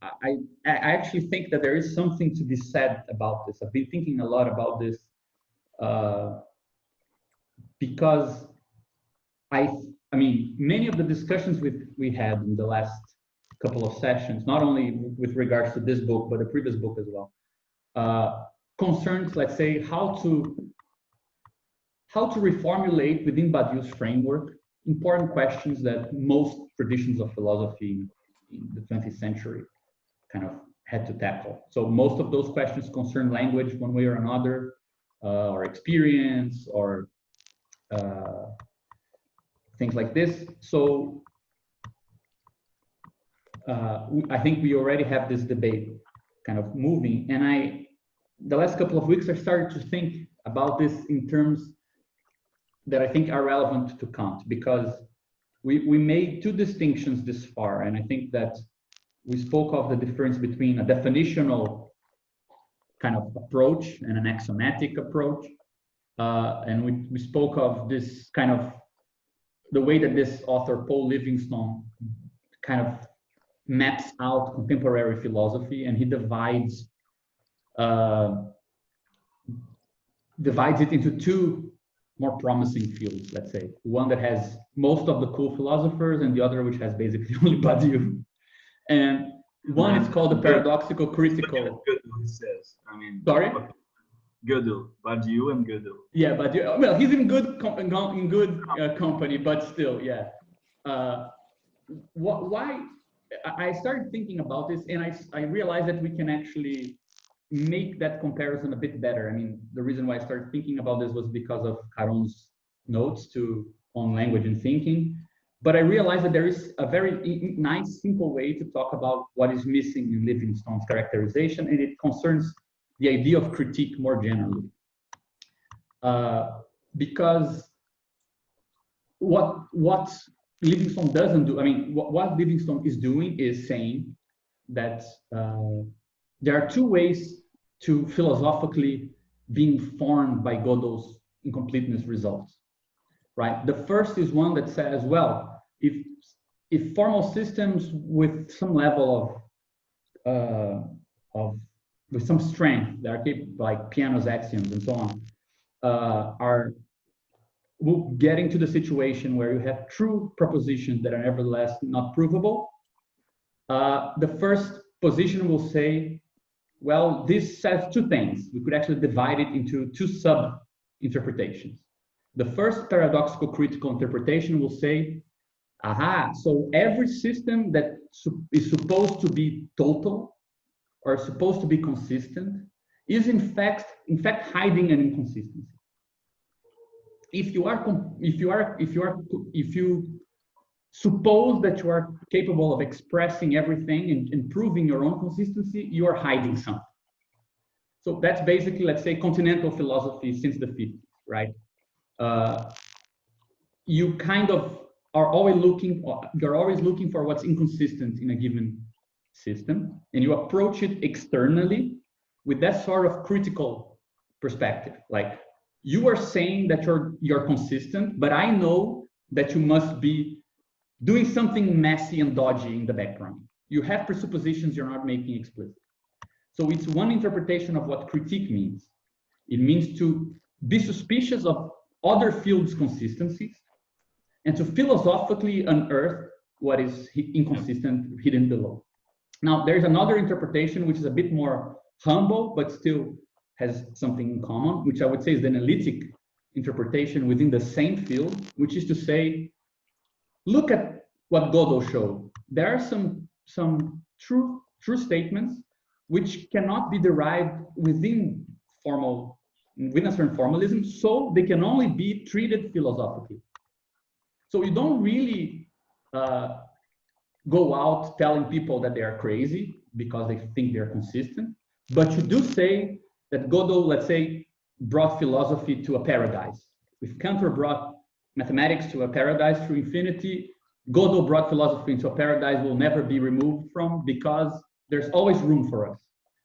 I actually think that there is something to be said about this. I've been thinking a lot about this because I mean, many of the discussions we had in the last couple of sessions, not only with regards to this book, but the previous book as well, concerns, let's say, how to reformulate within Badiou's framework important questions that most traditions of philosophy in the 20th century kind of had to tackle. So most of those questions concern language one way or another, or experience, or things like this. So I think we already have this debate kind of moving. And the last couple of weeks, I started to think about this in terms that I think are relevant to Kant, because we made two distinctions this far. And I think that we spoke of the difference between a definitional kind of approach and an axiomatic approach. And we spoke of this kind of the way that this author, Paul Livingstone, kind of maps out contemporary philosophy, and he divides it into two more promising fields, let's say. One that has most of the cool philosophers, and the other which has basically only Badiou. And one is called the paradoxical critical. Gödel, he says. I mean, sorry? Gödel, Badiou and Gödel. Yeah, Badiou. Well, he's in good company, but still, yeah. Why? I started thinking about this, and I realized that we can actually make that comparison a bit better. I mean, the reason why I started thinking about this was because of Caron's notes on language and thinking. But I realized that there is a very nice, simple way to talk about what is missing in Livingstone's characterization, and it concerns the idea of critique more generally. Because what Livingstone doesn't do, I mean, what Livingstone is doing is saying that there are two ways to philosophically be informed by Gödel's incompleteness results, right? The first is one that says, well, if formal systems with some level with some strength, that are capable, like Peano's axioms and so on, we'll get into the situation where you have true propositions that are nevertheless not provable. The first position will say, well, this says two things. We could actually divide it into two sub-interpretations. The first paradoxical critical interpretation will say, aha, so every system that is supposed to be total or supposed to be consistent is in fact hiding an inconsistency. If you suppose that you are capable of expressing everything and proving your own consistency, you are hiding something. So that's basically, let's say, continental philosophy since the 50s, right? You kind of are always looking for what's inconsistent in a given system, and you approach it externally with that sort of critical perspective. Like, you are saying that you're consistent, but I know that you must be doing something messy and dodgy in the background. You have presuppositions you're not making explicit. So it's one interpretation of what critique means. It means to be suspicious of other fields' consistencies and to philosophically unearth what is inconsistent hidden below. Now, there's another interpretation which is a bit more humble, but still has something in common, which I would say is the analytic interpretation within the same field, which is to say, look at what Gödel showed. There are some true statements which cannot be derived within a certain formalism, so they can only be treated philosophically. So you don't really go out telling people that they are crazy because they think they're consistent, but you do say that Gödel, let's say, brought philosophy to a paradise. If Cantor brought mathematics to a paradise through infinity, Gödel brought philosophy into a paradise we'll never be removed from, because there's always room for us.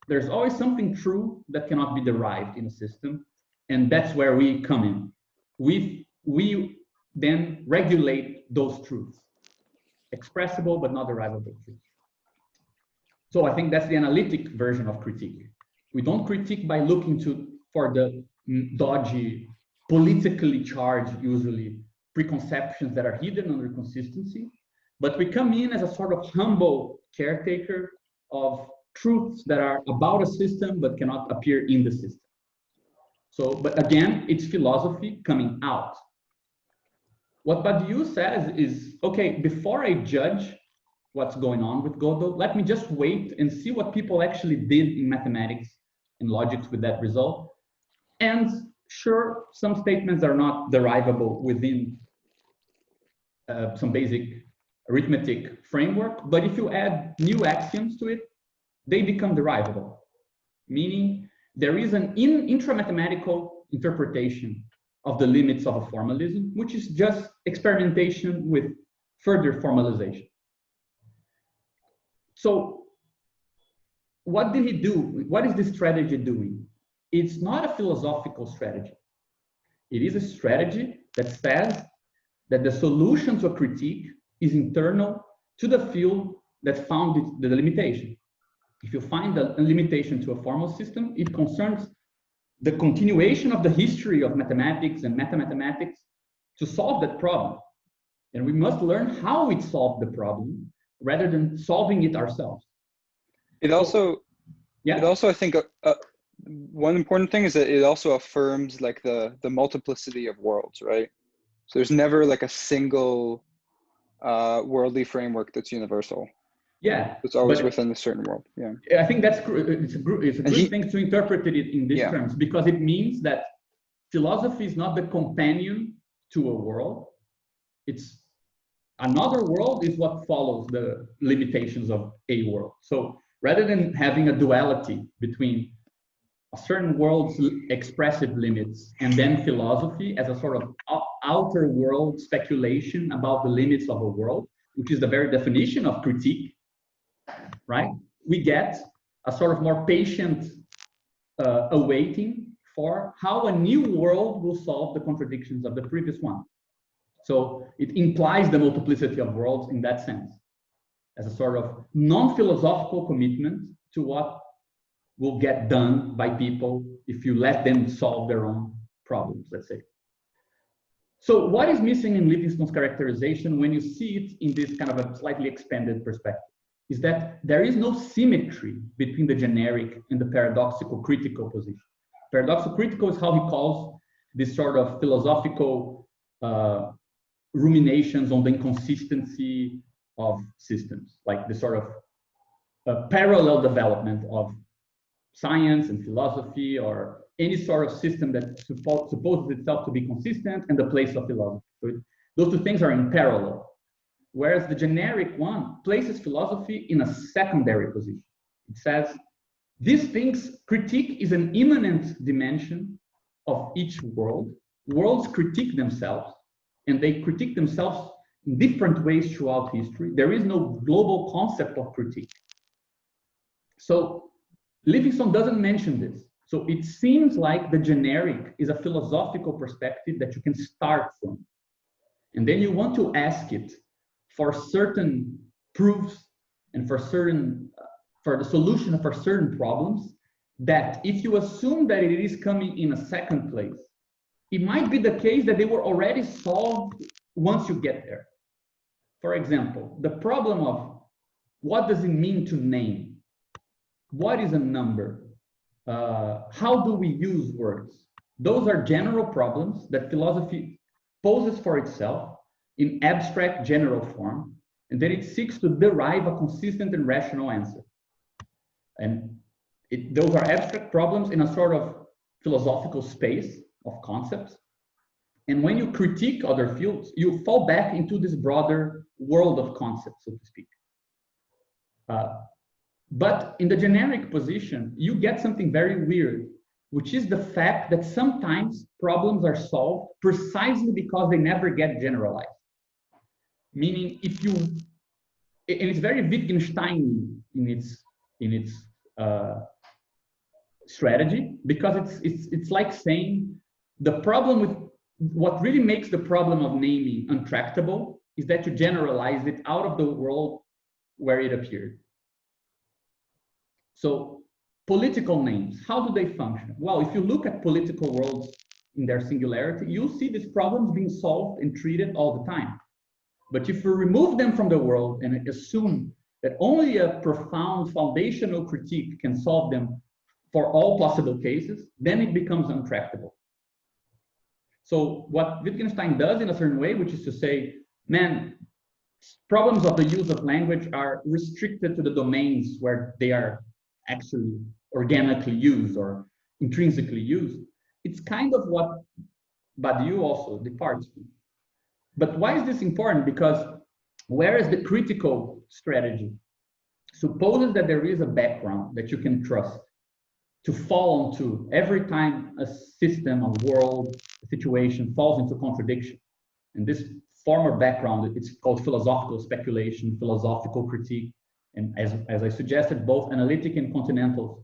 There's always something true that cannot be derived in a system, and that's where we come in. We then regulate those truths, expressible but not derivable truths. So I think that's the analytic version of critique. We don't critique by looking for the dodgy, politically charged, usually, preconceptions that are hidden under consistency, but we come in as a sort of humble caretaker of truths that are about a system but cannot appear in the system. So, but again, it's philosophy coming out. What Badiou says is, okay, before I judge what's going on with Godel, let me just wait and see what people actually did in mathematics and logics with that result. And sure, some statements are not derivable within some basic arithmetic framework, but if you add new axioms to it, they become derivable, meaning there is an intra-mathematical interpretation of the limits of a formalism, which is just experimentation with further formalization. So what did he do? What is this strategy doing? It's not a philosophical strategy. It is a strategy that says that the solution to a critique is internal to the field that found the limitation. If you find a limitation to a formal system, it concerns the continuation of the history of mathematics and meta-mathematics to solve that problem. And we must learn how it solved the problem rather than solving it ourselves. It also, I think, one important thing is that it also affirms like the multiplicity of worlds, right? So there's never like a single worldly framework that's universal. Yeah, it's always within a certain world. Yeah, I think it's a good thing to interpret it in these terms, because it means that philosophy is not the companion to a world. It's another world is what follows the limitations of a world. So rather than having a duality between a certain world's expressive limits and then philosophy as a sort of outer world speculation about the limits of a world, which is the very definition of critique, right? We get a sort of more patient awaiting for how a new world will solve the contradictions of the previous one. So it implies the multiplicity of worlds in that sense, as a sort of non-philosophical commitment to what will get done by people if you let them solve their own problems, let's say. So what is missing in Livingston's characterization when you see it in this kind of a slightly expanded perspective is that there is no symmetry between the generic and the paradoxical critical position. Paradoxical critical is how he calls this sort of philosophical ruminations on the inconsistency of systems, like the sort of parallel development of science and philosophy, or any sort of system that supposes itself to be consistent, and the place of philosophy. So those two things are in parallel. Whereas the generic one places philosophy in a secondary position. It says, these things, critique is an immanent dimension of each world. Worlds critique themselves, and they critique themselves in different ways throughout history. There is no global concept of critique. So Livingston doesn't mention this. So it seems like the generic is a philosophical perspective that you can start from. And then you want to ask it for certain proofs and for the solution for certain problems, that if you assume that it is coming in a second place, it might be the case that they were already solved once you get there. For example, the problem of what does it mean to name? What is a number? How do we use words? Those are general problems that philosophy poses for itself in abstract general form, and then it seeks to derive a consistent and rational answer. And those are abstract problems in a sort of philosophical space of concepts. And when you critique other fields, you fall back into this broader world of concepts, so to speak. But in the generic position, you get something very weird, which is the fact that sometimes problems are solved precisely because they never get generalized. Meaning, and it's very Wittgensteinian in its strategy, because it's like saying the problem with what really makes the problem of naming untractable is that you generalize it out of the world where it appeared. So political names, how do they function? Well, if you look at political worlds in their singularity, you'll see these problems being solved and treated all the time. But if you remove them from the world and assume that only a profound foundational critique can solve them for all possible cases, then it becomes untractable. So what Wittgenstein does in a certain way, which is to say, man, problems of the use of language are restricted to the domains where they are actually organically used or intrinsically used. It's kind of what Badiou also departs from. But why is this important? Because where is the critical strategy? Supposes that there is a background that you can trust to fall onto every time a system, a world, a situation falls into contradiction. And this former background, it's called philosophical speculation, philosophical critique. And as I suggested, both analytic and continentals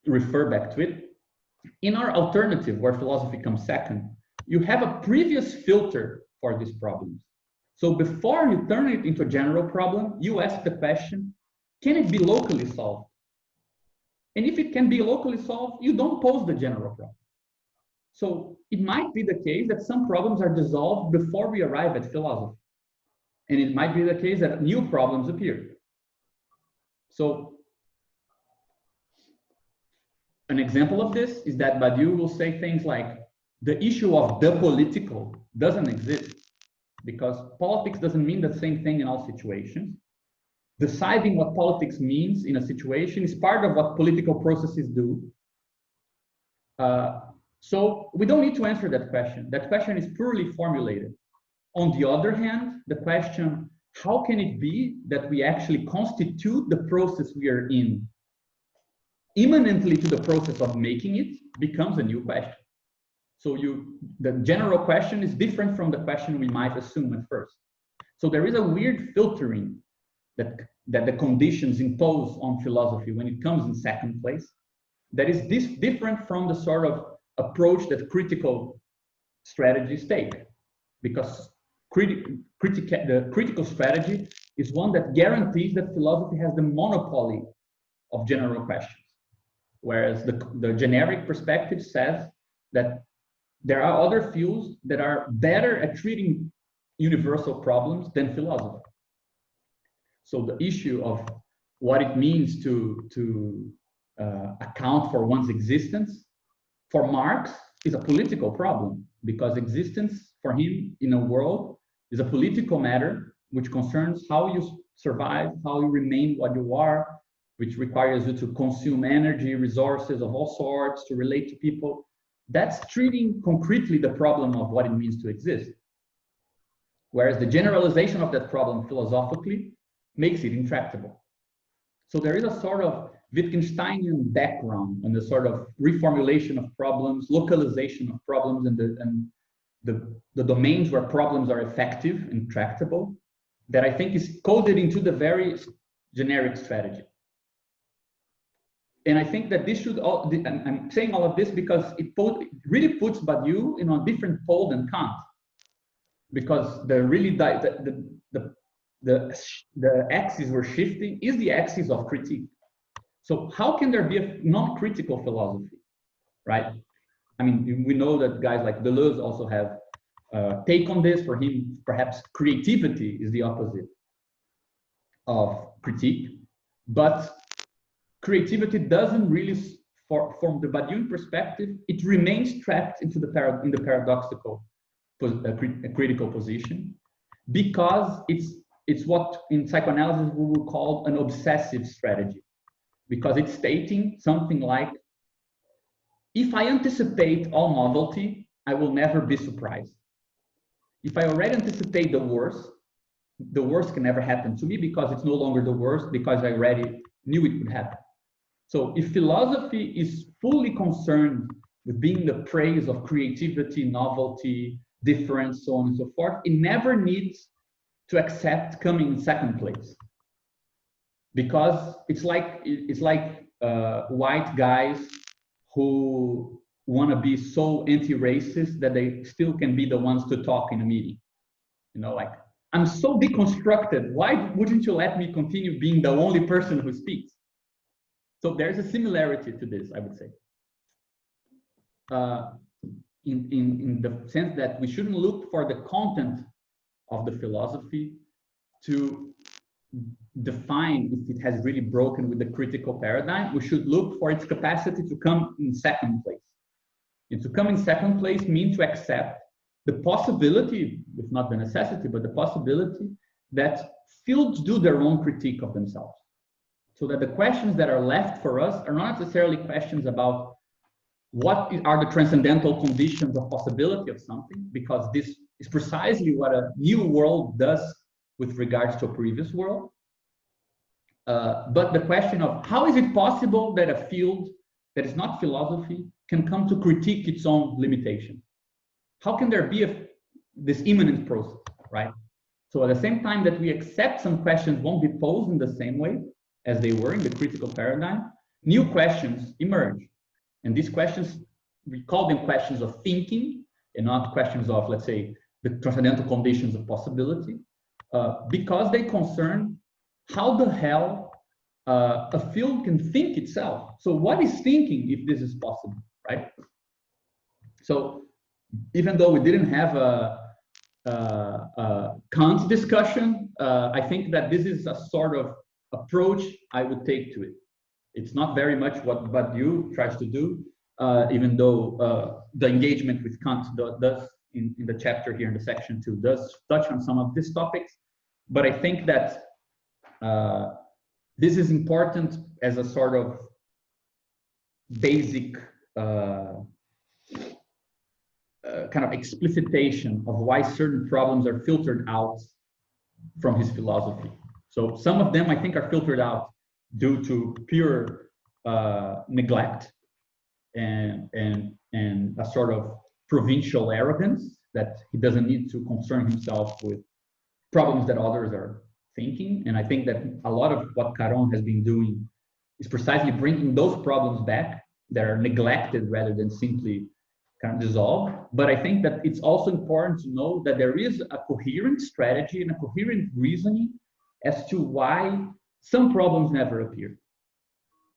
refer back to it. In our alternative, where philosophy comes second, you have a previous filter for these problems. So before you turn it into a general problem, you ask the question, can it be locally solved? And if it can be locally solved, you don't pose the general problem. So it might be the case that some problems are dissolved before we arrive at philosophy. And it might be the case that new problems appear. So an example of this is that Badiou will say things like, the issue of the political doesn't exist because politics doesn't mean the same thing in all situations. Deciding what politics means in a situation is part of what political processes do. So we don't need to answer that question. That question is purely formulated. On the other hand, the question, how can it be that we actually constitute the process we are in immanently to the process of making it becomes a new question. So the general question is different from the question we might assume at first. So there is a weird filtering that the conditions impose on philosophy when it comes in second place, that is different from the sort of approach that critical strategies take. Because the critical strategy is one that guarantees that philosophy has the monopoly of general questions. Whereas the generic perspective says that there are other fields that are better at treating universal problems than philosophy. So the issue of what it means to account for one's existence, for Marx, is a political problem, because existence for him in a world is a political matter which concerns how you survive, how you remain what you are, which requires you to consume energy, resources of all sorts, to relate to people. That's treating concretely the problem of what it means to exist. Whereas the generalization of that problem philosophically makes it intractable. So there is a sort of Wittgensteinian background and the sort of reformulation of problems, localization of problems, and the domains where problems are effective and tractable, that I think is coded into the very generic strategy. And I think that this should, I'm saying all of this because it really puts Badiou in a different pole than Kant. Because the axis we're shifting is the axis of critique. So how can there be a non-critical philosophy, right? I mean, we know that guys like Deleuze also have take on this. For him, perhaps creativity is the opposite of critique, but creativity doesn't really, from the Badiouian perspective, it remains trapped into the paradoxical critical position, because it's what in psychoanalysis we would call an obsessive strategy, because it's stating something like, if I anticipate all novelty, I will never be surprised. If I already anticipate the worst can never happen to me, because it's no longer the worst, because I already knew it would happen. So if philosophy is fully concerned with being the praise of creativity, novelty, difference, so on and so forth, it never needs to accept coming in second place, because it's like white guys who want to be so anti-racist that they still can be the ones to talk in a meeting. You know, like, I'm so deconstructed, why wouldn't you let me continue being the only person who speaks? So there's a similarity to this, I would say. In the sense that we shouldn't look for the content of the philosophy to define if it has really broken with the critical paradigm. We should look for its capacity to come in second place. And to come in second place means to accept the possibility, if not the necessity, but the possibility that fields do their own critique of themselves. So that the questions that are left for us are not necessarily questions about what are the transcendental conditions of possibility of something, because this is precisely what a new world does with regards to a previous world. But the question of how is it possible that a field that is not philosophy can come to critique its own limitation? How can there be this immanent process, right? So at the same time that we accept some questions won't be posed in the same way as they were in the critical paradigm, new questions emerge. And these questions, we call them questions of thinking and not questions of, let's say, the transcendental conditions of possibility, because they concern how the hell a field can think itself. So what is thinking if this is possible, right? So even though we didn't have a Kant discussion, I think that this is a sort of approach I would take to it. It's not very much what Badiou tries to do, even though the engagement with Kant does in the chapter here in the section 2 does touch on some of these topics. But I think that this is important as a sort of basic kind of explicitation of why certain problems are filtered out from his philosophy. So some of them I think are filtered out due to pure neglect and a sort of provincial arrogance that he doesn't need to concern himself with problems that others are thinking. And I think that a lot of what Caron has been doing is precisely bringing those problems back that are neglected rather than simply kind of dissolved. But I think that it's also important to know that there is a coherent strategy and a coherent reasoning as to why some problems never appear,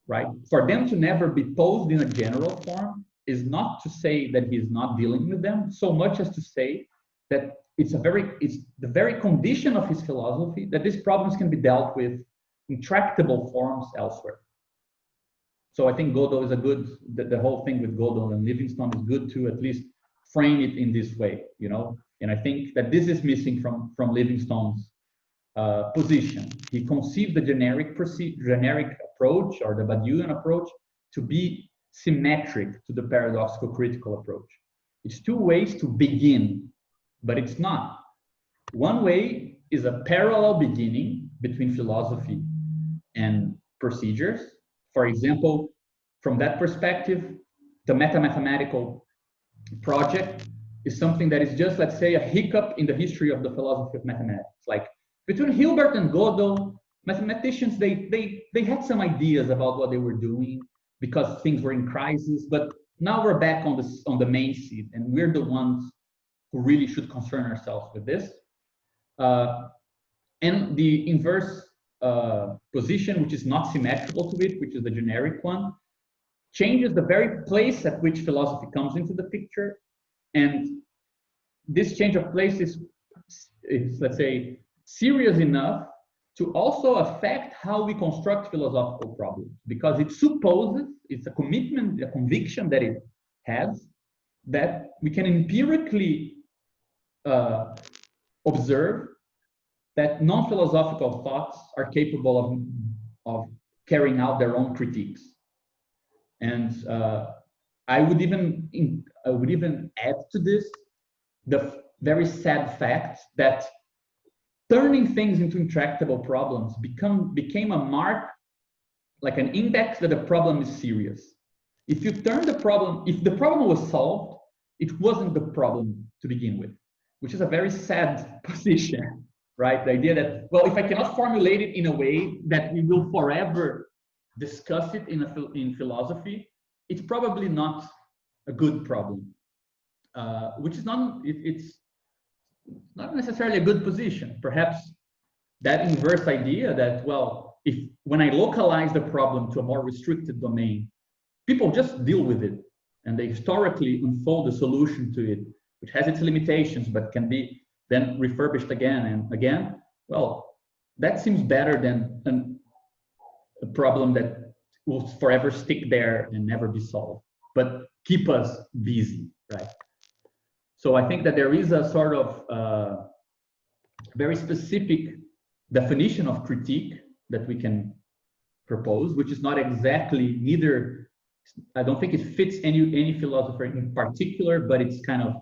right? For them to never be posed in a general form is not to say that he is not dealing with them, so much as to say that it's the very condition of his philosophy that these problems can be dealt with in tractable forms elsewhere. So I think Godel is a good, the whole thing with Godel and Livingstone is good to at least frame it in this way, you know? And I think that this is missing from Livingstone's position. He conceived the generic approach or the Badiouian approach to be symmetric to the paradoxical critical approach. It's two ways to begin, but it's not. One way is a parallel beginning between philosophy and procedures. For example, from that perspective, the meta-mathematical project is something that is just, let's say, a hiccup in the history of the philosophy of mathematics. Like between Hilbert and Godel, mathematicians, they had some ideas about what they were doing because things were in crisis, but now we're back on the main seat, and we're the ones who really should concern ourselves with this. And the inverse position, which is not symmetrical to it, which is the generic one, changes the very place at which philosophy comes into the picture. And this change of place is let's say, serious enough to also affect how we construct philosophical problems, because it supposes, it's a commitment, a conviction that it has, that we can empirically observe that non-philosophical thoughts are capable of carrying out their own critiques. And I would even add to this the very sad fact that turning things into intractable problems became a mark, like an index that the problem is serious. If you turn the problem, if the problem was solved, it wasn't the problem to begin with, which is a very sad position, right? The idea that, well, if I cannot formulate it in a way that we will forever discuss it in philosophy, it's probably not a good problem, which is not, it's not necessarily a good position. Perhaps that inverse idea that, well, when I localize the problem to a more restricted domain, people just deal with it, and they historically unfold a solution to it, which has its limitations, but can be then refurbished again and again. Well, that seems better than a problem that will forever stick there and never be solved, but keep us busy, right? So I think that there is a sort of very specific definition of critique that we can propose, which is not exactly neither, I don't think it fits any philosopher in particular, but it's kind of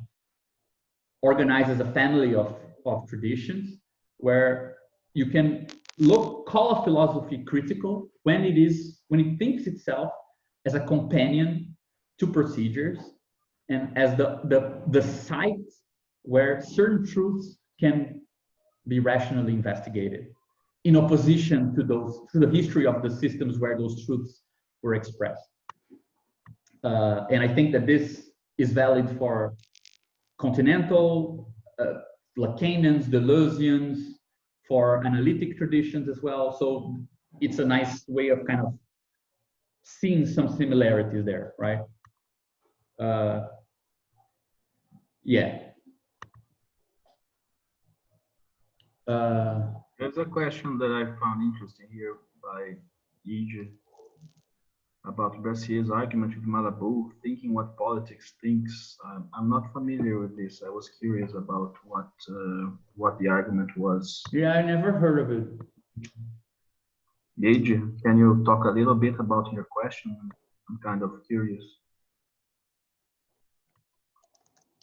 organized as a family of traditions where you can call a philosophy critical when it thinks itself as a companion to procedures and as the site where certain truths can be rationally investigated in opposition to the history of the systems where those truths were expressed. And I think that this is valid for continental, Lacanians, Deleuzians, for analytic traditions as well. So it's a nice way of kind of seeing some similarities there, right? Yeah. There's a question that I found interesting here by Ige about Brassier's argument with Malabou, thinking what politics thinks. I'm not familiar with this. I was curious about what the argument was. Yeah, I never heard of it. Ige, can you talk a little bit about your question? I'm kind of curious.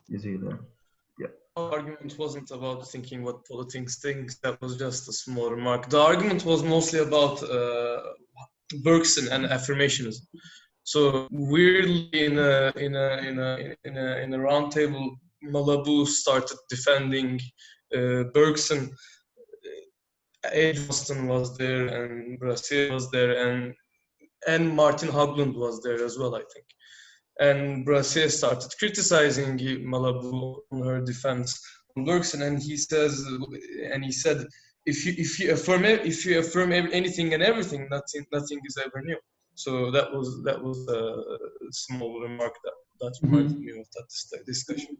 Is he there? Yeah. Our argument wasn't about thinking what politics thinks. That was just a small remark. The argument was mostly about Bergson and affirmationism. So weirdly, in a round table, Malabou started defending Bergson. A. Johnston was there, and Brassier was there, and Martin Haglund was there as well, I think. And Brassier started criticizing Malabou on her defense on Bergson, and he said, if you affirm anything and everything, nothing is ever new. So that was a small remark that reminded me of that discussion.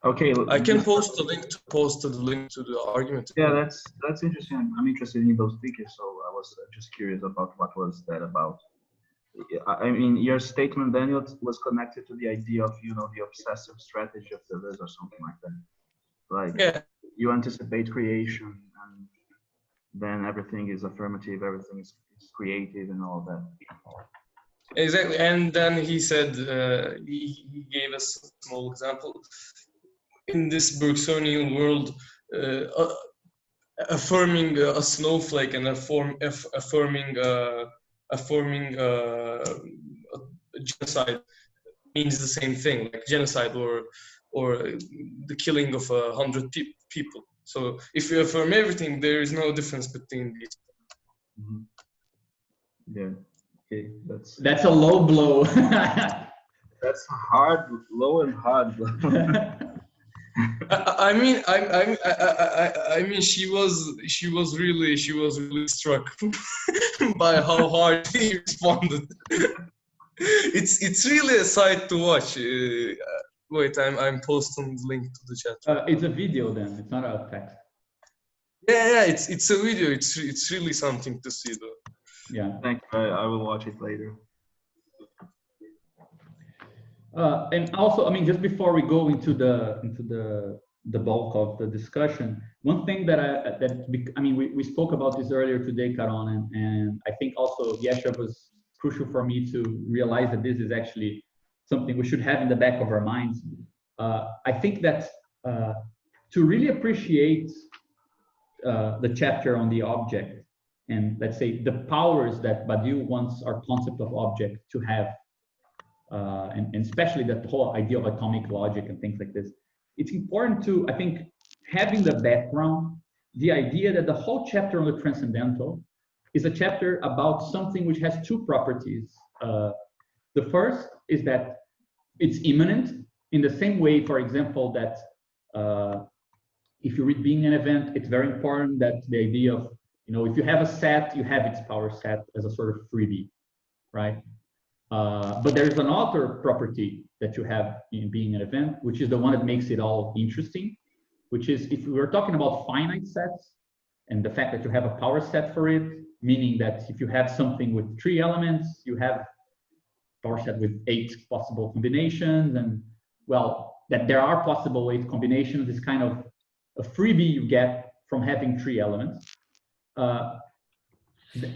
Okay, I can post the link to the argument. Yeah, that's interesting. I'm interested in those figures, so I was just curious about what was that about. I mean, your statement, Daniel, was connected to the idea of, the obsessive strategy of Deleuze or something like that. Like, yeah, you anticipate creation, and then everything is affirmative, everything is creative, and all that. Exactly. And then he said, he gave us a small example. In this Bergsonian world, affirming a snowflake and affirming genocide means the same thing, like genocide or the killing of 100 people. So if you affirm everything, there is no difference between these. Mm-hmm. Yeah. Okay. That's a low blow. That's hard, low and hard blow. I mean, she was really struck by how hard he responded. It's really a sight to watch. Wait, I'm posting the link to the chat. It's a video then. It's not a text. Yeah, it's a video. It's really something to see though. Yeah. Thank you. I will watch it later. And also, I mean, just before we go into the bulk of the discussion, one thing I mean, we spoke about this earlier today, Caron, and I think also Yesha was crucial for me to realize that this is actually something we should have in the back of our minds. I think that to really appreciate the chapter on the object, and let's say the powers that Badiou wants our concept of object to have, and especially that whole idea of atomic logic and things like this, it's important to, I think, having the background, the idea that the whole chapter on the transcendental is a chapter about something which has two properties. The first is that it's immanent, in the same way, for example, that if you read Being an Event, it's very important that the idea of You know, if you have a set, you have its power set as a sort of freebie, right? But there's another property that you have in being an event, which is the one that makes it all interesting, which is if we're talking about finite sets and the fact that you have a power set for it, meaning that if you have something with 3 elements, you have power set with 8 possible combinations, and well, that there are possible 8 combinations is kind of a freebie you get from having 3 elements.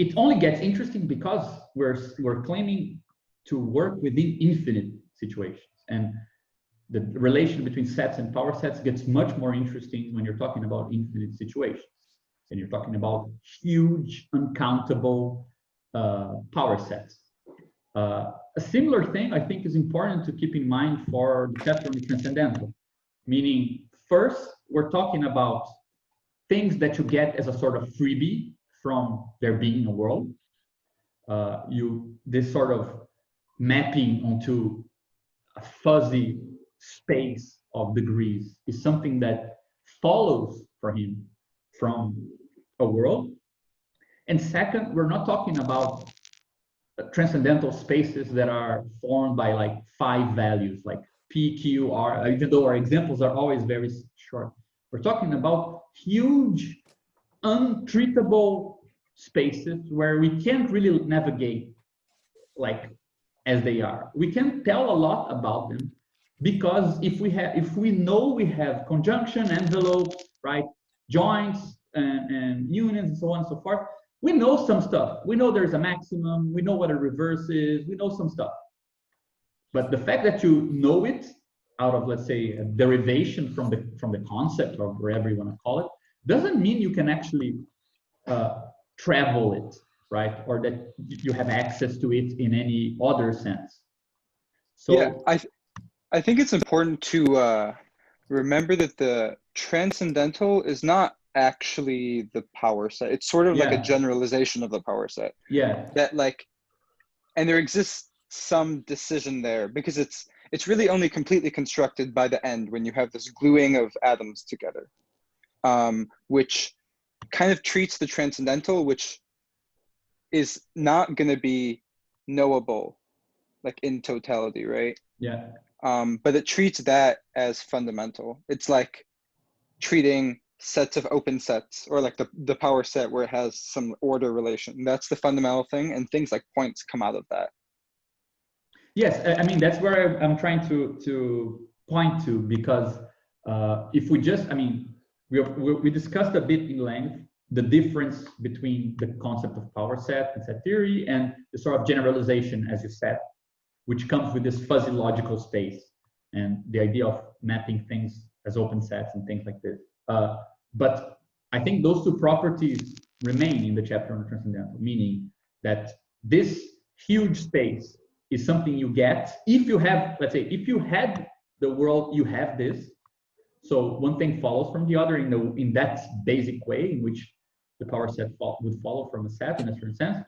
It only gets interesting because we're claiming to work within infinite situations, and the relation between sets and power sets gets much more interesting when you're talking about infinite situations, and you're talking about huge, uncountable power sets. A similar thing I think is important to keep in mind for the chapter on the transcendental, meaning first we're talking about things that you get as a sort of freebie from there being a world. This sort of mapping onto a fuzzy space of degrees is something that follows for him from a world. And second, we're not talking about transcendental spaces that are formed by like 5 values, like P, Q, R, even though our examples are always very short. We're talking about huge, untreatable spaces where we can't really navigate like as they are. We can tell a lot about them because if we know we have conjunction, envelopes, right, joints and unions and so on and so forth, we know some stuff. We know there's a maximum, we know what a reverse is, we know some stuff. But the fact that you know it out of, let's say, a derivation from the concept or wherever you want to call it, doesn't mean you can actually travel it, right? Or that you have access to it in any other sense. So yeah, I think it's important to remember that the transcendental is not actually the power set. It's sort of like a generalization of the power set. Yeah. That like, and there exists some decision there because it's really only completely constructed by the end when you have this gluing of atoms together, which kind of treats the transcendental, which is not going to be knowable like in totality, right? Yeah. But it treats that as fundamental. It's like treating sets of open sets or like the power set where it has some order relation. That's the fundamental thing, and things like points come out of that. Yes, I mean, that's where I'm trying to point to, because if we just, I mean, we discussed a bit in length the difference between the concept of power set and set theory and the sort of generalization, as you said, which comes with this fuzzy logical space and the idea of mapping things as open sets and things like this. But I think those 2 properties remain in the chapter on the transcendental, meaning that this huge space is something you get if you have, let's say, if you had the world, you have this. So one thing follows from the other in that basic way in which the power set would follow from a set in a certain sense.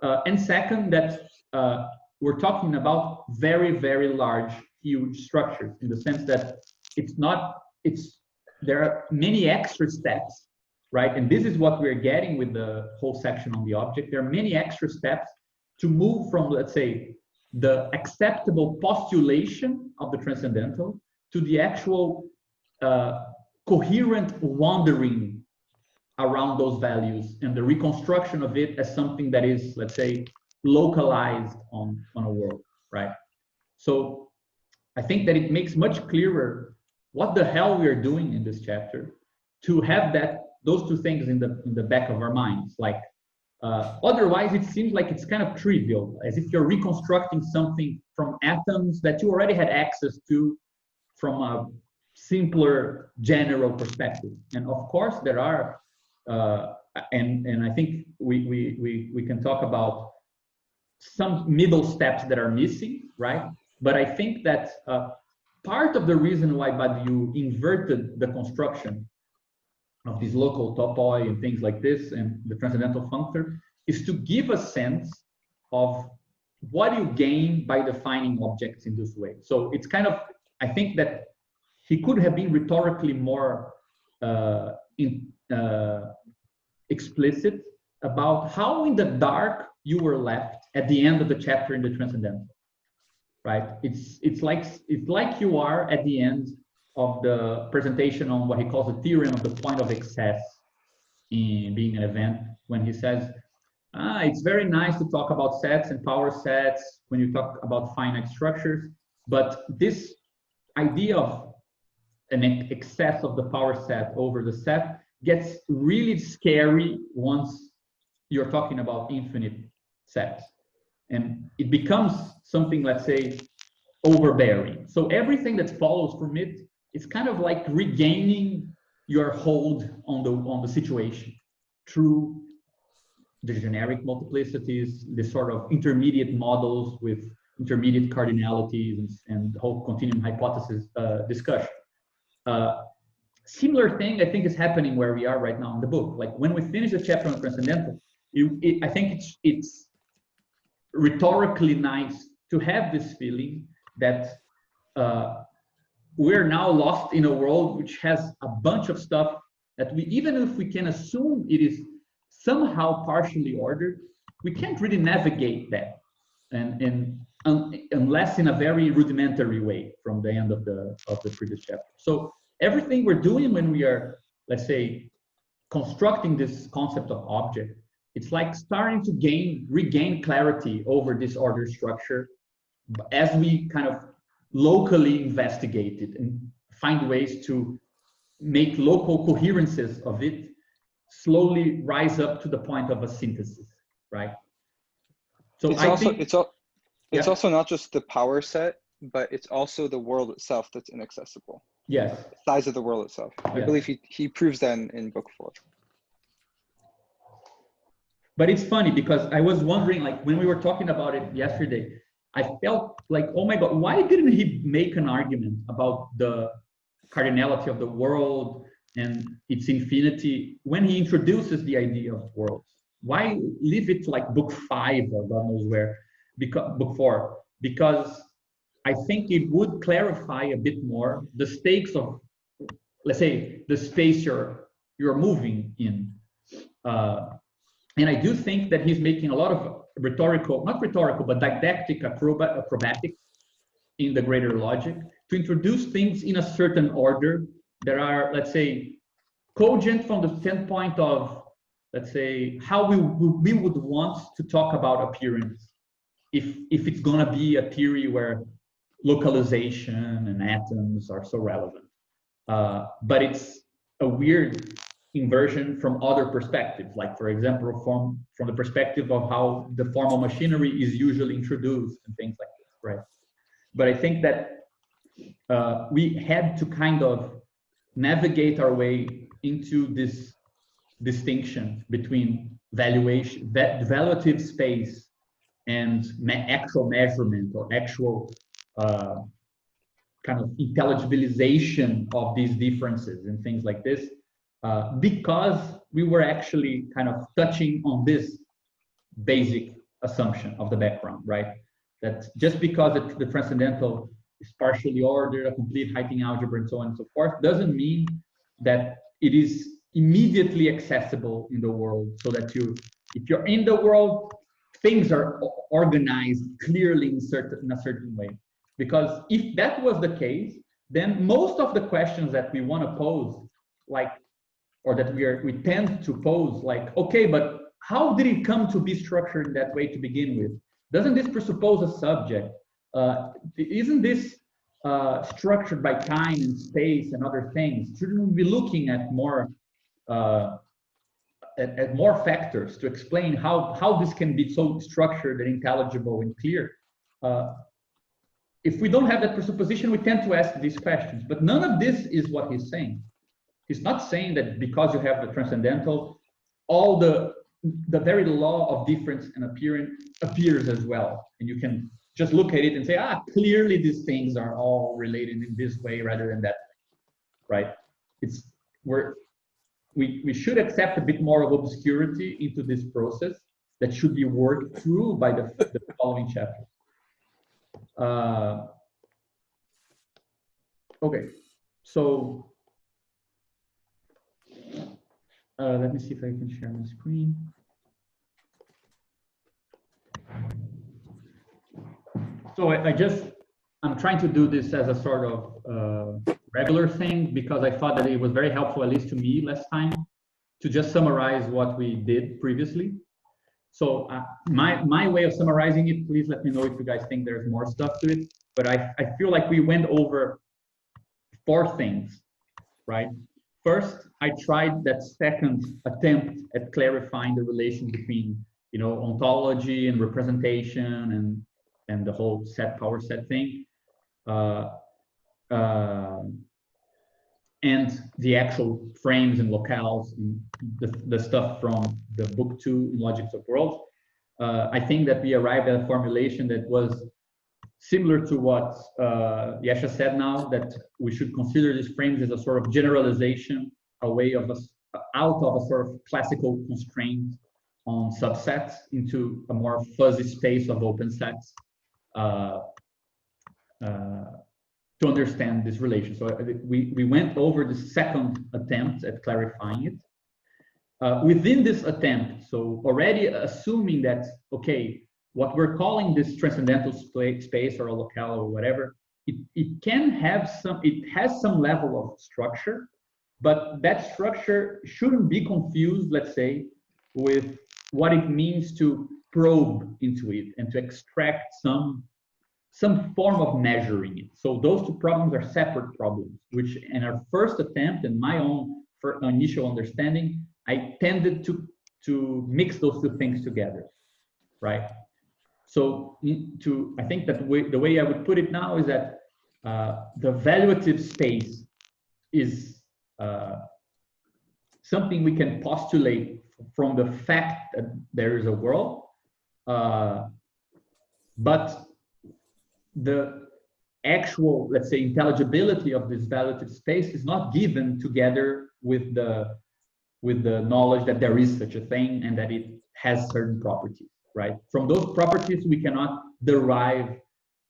And second, that we're talking about very, very large, huge structures in the sense that there are many extra steps, right? And this is what we're getting with the whole section on the object. There are many extra steps to move from, let's say, the acceptable postulation of the transcendental to the actual coherent wandering around those values and the reconstruction of it as something that is, let's say, localized on a world, right? So I think that it makes much clearer what the hell we are doing in this chapter to have those 2 things in the back of our minds. Like otherwise, it seems like it's kind of trivial, as if you're reconstructing something from atoms that you already had access to from a simpler general perspective. And of course, there are, and I think we can talk about some middle steps that are missing, right? But I think that part of the reason why Badiou inverted the construction of these local topoi and things like this and the transcendental functor is to give a sense of what you gain by defining objects in this way. So it's kind of, I think that he could have been rhetorically more explicit about how in the dark you were left at the end of the chapter in the transcendental, right? It's like you are at the end of the presentation on what he calls the theorem of the point of excess in being an event, when he says, it's very nice to talk about sets and power sets when you talk about finite structures, but this idea of an excess of the power set over the set gets really scary once you're talking about infinite sets. And it becomes something, let's say, overbearing. So everything that follows from it is kind of like regaining your hold on the situation through the generic multiplicities, the sort of intermediate models with intermediate cardinalities and the whole continuum hypothesis discussion. Similar thing, I think, is happening where we are right now in the book. Like when we finish the chapter on transcendental, I think it's rhetorically nice to have this feeling that we're now lost in a world which has a bunch of stuff that we, even if we can assume it is somehow partially ordered, we can't really navigate that, and unless in a very rudimentary way from the end of the previous chapter. So everything we're doing when we are, let's say, constructing this concept of object, it's like starting to regain clarity over this order structure as we kind of locally investigate it and find ways to make local coherences of it slowly rise up to the point of a synthesis, right? So it's also not just the power set, but it's also the world itself that's inaccessible. Yes. The size of the world itself. I believe he proves that in book 4. But it's funny because I was wondering, like when we were talking about it yesterday, I felt like, oh my God, why didn't he make an argument about the cardinality of the world and its infinity when he introduces the idea of worlds? Why leave it to like book 5 or God knows where, because book 4? Because I think it would clarify a bit more the stakes of, let's say, the space you're moving in. And I do think that he's making a lot of not rhetorical, but didactic acrobatics in the greater logic to introduce things in a certain order that are, let's say, cogent from the standpoint of, let's say, how we would want to talk about appearance if it's going to be a theory where localization and atoms are so relevant. But it's a weird inversion from other perspectives, like, for example, from the perspective of how the formal machinery is usually introduced and things like this, right? But I think that we had to kind of navigate our way into this distinction between valuative space and actual measurement or actual kind of intelligibilization of these differences and things like this, because we were actually kind of touching on this basic assumption of the background, right? That just because the transcendental is partially ordered, a complete Heyting algebra, and so on and so forth, doesn't mean that it is immediately accessible in the world, so that if you're in the world, things are organized clearly in a certain way. Because if that was the case, then most of the questions that we want to pose, like, or that we tend to pose, like, okay, but how did it come to be structured in that way to begin with? Doesn't this presuppose a subject? Isn't this structured by time and space and other things? Shouldn't we be looking at more factors to explain how this can be so structured and intelligible and clear? If we don't have that presupposition, we tend to ask these questions. But none of this is what he's saying. He's not saying that because you have the transcendental, all the very law of difference and appearance appears as well, and you can just look at it and say, clearly these things are all related in this way rather than that way, right? We should accept a bit more of obscurity into this process that should be worked through by the following chapters. Okay, so let me see if I can share my screen. So I'm trying to do this as a sort of regular thing because I thought that it was very helpful, at least to me last time, to just summarize what we did previously. So my way of summarizing it, please let me know if you guys think there's more stuff to it. But I feel like we went over 4 things, right? First, I tried that second attempt at clarifying the relation between, you know, ontology and representation and the whole set power set thing, and the actual frames and locales and the stuff from the book 2 in Logics of Worlds. I think that we arrived at a formulation that was similar to what Yesha said now, that we should consider these frames as a sort of generalization, a way of out of a sort of classical constraint on subsets into a more fuzzy space of open sets to understand this relation. So we went over the second attempt at clarifying it. Within this attempt, so already assuming that, okay, what we're calling this transcendental space or a locale or whatever, it has some level of structure, but that structure shouldn't be confused, let's say, with what it means to probe into it and to extract some form of measuring it. So those 2 problems are separate problems, which in our first attempt and my own initial understanding, I tended to mix those 2 things together, right? So I think that the way I would put it now is that the valuative space is something we can postulate from the fact that there is a world, but the actual, let's say, intelligibility of this valuative space is not given together with the knowledge that there is such a thing and that it has certain properties, right? From those properties, we cannot derive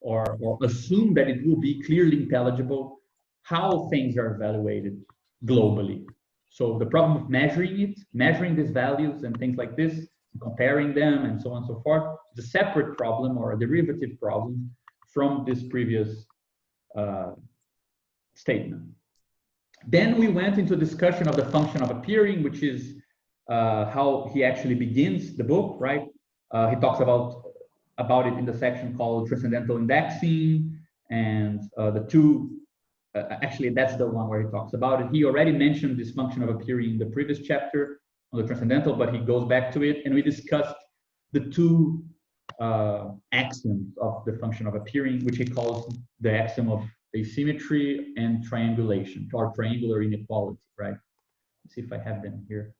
or assume that it will be clearly intelligible how things are evaluated globally. So the problem of measuring these values and things like this, comparing them and so on and so forth, is a separate problem or a derivative problem from this previous statement. Then we went into discussion of the function of appearing, which is how he actually begins the book, right? He talks about it in the section called transcendental indexing, and the 2, actually that's the one where he talks about it. He already mentioned this function of appearing in the previous chapter on the transcendental, but he goes back to it, and we discussed the 2 axioms of the function of appearing, which he calls the axiom of asymmetry and triangulation, or triangular inequality, right? Let's see if I have them here.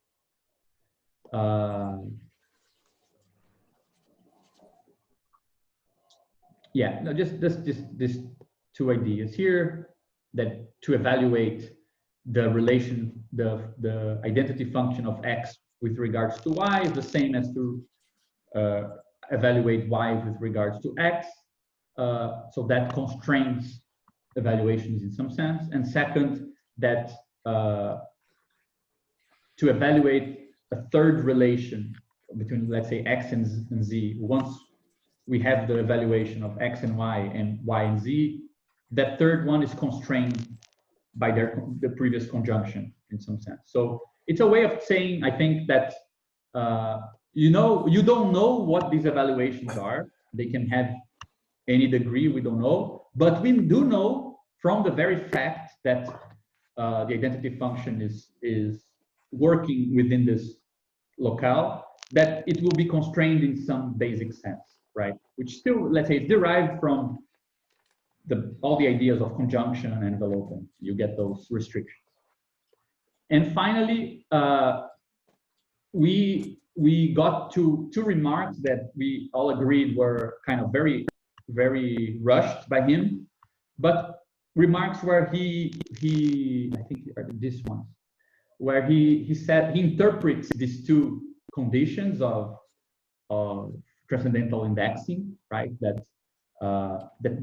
Yeah, no, just this 2 ideas here, that to evaluate the relation, the identity function of x with regards to y is the same as to evaluate y with regards to x. So that constrains evaluations in some sense. And second, that to evaluate a third relation between, let's say, x and z, once we have the evaluation of x and y and z, that third one is constrained by the previous conjunction in some sense. So it's a way of saying, I think, that you don't know what these evaluations are. They can have any degree, we don't know, but we do know from the very fact that the identity function is working within this locale, that it will be constrained in some basic sense, right? Which still, let's say, is derived from all the ideas of conjunction and enveloping. You get those restrictions. And finally, we got to 2 remarks that we all agreed were kind of very, very rushed by him, but remarks where he I think are this one, where he said he interprets these 2 conditions of transcendental indexing, right? That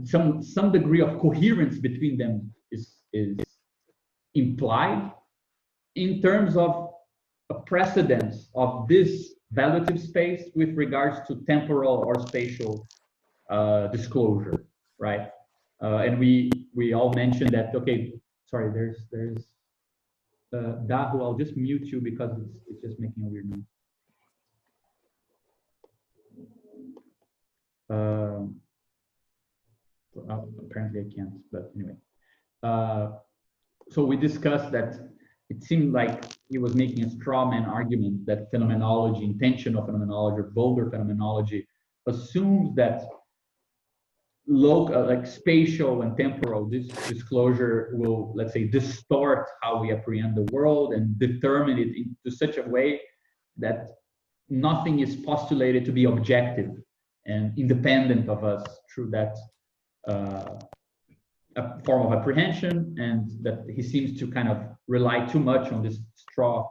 some degree of coherence between them is implied in terms of a precedence of this valuative space with regards to temporal or spatial disclosure, right? And we all mentioned that. Okay, sorry, there's Dahu. I'll just mute you because it's just making a weird noise. Apparently I can't, but anyway. So we discussed that it seemed like he was making a straw man argument that phenomenology, intentional phenomenology, or vulgar phenomenology assumes that local, like spatial and temporal disclosure will, let's say, distort how we apprehend the world and determine it into such a way that nothing is postulated to be objective and independent of us through that a form of apprehension, and that he seems to kind of rely too much on this straw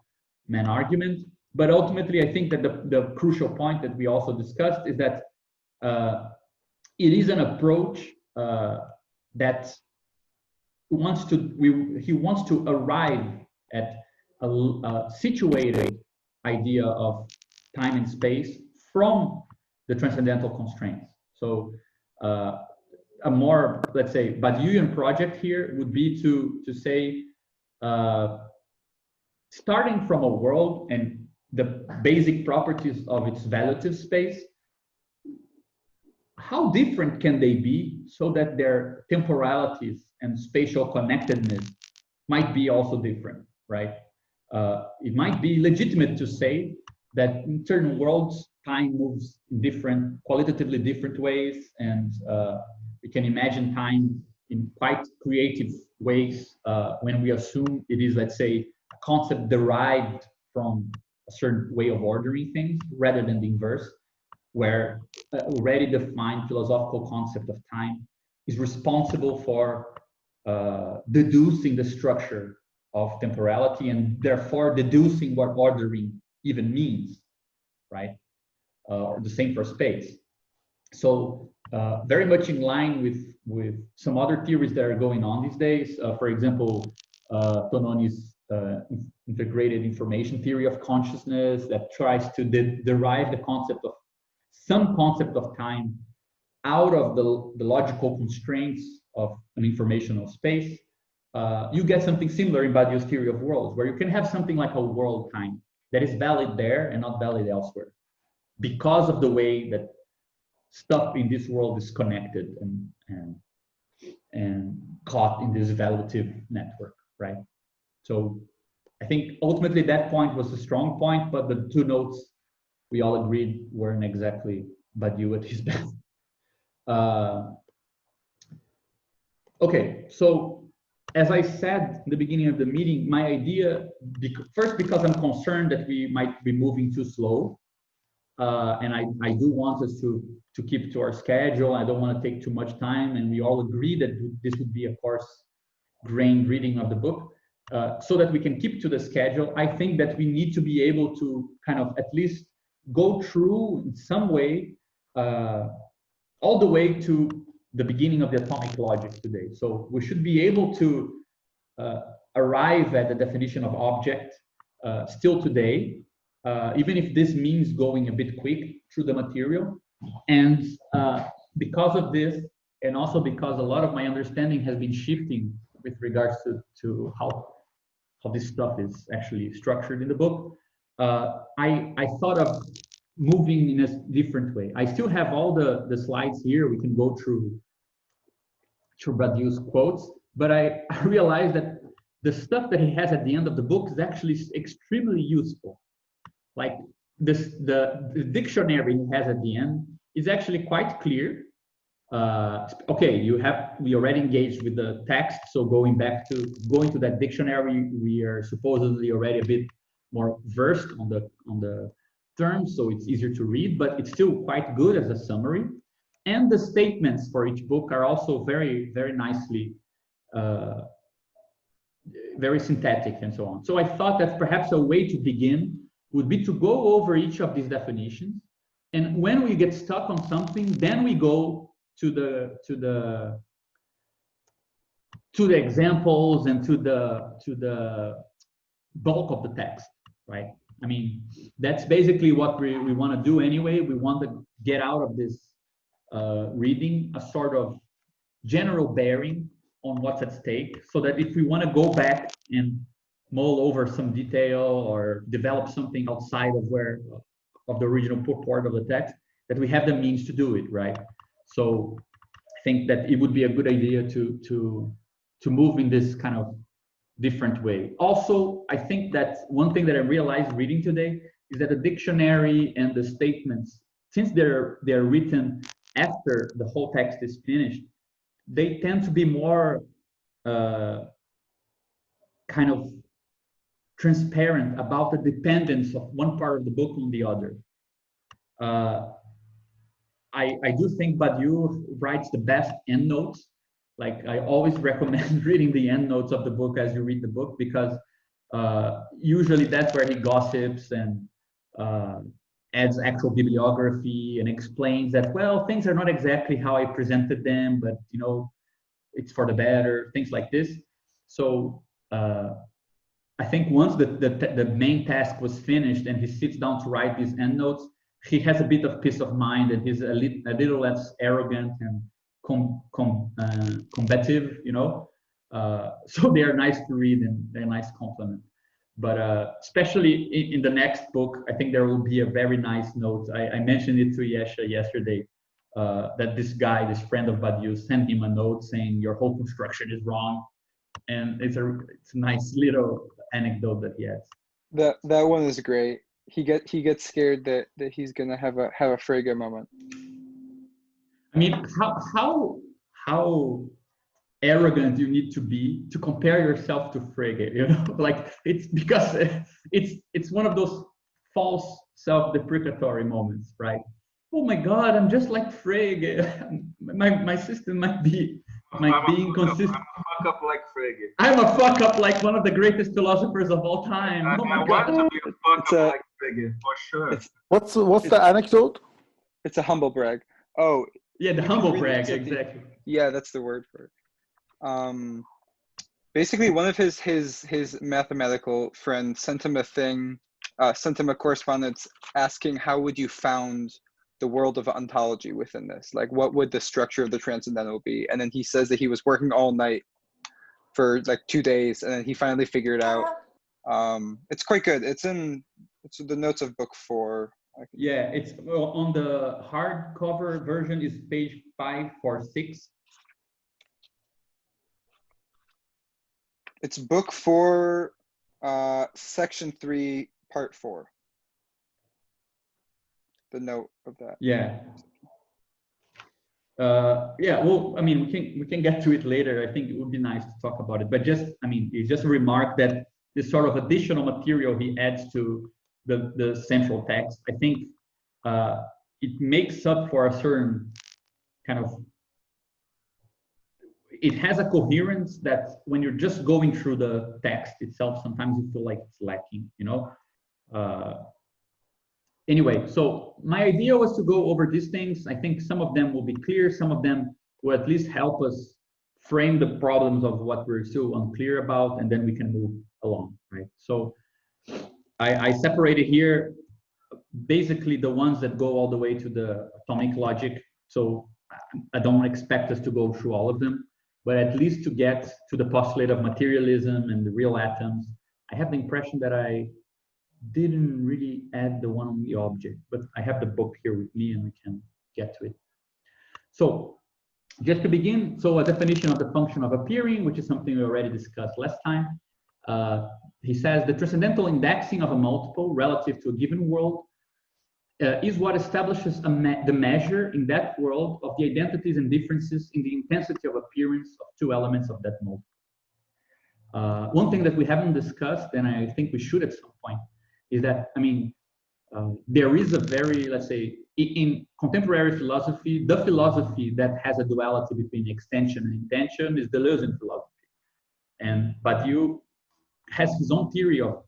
man argument. But ultimately, I think that the crucial point that we also discussed is that it is an approach that he wants to arrive at a situated idea of time and space from the transcendental constraints. So a more, let's say, Badiouian project here would be to say, starting from a world and the basic properties of its valuative space, how different can they be so that their temporalities and spatial connectedness might be also different, right? It might be legitimate to say that in certain worlds, time moves in different, qualitatively different ways, and we can imagine time in quite creative ways when we assume it is, let's say, a concept derived from a certain way of ordering things rather than the inverse, where already defined philosophical concept of time is responsible for deducing the structure of temporality and therefore deducing what ordering even means, right? The same for space. So very much in line with some other theories that are going on these days. For example, Tononi's integrated information theory of consciousness that tries to derive the concept of some concept of time out of the logical constraints of an informational space. You get something similar in Badiou's theory of worlds, where you can have something like a world time that is valid there and not valid elsewhere, because of the way that stuff in this world is connected and caught in this valuative network, right? So I think ultimately that point was a strong point, but the two notes we all agreed weren't exactly Badiou at his best. Okay, so as I said in the beginning of the meeting, my idea, first because I'm concerned that we might be moving too slow, and I do want us to keep to our schedule. I don't want to take too much time, and we all agree that this would be a coarse-grained reading of the book. So that we can keep to the schedule, I think that we need to be able to kind of at least go through in some way all the way to the beginning of the atomic logic today. So we should be able to arrive at the definition of object still today, even if this means going a bit quick through the material. And because of this, and also because a lot of my understanding has been shifting with regards to how this stuff is actually structured in the book, I thought of moving in a different way. I still have all the slides here. We can go through Badiou's quotes, but I realized that the stuff that he has at the end of the book is actually extremely useful. Like this, the dictionary he has at the end is actually quite clear. Okay, we already engaged with the text, so going to that dictionary, we are supposedly already a bit more versed on the terms, so it's easier to read, but it's still quite good as a summary. And the statements for each book are also very, very nicely, very synthetic and so on. So I thought that perhaps a way to begin would be to go over each of these definitions, and when we get stuck on something, then we go to the examples and to the bulk of the text, right? I mean, that's basically what we want to do anyway. We want to get out of this reading a sort of general bearing on what's at stake, so that if we want to go back and mull over some detail or develop something outside of the original purport of the text, that we have the means to do it, right? So I think that it would be a good idea to move in this kind of different way. Also, I think that one thing that I realized reading today is that the dictionary and the statements, since they're written after the whole text is finished, they tend to be more kind of transparent about the dependence of one part of the book on the other. I do think Badiou writes the best endnotes. Like, I always recommend reading the endnotes of the book as you read the book, because usually that's where he gossips and adds actual bibliography and explains that, well, things are not exactly how I presented them, but you know, it's for the better, things like this. So I think once the main task was finished and he sits down to write these endnotes, he has a bit of peace of mind, and he's a little less arrogant and combative, you know. So they are nice to read and they're a nice compliment. But especially in the next book, I think there will be a very nice note. I mentioned it to Yesha yesterday, that this guy, this friend of Badiou, sent him a note saying your whole construction is wrong, and it's a nice little anecdote that he has. That one is great. He gets scared that he's gonna have a Frege moment. I mean, how arrogant you need to be to compare yourself to Frege, you know? Like, it's because it's one of those false self-deprecatory moments, right? Oh my God, I'm just like Frege. My system might be inconsistent. I'm a fuck up like Frege. I'm a fuck up like one of the greatest philosophers of all time. Oh my God. I want to be a fuck up like Frege, for sure. What's the anecdote? It's a humble brag. Oh, yeah, the humble brag, exactly. Yeah, that's the word for it. Basically, one of his mathematical friends sent him a correspondence asking how would you found the world of ontology within this? Like, what would the structure of the transcendental be? And then he says that he was working all night for like 2 days, and then he finally figured out. It's quite good. It's the notes of book 4. Yeah, it's on the hardcover version is page 546. It's book 4, section 3, part 4. The note of that. Yeah. Yeah. Well, I mean, we can get to it later. I think it would be nice to talk about it. But just, I mean, it's just a remark that this sort of additional material he adds to the central text, I think it makes up for a certain kind of. It has a coherence that when you're just going through the text itself, sometimes you feel like it's lacking, you know. Anyway, so my idea was to go over these things. I think some of them will be clear. Some of them will at least help us frame the problems of what we're still unclear about, and then we can move along, right? So I separated here basically the ones that go all the way to the atomic logic. So I don't expect us to go through all of them, but at least to get to the postulate of materialism and the real atoms. I have the impression that I didn't really add the one on the object, but I have the book here with me and we can get to it. So just to begin, so a definition of the function of appearing, which is something we already discussed last time. He says the transcendental indexing of a multiple relative to a given world is what establishes the measure in that world of the identities and differences in the intensity of appearance of two elements of that multiple. One thing that we haven't discussed, and I think we should at some point, is that, I mean, there is a very, let's say, in contemporary philosophy, the philosophy that has a duality between extension and intention is Deleuzean philosophy. And Badiou has his own theory of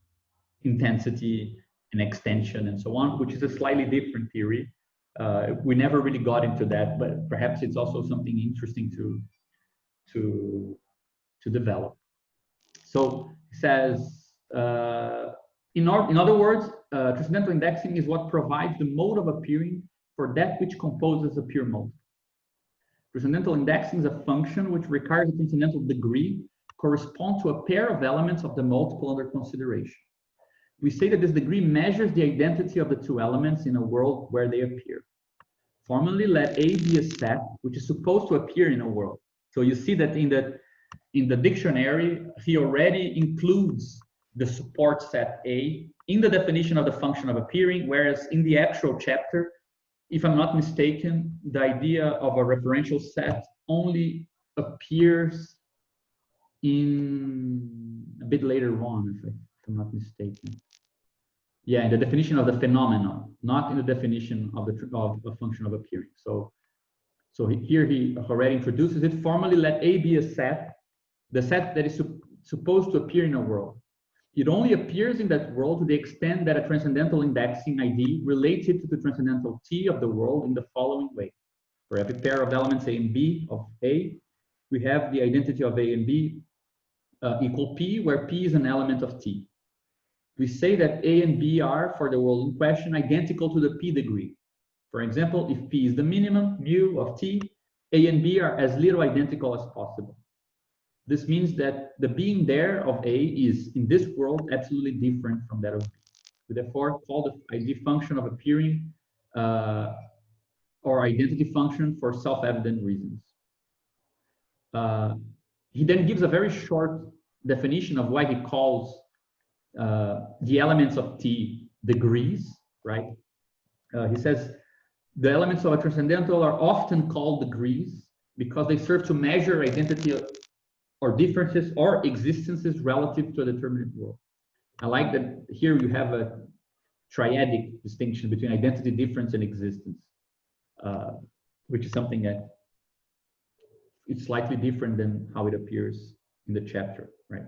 intensity and extension and so on, which is a slightly different theory. We never really got into that, but perhaps it's also something interesting to develop. So he says, In other words, transcendental indexing is what provides the mode of appearing for that which composes a pure mode. Transcendental indexing is a function which requires a transcendental degree correspond to a pair of elements of the multiple under consideration. We say that this degree measures the identity of the two elements in a world where they appear. Formally, let A be a set which is supposed to appear in a world. So you see that in the dictionary, he already includes the support set A in the definition of the function of appearing, whereas in the actual chapter, if I'm not mistaken, the idea of a referential set only appears in a bit later on, if I'm not mistaken. Yeah, in the definition of the phenomenon, not in the definition of the function of appearing. So here he already introduces it. Formally, let A be a set, the set that is supposed to appear in a world. It only appears in that world to the extent that a transcendental indexing ID related to the transcendental T of the world in the following way. For every pair of elements A and B of A, we have the identity of A and B equal P, where P is an element of T. We say that A and B are, for the world in question, identical to the P degree. For example, if P is the minimum, mu of T, A and B are as little identical as possible. This means that the being there of A is, in this world, absolutely different from that of B. We therefore call the ID function of appearing or identity function for self-evident reasons. He then gives a very short definition of why he calls the elements of T degrees, right? He says, the elements of a transcendental are often called degrees because they serve to measure identity or differences or existences relative to a determinate world. I like that here you have a triadic distinction between identity, difference, and existence, which is something that it's slightly different than how it appears in the chapter, right?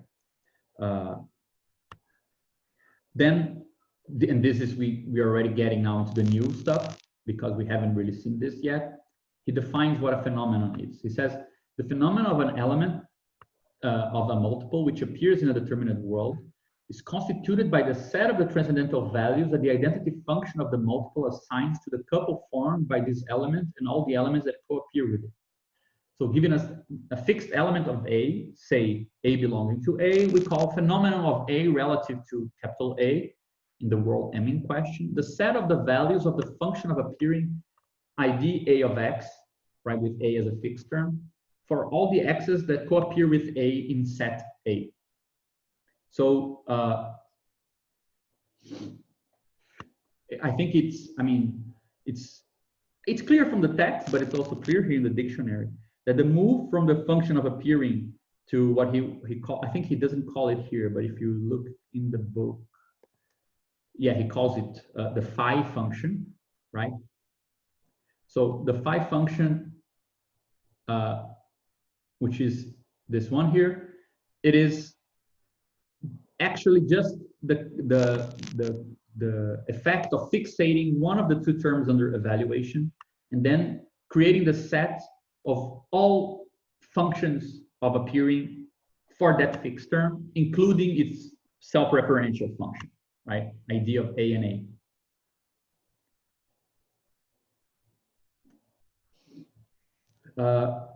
Then, and this is, we're already getting now into the new stuff because we haven't really seen this yet. He defines what a phenomenon is. He says, the phenomenon of an element of a multiple which appears in a determinate world is constituted by the set of the transcendental values that the identity function of the multiple assigns to the couple formed by this element and all the elements that co-appear with it. So giving us a fixed element of A, say A belonging to A, we call phenomenon of A relative to capital A in the world M in question, the set of the values of the function of appearing ID A of X, right, with A as a fixed term, for all the x's that co-appear with A in set A. So I think it's clear from the text, but it's also clear here in the dictionary that the move from the function of appearing to what he called, I think he doesn't call it here, but if you look in the book, yeah, he calls it the phi function, right? So the phi function, which is this one here, it is actually just the effect of fixating one of the two terms under evaluation and then creating the set of all functions of appearing for that fixed term, including its self-referential function, right? Idea of A and A.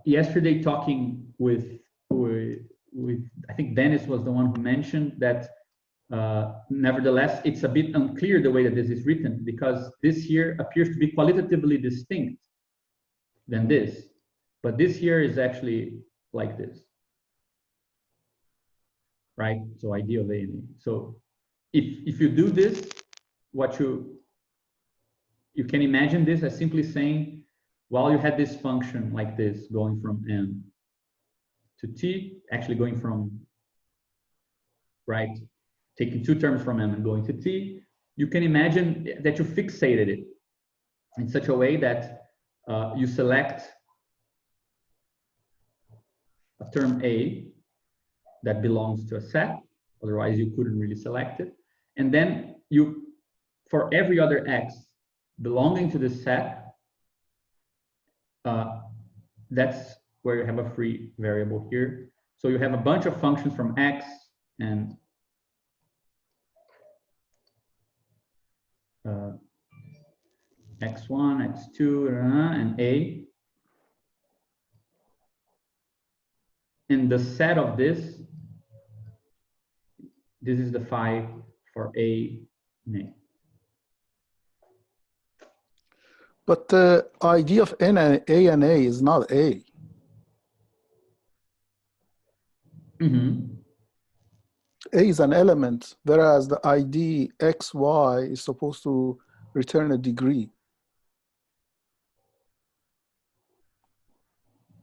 Yesterday, talking with I think Dennis was the one who mentioned that nevertheless, it's a bit unclear the way that this is written because this here appears to be qualitatively distinct than this, but this here is actually like this, right? So idea of A and A. So if you do this, what you can imagine this as simply saying, while you had this function like this going from M to T, actually going from, right, taking two terms from M and going to T, you can imagine that you fixated it in such a way that you select a term A that belongs to a set, otherwise you couldn't really select it. And then you, for every other X belonging to this set, that's where you have a free variable here. So you have a bunch of functions from X and x1, x2, and a. And the set of this is the phi for a and a. But the ID of A and A is not A. Mm-hmm. A is an element, whereas the ID XY is supposed to return a degree.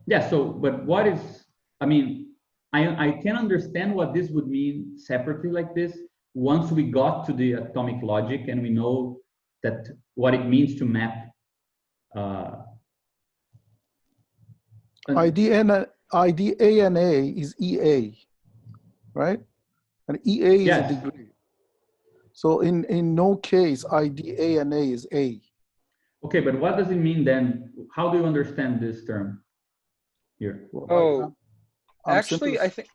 Yeah, so, but what is, I mean, I can understand what this would mean separately like this once we got to the atomic logic and we know that what it means to map ID A and A is EA, right? And EA is yes. a degree. So in no case ID A and A is A. Okay, but what does it mean then? How do you understand this term here? Well, actually, I think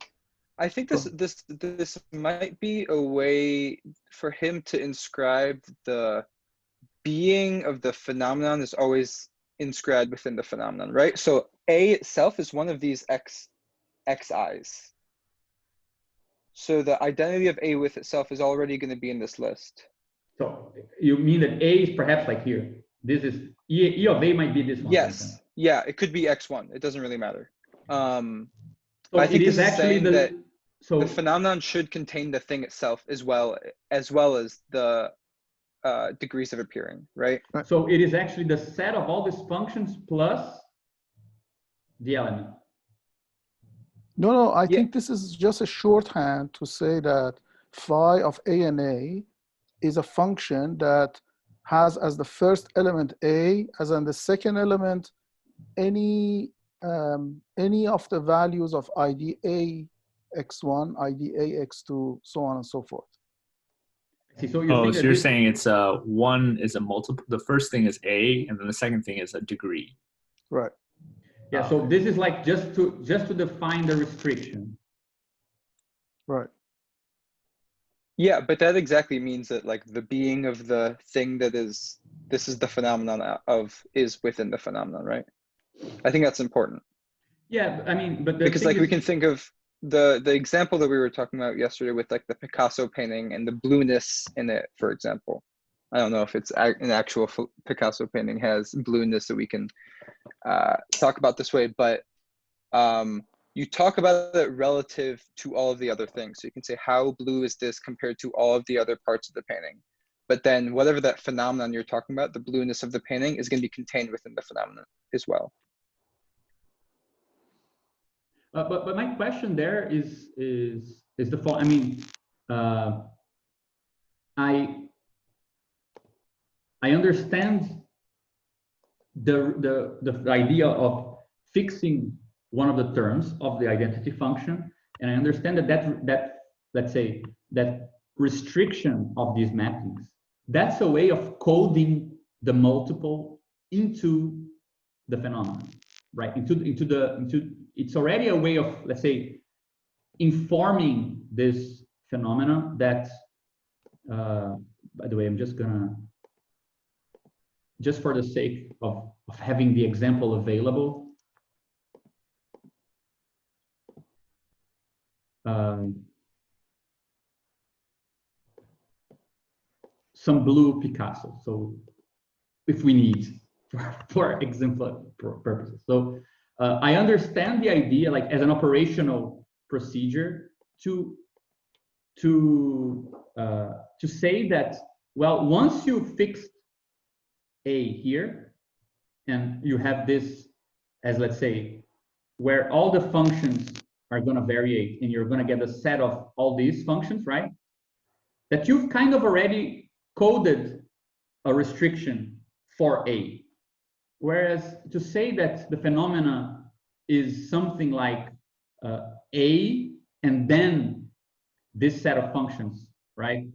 this might be a way for him to inscribe the being of the phenomenon is always inscribed within the phenomenon, right? So A itself is one of these xi's. So the identity of A with itself is already going to be in this list. So you mean that A is perhaps like here? This is E of A might be this one. Yes. Yeah, it could be x1. It doesn't really matter. So I think it this is is actually saying that so the phenomenon should contain the thing itself as well as the degrees of appearing, right? So it is actually the set of all these functions plus the element. No, I think this is just a shorthand to say that phi of A and A is a function that has as the first element A, as in the second element, any of the values of ID A x1, ID A x2, so on and so forth. See, so you're saying it's one is a multiple. The first thing is A, and then the second thing is a degree. Right. Yeah. So this is like just to define the restriction. Right. Yeah, but that exactly means that like the being of the thing that is the phenomenon of is within the phenomenon, right? I think that's important. Yeah, I mean, but because like we can think of the example that we were talking about yesterday with like the Picasso painting and the blueness in it, for example. I don't know if it's an actual Picasso painting has blueness that we can talk about this way, but you talk about it relative to all of the other things. So you can say, how blue is this compared to all of the other parts of the painting? But then whatever that phenomenon you're talking about, the blueness of the painting is going to be contained within the phenomenon as well. But my question there is the following. I mean, I understand the idea of fixing one of the terms of the identity function, and I understand that let's say that restriction of these mappings, that's a way of coding the multiple into the phenomenon, right? Into it's already a way of, let's say, informing this phenomena that by the way, I'm just for the sake of having the example available, some blue Picasso. So if we need for example purposes. So I understand the idea, like as an operational procedure, to say that, well, once you fixed A here, and you have this as, let's say, where all the functions are going to vary, and you're going to get a set of all these functions, right? That you've kind of already coded a restriction for A. Whereas to say that the phenomena is something like A and then this set of functions, right?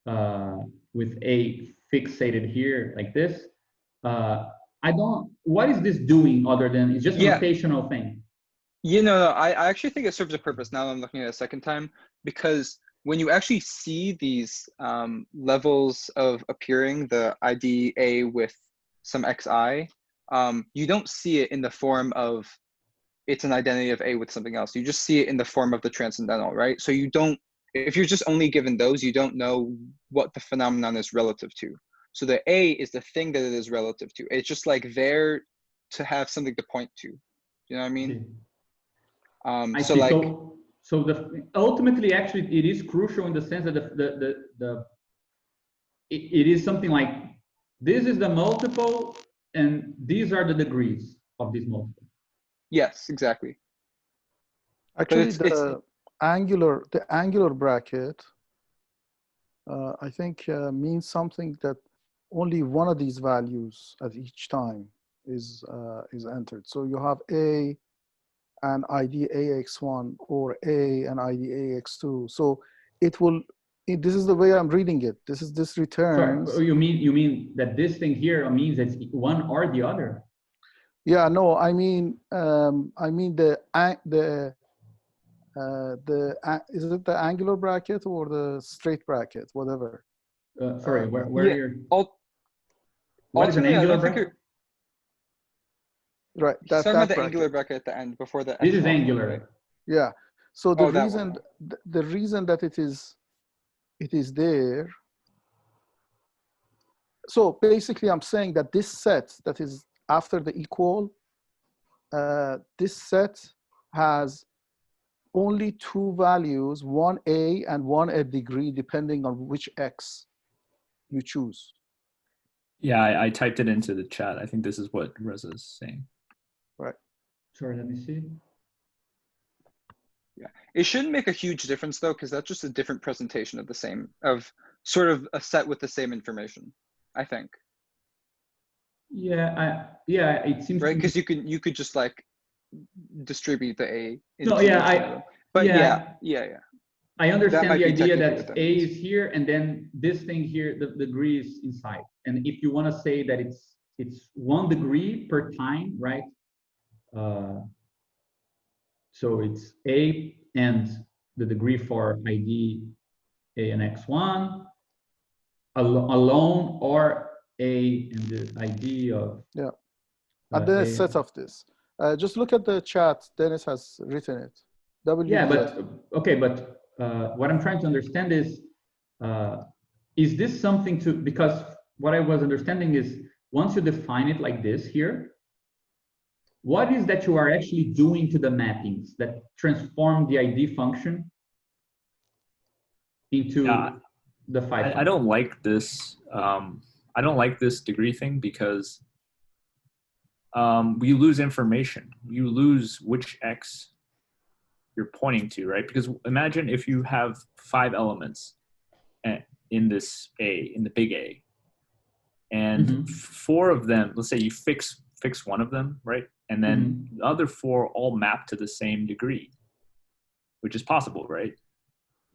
With A fixated here like this. What is this doing other than it's just a notational thing? You know, I actually think it serves a purpose now that I'm looking at it a second time, because when you actually see these levels of appearing, the ID A with some xi, you don't see it in the form of it's an identity of A with something else. You just see it in the form of the transcendental, right? So you don't, if you're just only given those, you don't know what the phenomenon is relative to. So the A is the thing that it is relative to. It's just like there to have something to point to. You know what I mean? I so see. like, So ultimately, actually, it is crucial in the sense that it is something like this is the multiple, and these are the degrees of this multiple. yes, exactly. Actually, the angular bracket, I think means something that only one of these values at each time is entered. So you have A and ID AX1 or A and ID AX2. So it will. This is the way I'm reading it. This returns. Sorry, you mean that this thing here means it's one or the other? Yeah, no, I mean the is it the angular bracket or the straight bracket, whatever. Sorry, where yeah, you're. What is an angular bracket? Right. He's talking about the angular bracket at the end before the. This is angular. Right? Yeah. So the reason that it is there. So basically, I'm saying that this set that is after the equal, this set has only two values, one A and one a degree, depending on which X you choose. Yeah, I typed it into the chat. I think this is what Reza is saying. Right. Sorry, let me see. Yeah, it shouldn't make a huge difference though, because that's just a different presentation of the same, of sort of a set with the same information, I think. Yeah, it seems right, because you could just like distribute the A. No, yeah, yeah. I understand the idea that A is here and then this thing here, the degree is inside. And if you want to say that it's 1 degree per time, right? So it's A and the degree for ID A and X1 alone, or A and the ID of and then a set of this. Just look at the chat. Dennis has written it. Yeah, but okay, but what I'm trying to understand is this something to, because what I was understanding is once you define it like this here, what is that you are actually doing to the mappings that transform the ID function into the phi function? I don't like this. I don't like this degree thing because you lose information. You lose which X you're pointing to, right? Because imagine if you have 5 elements in this A, in the big A, and 4 of them, let's say you fix one of them, right? And then the other 4 all map to the same degree, which is possible, right?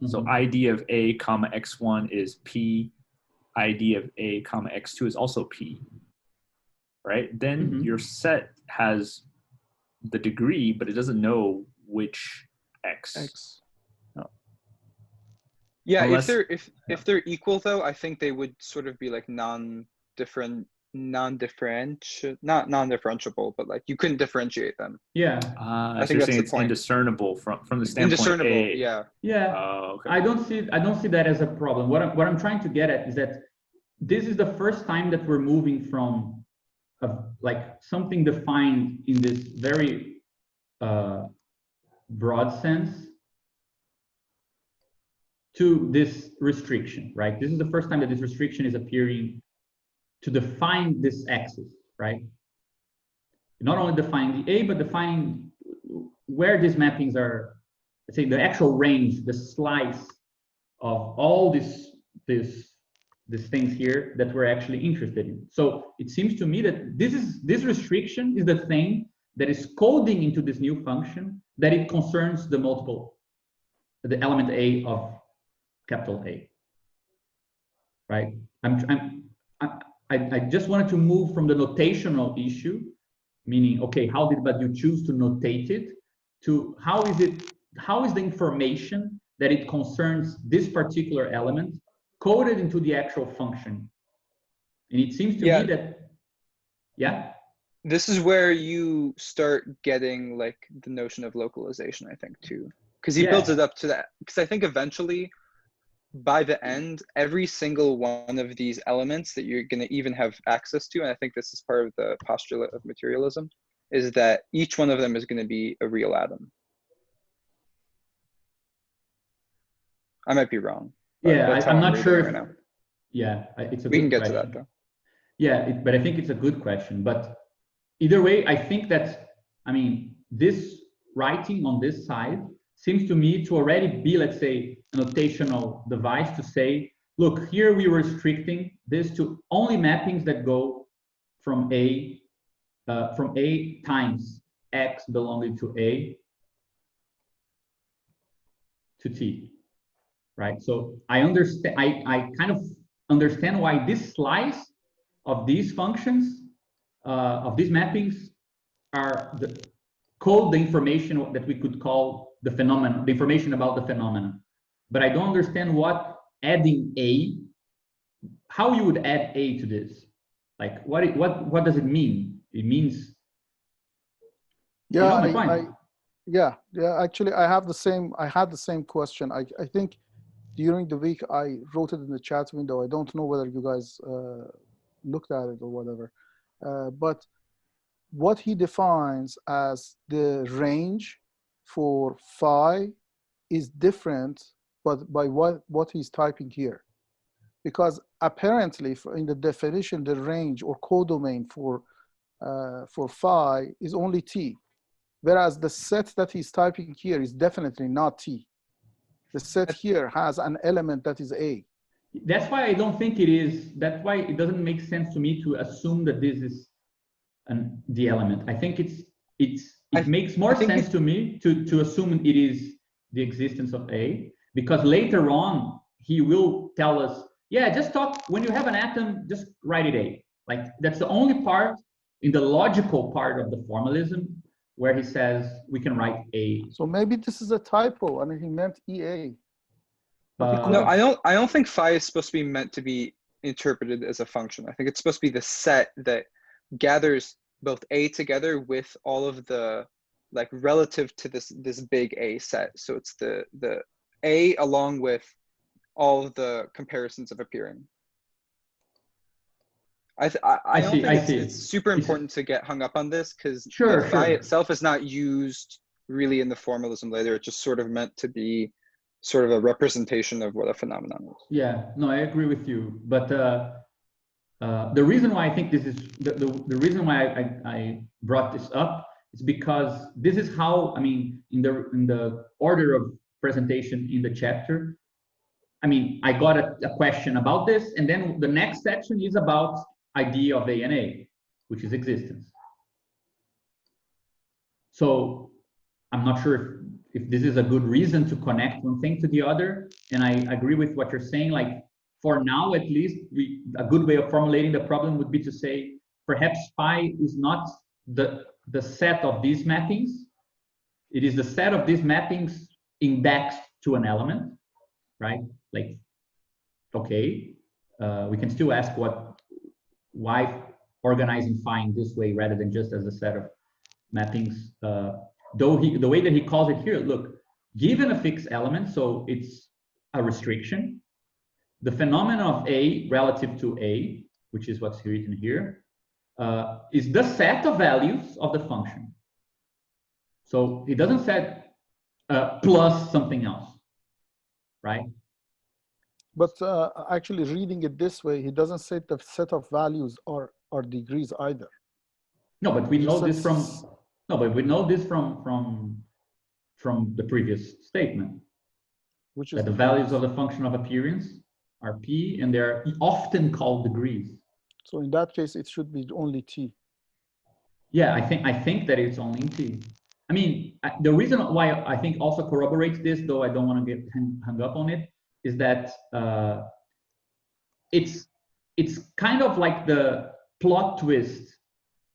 So ID of A comma X1 is P, ID of A comma X2 is also P, right? Then your set has the degree, but it doesn't know which X. No. Yeah, unless, if they're equal though, I think they would sort of be like non-differentiable, but like you couldn't differentiate them. Yeah. I think that's the point. Indiscernible from the standpoint of A. Yeah. Yeah. Okay. I don't see that as a problem. What I'm trying to get at is that this is the first time that we're moving from like something defined in this very broad sense to this restriction, right? This is the first time that this restriction is appearing to define this axis, right? Not only defining the A, but defining where these mappings are, let's say the actual range, the slice of all these things here that we're actually interested in. So it seems to me that this restriction is the thing that is coding into this new function that it concerns the multiple, the element A of capital A, right? I just wanted to move from the notational issue, meaning, okay, how did Badiou choose to notate it, to how is the information that it concerns this particular element coded into the actual function. And it seems to me that, yeah. This is where you start getting like the notion of localization, I think, too. Because he builds it up to that. Because I think eventually, by the end, every single one of these elements that you're going to even have access to, and I think this is part of the postulate of materialism, is that each one of them is going to be a real atom. I might be wrong. Yeah, I'm not sure. Right now. Yeah, it's a we good can get question. to that though. Yeah, but I think it's a good question. But either way, I think that, I mean, this writing on this side seems to me to already be, let's say, a notational device to say, look, here we're restricting this to only mappings that go from A times X belonging to A to T, right? So I understand, I kind of understand why this slice of these functions, of these mappings, are the code the information that we could call the phenomenon, the information about the phenomenon. But I don't understand what adding A, how you would add A to this. Like what does it mean? It means, yeah, you know my point? Yeah, actually I had the same question. I think during the week I wrote it in the chat window. I don't know whether you guys looked at it or whatever. But what he defines as the range for phi is different, but by what he's typing here. Because apparently in the definition, the range or codomain for phi is only T. Whereas the set that he's typing here is definitely not T. The set here has an element that is A. That's why I don't think it is, that's why it doesn't make sense to me to assume that this is the element. I think it makes more sense to me to assume it is the existence of A, because later on he will tell us, yeah, just talk, when you have an atom, just write it A. Like that's the only part in the logical part of the formalism where he says we can write A. So maybe this is a typo. I mean, he meant EA. No, I don't think phi is supposed to be meant to be interpreted as a function. I think it's supposed to be the set that gathers both A together with all of the, like, relative to this big A set. So it's the A along with all of the comparisons of appearing. I don't think it's super important to get hung up on this, because phi itself is not used really in the formalism later. It's just sort of meant to be sort of a representation of what a phenomenon is. Yeah, no, I agree with you. But the reason why I think this is, the reason why I brought this up is because this is how, I mean, in the order of presentation in the chapter, I mean, I got a question about this, and then the next section is about idea of A and A, which is existence. So I'm not sure if this is a good reason to connect one thing to the other. And I agree with what you're saying. Like, for now, at least, a good way of formulating the problem would be to say, perhaps phi is not the set of these mappings. It is the set of these mappings indexed to an element, right? Like, okay, we can still ask why organizing phi in this way rather than just as a set of mappings. Though the way that he calls it here, look, given a fixed element, so it's a restriction, the phenomenon of A relative to A, which is what's written here, is the set of values of the function. So he doesn't say plus something else, right? But actually reading it this way, he doesn't say the set of values are degrees either. No, but we know this from, no, but we know this from the previous statement, which is that the values of the function of appearance are P, and they're often called degrees. So in that case, it should be only T. Yeah, I think that it's only T. I mean, the reason why I think also corroborates this, though I don't want to get hung up on it, is that it's kind of like the plot twist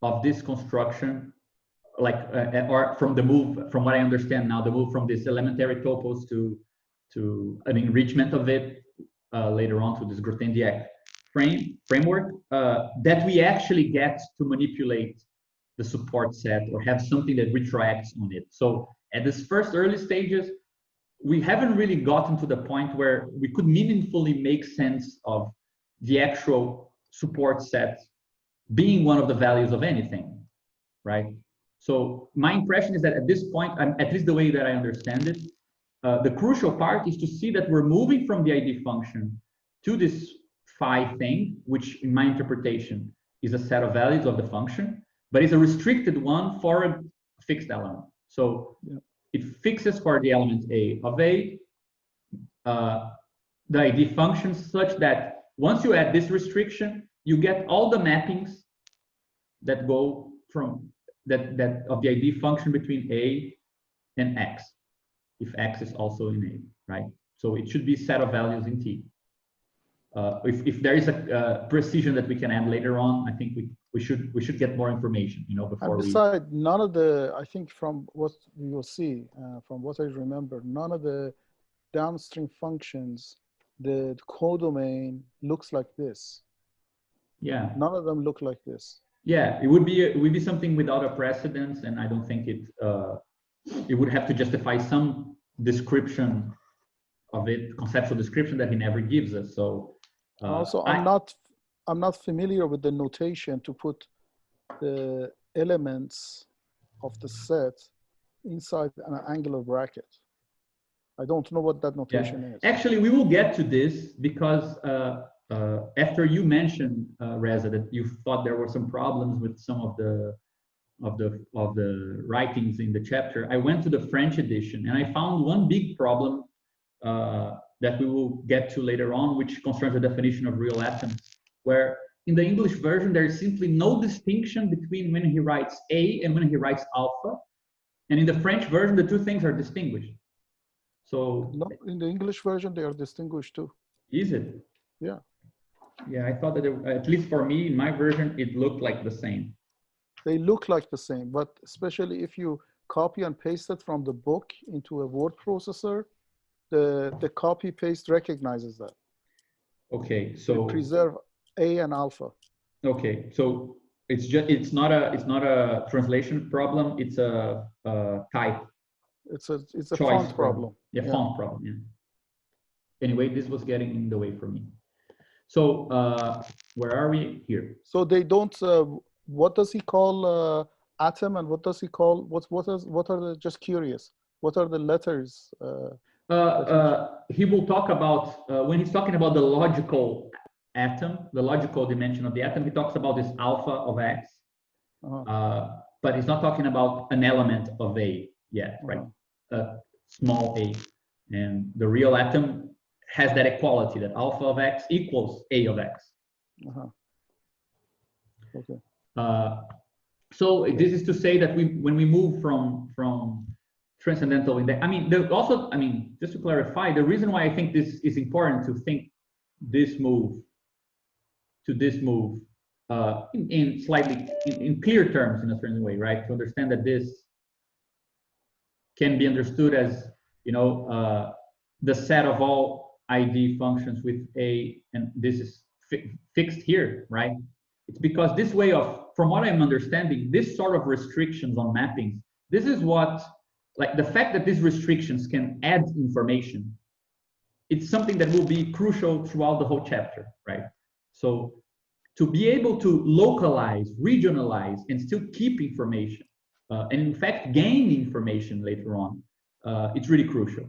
of this construction, like or from the move, from what I understand now, the move from this elementary topos to an enrichment of it later on to this Grothendieck framework that we actually get to manipulate the support set or have something that retracts on it. So at this first early stages, we haven't really gotten to the point where we could meaningfully make sense of the actual support set being one of the values of anything, right? So my impression is that at this point, at least the way that I understand it, the crucial part is to see that we're moving from the ID function to this phi thing, which in my interpretation is a set of values of the function, but is a restricted one for a fixed element. So it fixes for the element A of A, the ID functions such that once you add this restriction, you get all the mappings that go from that of the ID function between A and X, if X is also in A, right? So it should be a set of values in T. If there is a precision that we can add later on, I think we should get more information, you know, before and besides, none of the, I think from what we will see, from what I remember, none of the downstream functions, the codomain looks like this. Yeah. None of them look like this. Yeah, it would be something without a precedence, and I don't think it would have to justify some description of it, conceptual description that he never gives us. So also, I'm not familiar with the notation to put the elements of the set inside an angular bracket. I don't know what that notation is. Actually, we will get to this because after you mentioned, Reza, that you thought there were some problems with some of the writings in the chapter, I went to the French edition and I found one big problem that we will get to later on, which concerns the definition of real atoms, where in the English version, there is simply no distinction between when he writes A and when he writes alpha. And in the French version, the two things are distinguished. So no, in the English version, they are distinguished too. Is it? Yeah. Yeah, I thought that at least for me, in my version, it looked like the same. They look like the same, but especially if you copy and paste it from the book into a word processor, the copy paste recognizes that. Okay, so they preserve A and alpha. Okay, so it's not a translation problem. It's a type. It's a font problem. Yeah, font problem. Yeah. Anyway, this was getting in the way for me. So where are we here? So they don't. What does he call atom, and what does he call what are the, just curious, what are the letters? He will talk about when he's talking about the logical atom, the logical dimension of the atom. He talks about this alpha of X, but he's not talking about an element of A yet, right? Small a, and the real atom has that equality that alpha of X equals A of X. Okay. So this is to say that when we move from transcendental index, just to clarify, the reason why I think this is important to think this move to this move in slightly in clear terms in a certain way, right? To understand that this can be understood as, you know, the set of all ID functions with A, and this is fixed here, right? It's because this way of, from what I'm understanding, this sort of restrictions on mappings, this is what, like the fact that these restrictions can add information, it's something that will be crucial throughout the whole chapter, right? So to be able to localize, regionalize, and still keep information, and in fact gain information later on, it's really crucial.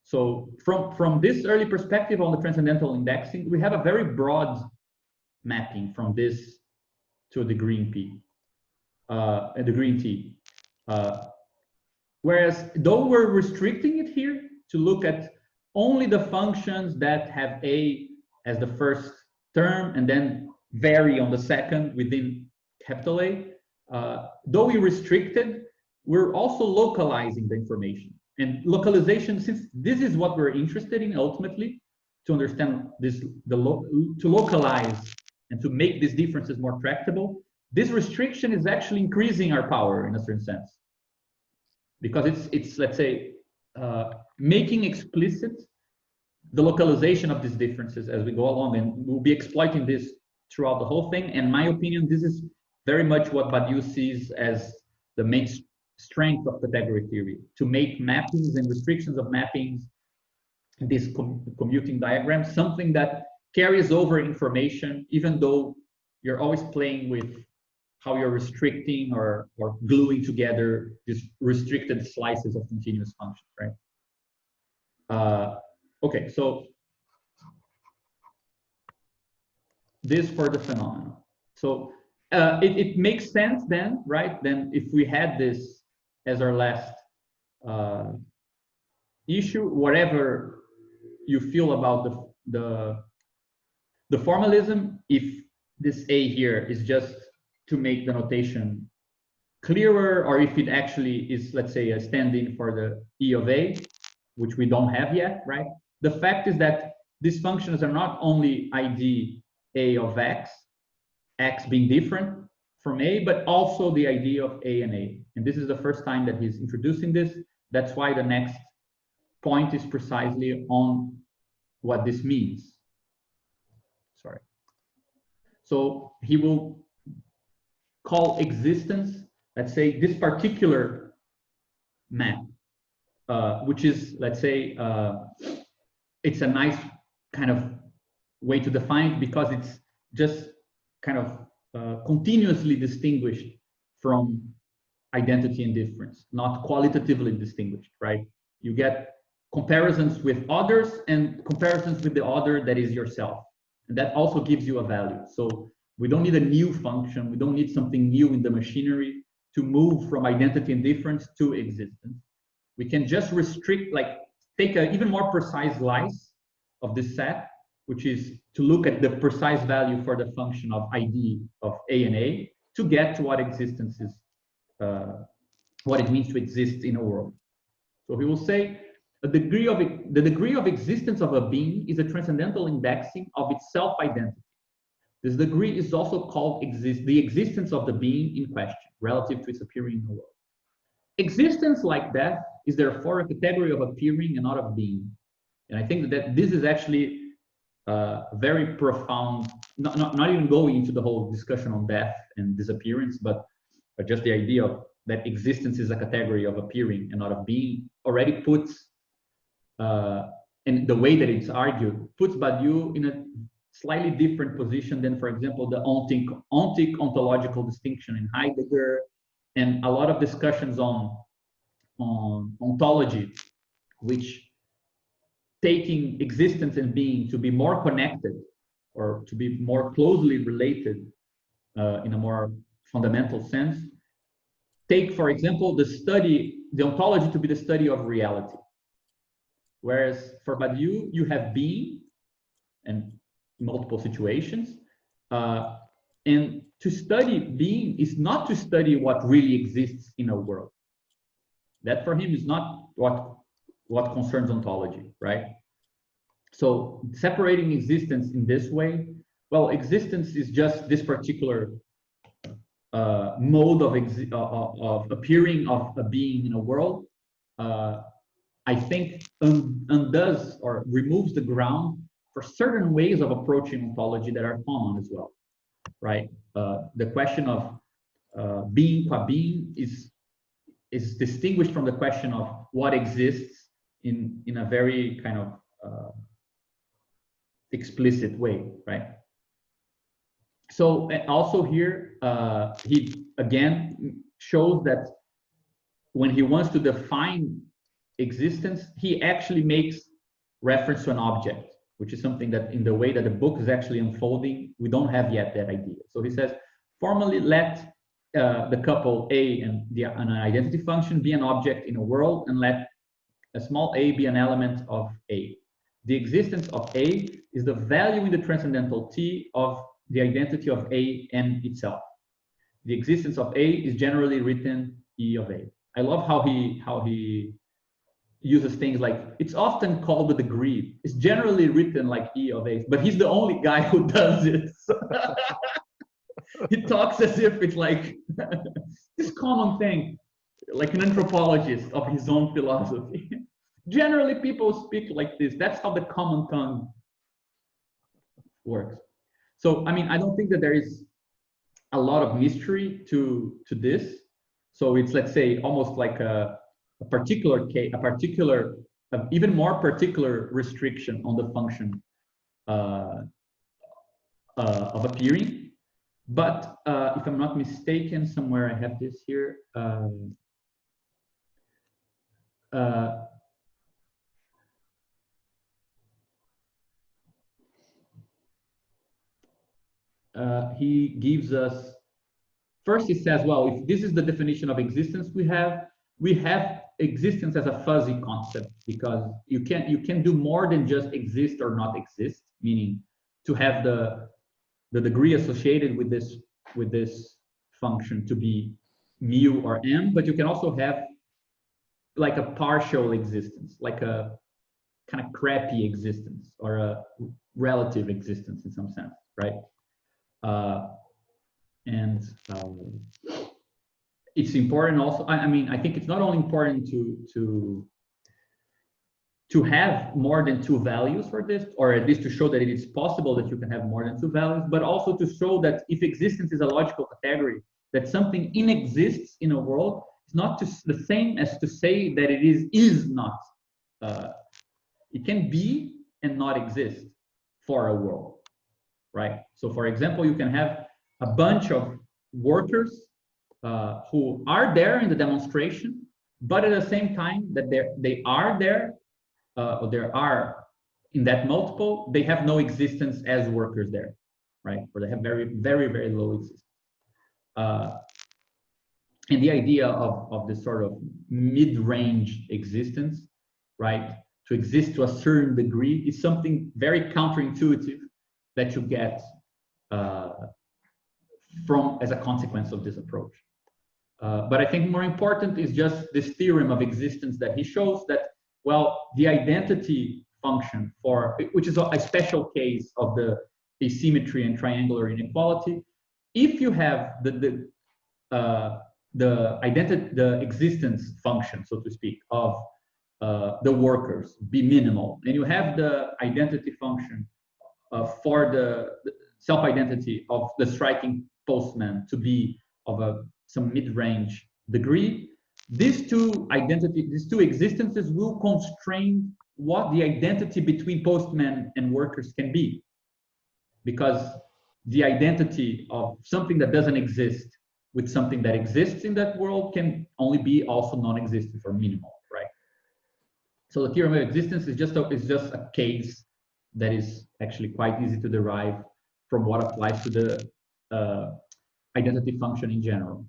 So from this early perspective on the transcendental indexing, we have a very broad mapping from this to the green P, and the green T. Whereas though we're restricting it here to look at only the functions that have A as the first term and then vary on the second within capital A, though we restricted, we're also localizing the information. And localization, since this is what we're interested in ultimately, to understand this, to localize and to make these differences more tractable, this restriction is actually increasing our power in a certain sense. Because it's let's say, making explicit the localization of these differences as we go along, and we'll be exploiting this throughout the whole thing. And in my opinion, this is very much what Badiou sees as the main strength of category theory, to make mappings and restrictions of mappings, this commuting diagram, something that carries over information, even though you're always playing with how you're restricting or gluing together these restricted slices of continuous functions, right? Okay, so this for the phenomenon. So it makes sense then, right? Then if we had this as our last issue, whatever you feel about the formalism, if this A here is just to make the notation clearer, or if it actually is, let's say, a stand-in for the E of A, which we don't have yet, right? The fact is that these functions are not only ID A of X being different from A, but also the idea of A and A. And this is the first time that he's introducing this. That's why the next point is precisely on what this means. Sorry. So he will call existence, let's say, this particular map, which is, let's say, it's a nice kind of way to define it, because it's just kind of continuously distinguished from identity and difference, not qualitatively distinguished, right? You get comparisons with others and comparisons with the other that is yourself. And that also gives you a value. So we don't need a new function. We don't need something new in the machinery to move from identity and difference to existence. We can just restrict, like take an even more precise slice of this set, which is to look at the precise value for the function of ID of A and A to get to what existence is, what it means to exist in a world. So he will say the degree of existence of a being is a transcendental indexing of its self-identity. This degree is also called the existence of the being in question relative to its appearing in the world. Existence, like death, is therefore a category of appearing and not of being. And I think that this is actually very profound, not even going into the whole discussion on death and disappearance, but just the idea of that existence is a category of appearing and not of being already puts, and the way that it's argued, puts Badiou in a slightly different position than, for example, the ontic ontological distinction in Heidegger, and a lot of discussions on ontology, which taking existence and being to be more connected or to be more closely related in a more fundamental sense. Take, for example, the ontology to be the study of reality. Whereas for Badiou, you have being and multiple situations. And to study being is not to study what really exists in a world. That for him is not what concerns ontology, right? So separating existence in this way, well, existence is just this particular mode of appearing of a being in a world. I think undoes or removes the ground for certain ways of approaching ontology that are common as well, right? The question of being qua being is distinguished from the question of what exists in a very kind of explicit way, right? So also here, he again shows that when he wants to define existence, he actually makes reference to an object, which is something that in the way that the book is actually unfolding, we don't have yet that idea. So he says, formally let the couple A and an identity function be an object in a world, and let a small a be an element of A. The existence of A is the value in the transcendental T of the identity of A and itself. The existence of A is generally written E of A. I love how he uses things like, it's often called the degree. It's generally written like E of A, but he's the only guy who does it. He talks as if it's like this common thing, like an anthropologist of his own philosophy. generally people speak like this. That's how the common tongue works. So, I mean, I don't think that there is a lot of mystery to this. So it's, let's say, almost like a particular case, even more particular restriction on the function of appearing. But if I'm not mistaken, somewhere I have this here. He gives us, first he says, well, if this is the definition of existence we have existence as a fuzzy concept, because you can do more than just exist or not exist, meaning to have the degree associated with this function to be mu or m, but you can also have like a partial existence, like a kind of crappy existence or a relative existence in some sense, right? And it's important also. I mean, I think it's not only important to have more than two values for this, or at least to show that it is possible that you can have more than two values, but also to show that if existence is a logical category, that something inexists in a world is not the same as to say that it is not. It can be and not exist for a world, right? So, for example, you can have a bunch of workers who are there in the demonstration, but at the same time that they are there, or there are in that multiple, they have no existence as workers there, right? Or they have very, very, very low existence. And the idea of this sort of mid-range existence, right? To exist to a certain degree is something very counterintuitive that you get from as a consequence of this approach. But I think more important is just this theorem of existence that he shows that, well, the identity function which is a special case of the asymmetry and triangular inequality. If you have the existence function, so to speak, of the workers be minimal, and you have the identity function for the self-identity of the striking postman to be of some mid-range degree, these two existences will constrain what the identity between postmen and workers can be, because the identity of something that doesn't exist with something that exists in that world can only be also non-existent or minimal, right? So the theorem of existence is just a case that is actually quite easy to derive from what applies to the identity function in general.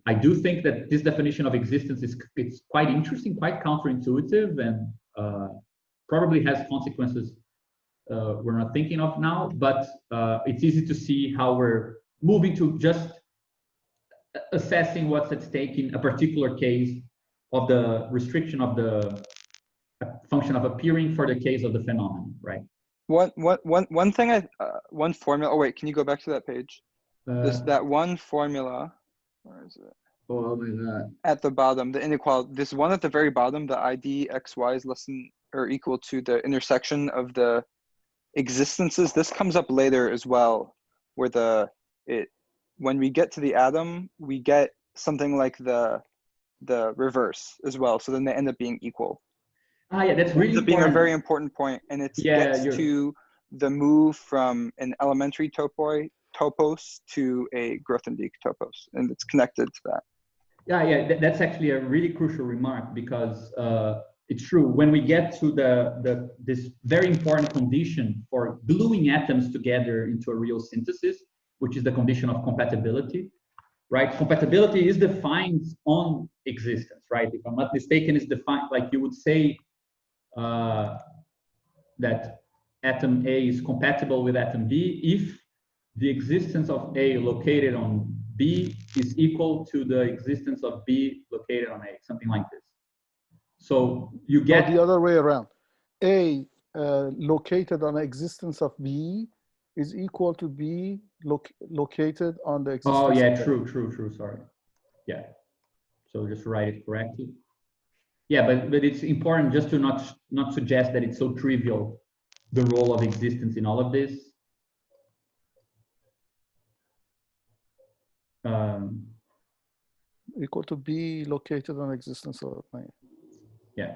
I do think that this definition of existence it's quite interesting, quite counterintuitive, and probably has consequences we're not thinking of now, but it's easy to see how we're moving to just assessing what's at stake in a particular case of the restriction of the function of appearing for the case of the phenomenon, right? One thing one formula. Oh wait, can you go back to that page? That one formula. Where is it? Oh my God. At the bottom, the inequality. This one at the very bottom, the ID xy is less than or equal to the intersection of the existences. This comes up later as well, where when we get to the atom, we get something like the reverse as well. So then they end up being equal. Yeah, that's really important. Being a very important point, and it gets to the move from an elementary topos to a Grothendieck topos, and it's connected to that. Yeah, that's actually a really crucial remark, because it's true. When we get to this very important condition for gluing atoms together into a real synthesis, which is the condition of compatibility, right? Compatibility is defined on existence, right? If I'm not mistaken, it's defined like you would say that atom A is compatible with atom B if the existence of A located on B is equal to the existence of B located on A, something like this. So you get the other way around. A located on the existence of B is equal to B located on the existence of A. true, sorry. Yeah. So just write it correctly. Yeah, but it's important just to not suggest that it's so trivial, the role of existence in all of this. Equal to B located on existence of a plane. Yeah,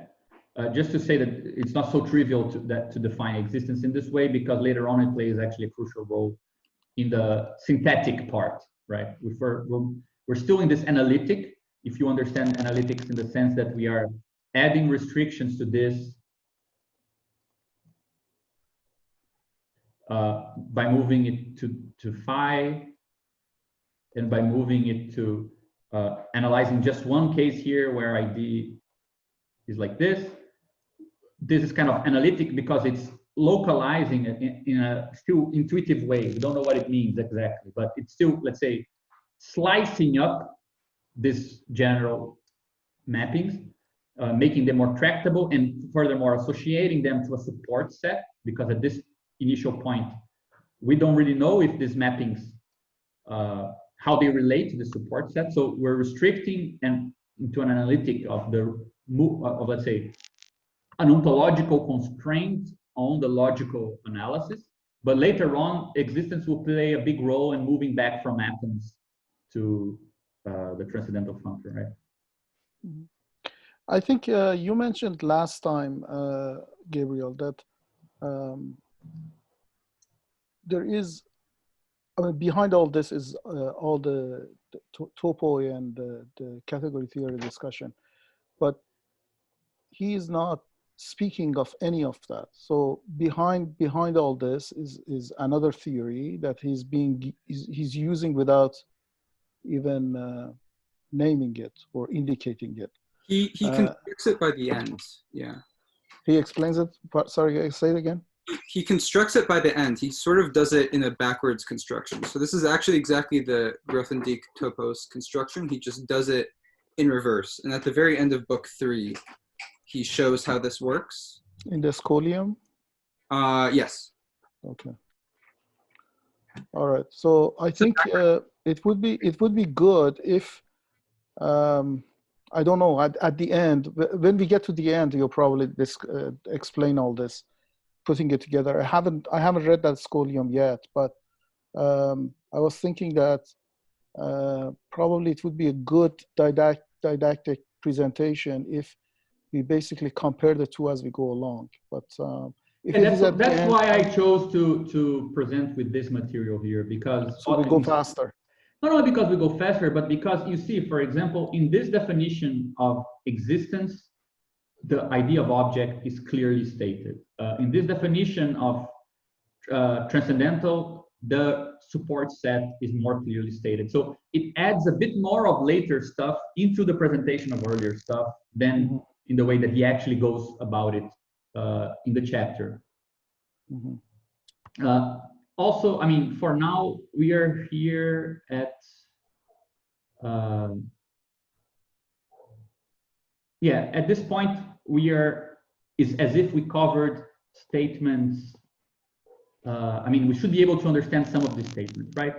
just to say that it's not so trivial to define existence in this way, because later on it plays actually a crucial role in the synthetic part, right? We're still in this analytic, if you understand analytics in the sense that we are adding restrictions to this by moving it to phi, and by moving it to analyzing just one case here where ID is like this. This is kind of analytic because it's localizing it in a still intuitive way. We don't know what it means exactly, but it's still, let's say, slicing up this general mappings, making them more tractable, and furthermore associating them to a support set, because at this initial point, we don't really know if these mappings, how they relate to the support set. So we're restricting and into an analytic of let's say, an ontological constraint on the logical analysis. But later on, existence will play a big role in moving back from atoms to the transcendental function, right? I think you mentioned last time, Gabriel, that there is, I mean, behind all this is all the topo and the category theory discussion, but he is not speaking of any of that. So behind all this is another theory that he's using without even naming it or indicating it. He constructs it by the end. Yeah. He explains it. Sorry, say it again. He constructs it by the end. He sort of does it in a backwards construction. So this is actually exactly the Grothendieck topos construction. He just does it in reverse. And at the very end of book 3, he shows how this works. In the scholium? Yes. Okay. All right. So I think it would be good if I don't know, at the end, when we get to the end, you'll probably explain all this, putting it together. I haven't read that scholium yet, but I was thinking that probably it would be a good didactic presentation if we basically compare the two as we go along. But that's why I chose to present with this material here, because so we go faster. Not only because we go faster, but because you see, for example, in this definition of existence, the idea of object is clearly stated. In this definition of transcendental, the support set is more clearly stated. So it adds a bit more of later stuff into the presentation of earlier stuff than in the way that he actually goes about it in the chapter. Also, I mean, for now, we are here at, at this point, it's as if we covered statements. I mean, we should be able to understand some of these statements, right?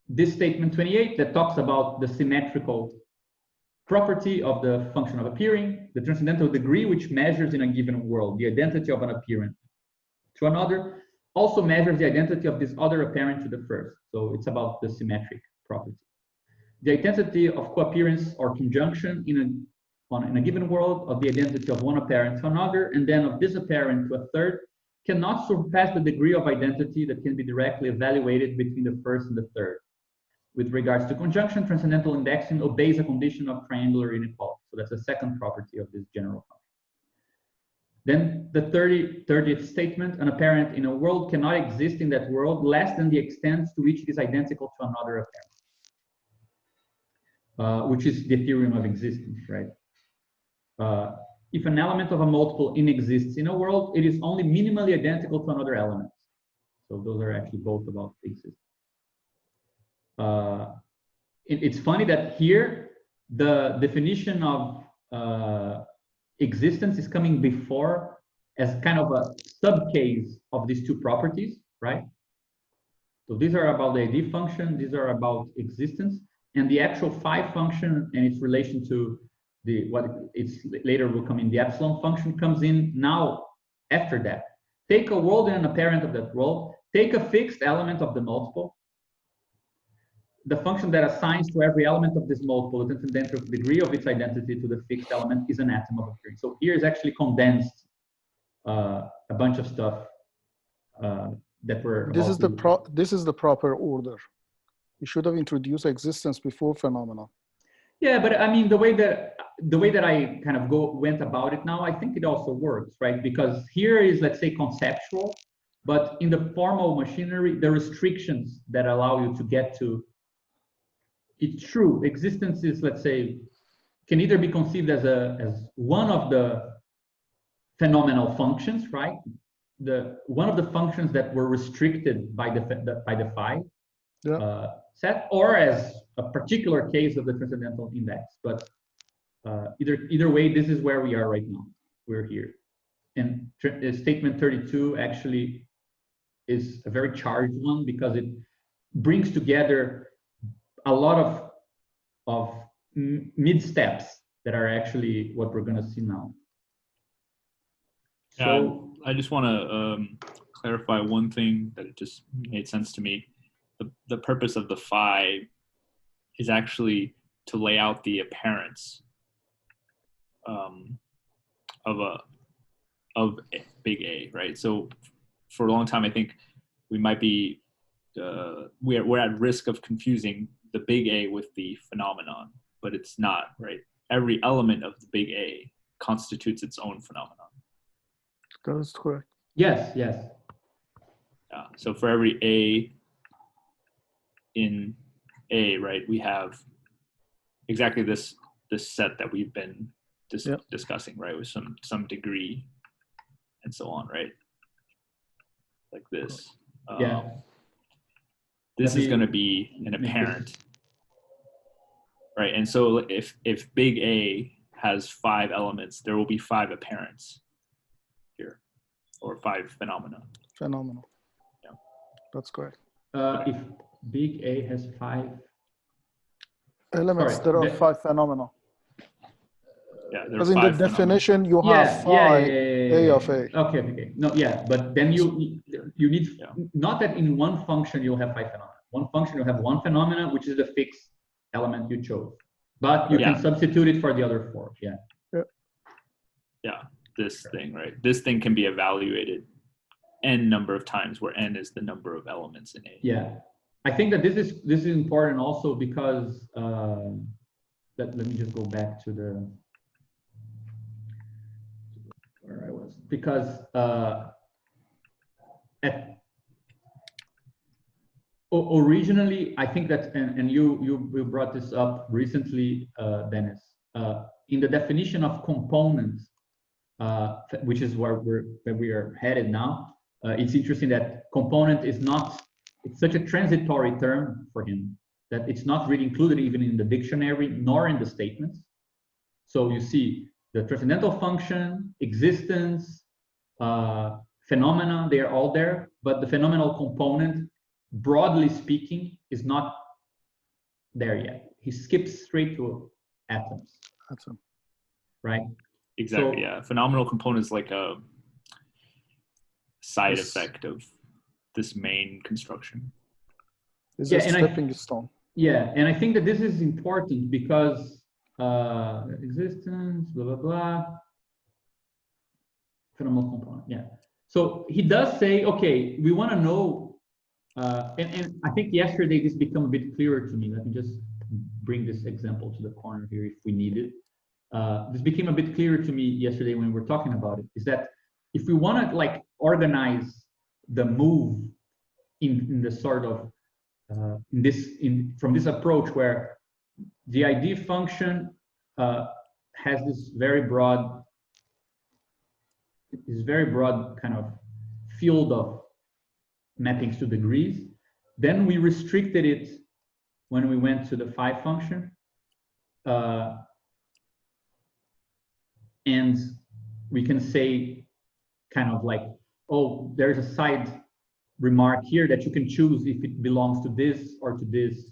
This statement 28 that talks about the symmetrical property of the function of appearing, the transcendental degree which measures in a given world the identity of an apparent to another, also measures the identity of this other apparent to the first. So it's about the symmetric property. The identity of coappearance or conjunction in a given world of the identity of one apparent to another, and then of this apparent to a third, cannot surpass the degree of identity that can be directly evaluated between the first and the third. With regards to conjunction, transcendental indexing obeys a condition of triangular inequality. So that's a second property of this general function. Then the 30th statement, an apparent in a world cannot exist in that world less than the extent to which it is identical to another apparent, which is the theorem of existence, right? If an element of a multiple exists in a world, it is only minimally identical to another element. So those are actually both about existence. It's funny that here, the definition of existence is coming before as kind of a sub-case of these two properties, right? So these are about the ID function, these are about existence, and the actual phi function and its relation to what it's later will come in, the epsilon function comes in now after that. Take a world and an apparent of that world, take a fixed element of the multiple, the function that assigns to every element of this multiple the transcendental degree of its identity to the fixed element is an atom of a period. So here is actually condensed a bunch of stuff that were. This is the proper order. You should have introduced existence before phenomena. Yeah, but I mean the way that I kind of went about it now, I think it also works, right? Because here is, let's say, conceptual, but in the formal machinery, the restrictions that allow you to get to. It's true. Existence is, let's say, can either be conceived as one of the phenomenal functions, right? One of the functions that were restricted by the phi set, or as a particular case of the transcendental index. But either way, this is where we are right now. We're here, and statement 32 actually is a very charged one because it brings together a lot of mid steps that are actually what we're going to see now. So I just want to clarify one thing that it just made sense to me. The purpose of the phi is actually to lay out the apparence of big A, right? So for a long time, I think we might be we're at risk of confusing the big A with the phenomenon, but it's not, right? Every element of the big A constitutes its own phenomenon. That is correct. Yes, yes. Yeah. So for every A in A, right, we have exactly this set that we've been discussing, right, with some degree and so on, right? Like this. Yeah. This is going to be an apparent, right? And so if big A has 5 elements, there will be 5 apparents here, or 5 phenomena. Phenomenal. Yeah, that's correct. If big A has 5 elements, there are 5 phenomena. Yeah, because in the definition you have phi A of A. Okay. No, yeah, but then you need not that in one function you'll have 5 phenomena. One function you'll have 1 phenomena, which is the fixed element you chose, but you can substitute it for the other 4. Yeah, this thing, right? This thing can be evaluated n number of times, where n is the number of elements in A. Yeah, I think that this is important also because let me just go back to the where I was, because originally I think that and you brought this up recently, Dennis, in the definition of components, which is where we are headed now. It's interesting that component is not, it's such a transitory term for him that it's not really included even in the dictionary nor in the statements. So you see the transcendental function, existence, phenomena, they are all there, but the phenomenal component, broadly speaking, is not there yet. He skips straight to atoms. Atom. Right? Exactly, yeah. Phenomenal component is like a side effect of this main construction. It's a stepping stone. Yeah, and I think that this is important because existence, blah, blah, blah, phenomenal component, yeah. So he does say, okay, we want to know, and I think yesterday this became a bit clearer to me. Let me just bring this example to the corner here if we need it. This became a bit clearer to me yesterday when we were talking about it, is that if we want to like organize the move in the sort of from this approach where the ID function has this very broad kind of field of mappings to degrees, then we restricted it when we went to the phi function, and we can say kind of like, oh, there's a side remark here that you can choose if it belongs to this or to this.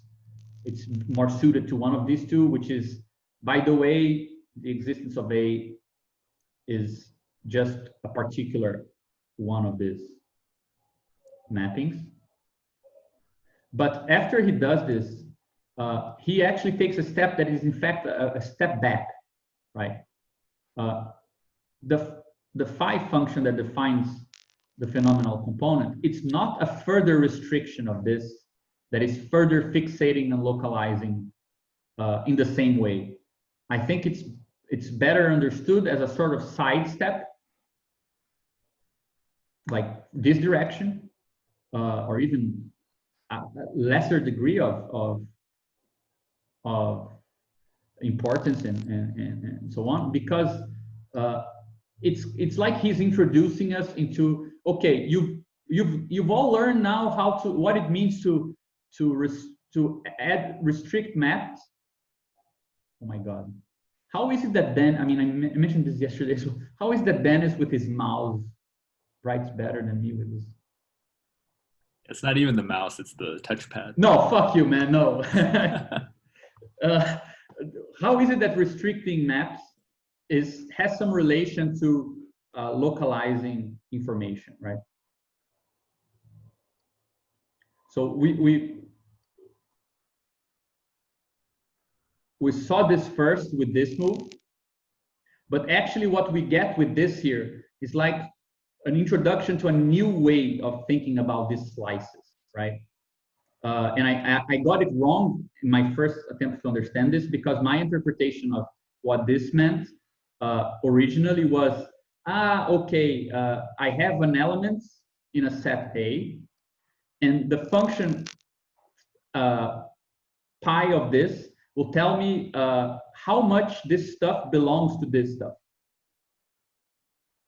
It's more suited to one of these two, which is, by the way, the existence of A is just a particular one of these mappings. But after he does this, he actually takes a step that is in fact a step back, right? The phi function that defines the phenomenal component, it's not a further restriction of this that is further fixating and localizing in the same way. I think it's better understood as a sort of sidestep, like this direction, or even a lesser degree of importance and so on, because it's like he's introducing us into, okay, you've all learned now what it means to add restrict maps. Oh my God. How is it that then, I mean, I mentioned this yesterday, so how is that Dennis with his mouse writes better than me with this? It's not even the mouse, it's the touchpad. No, fuck you, man, no. How is it that restricting maps has some relation to localizing information, right? So we saw this first with this move, but actually what we get with this here is like an introduction to a new way of thinking about these slices, right? And I got it wrong in my first attempt to understand this, because my interpretation of what this meant originally was, okay, I have an element in a set A, and the function pi of this will tell me how much this stuff belongs to this stuff.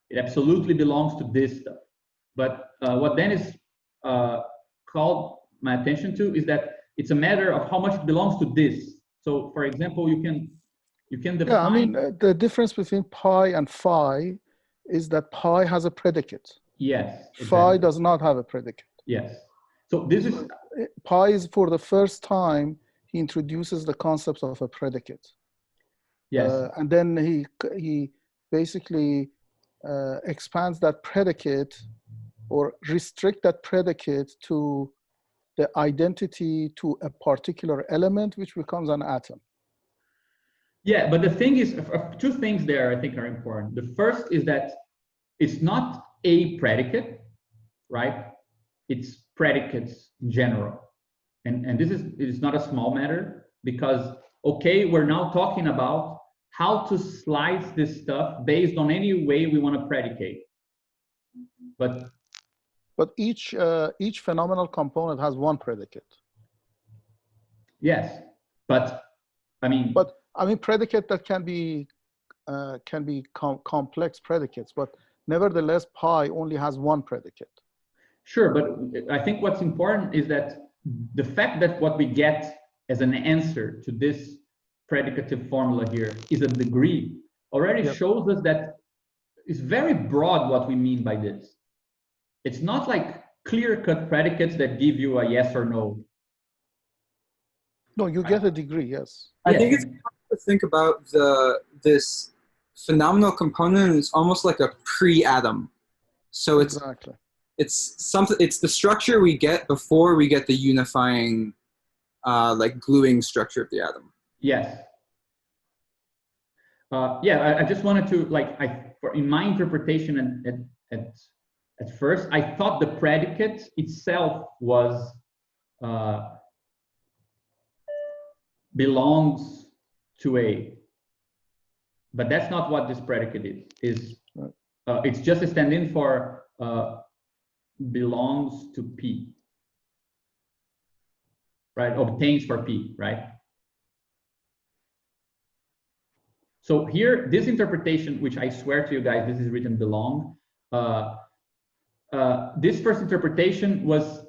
It absolutely belongs to this stuff. But what Dennis called my attention to is that it's a matter of how much belongs to this. So, for example, you can define. Yeah, I mean, the difference between pi and phi is that pi has a predicate. Yes. Exactly. Phi does not have a predicate. Yes. So this is pi is, for the first time, he introduces the concept of a predicate. Yes. And then he basically expands that predicate or restrict that predicate to the identity to a particular element, which becomes an atom. Yeah, but the thing is, two things there I think are important. The first is that it's not a predicate, right? It's predicates in general. And this is not a small matter, because, okay, we're now talking about how to slice this stuff based on any way we want to predicate. But each phenomenal component has one predicate. Yes, but I mean. But I mean, predicate that can be complex predicates, but nevertheless, pi only has one predicate. Sure, but I think what's important is that the fact that what we get as an answer to this predicative formula here is a degree already shows us that it's very broad what we mean by this. It's not like clear-cut predicates that give you a yes or no. No, you get a degree, yes. I think it's important to think about this phenomenal component is almost like a pre-atom. So it's exactly. It's the structure we get before we get the unifying, like gluing structure of the atom. Yes. Yeah, I just wanted to, like, in my interpretation at first, I thought the predicate itself was belongs to A, but that's not what this predicate is. It's just a stand-in for belongs to P, right? Obtains for P, right? So here, this interpretation, which I swear to you guys, this is written belong. This first interpretation was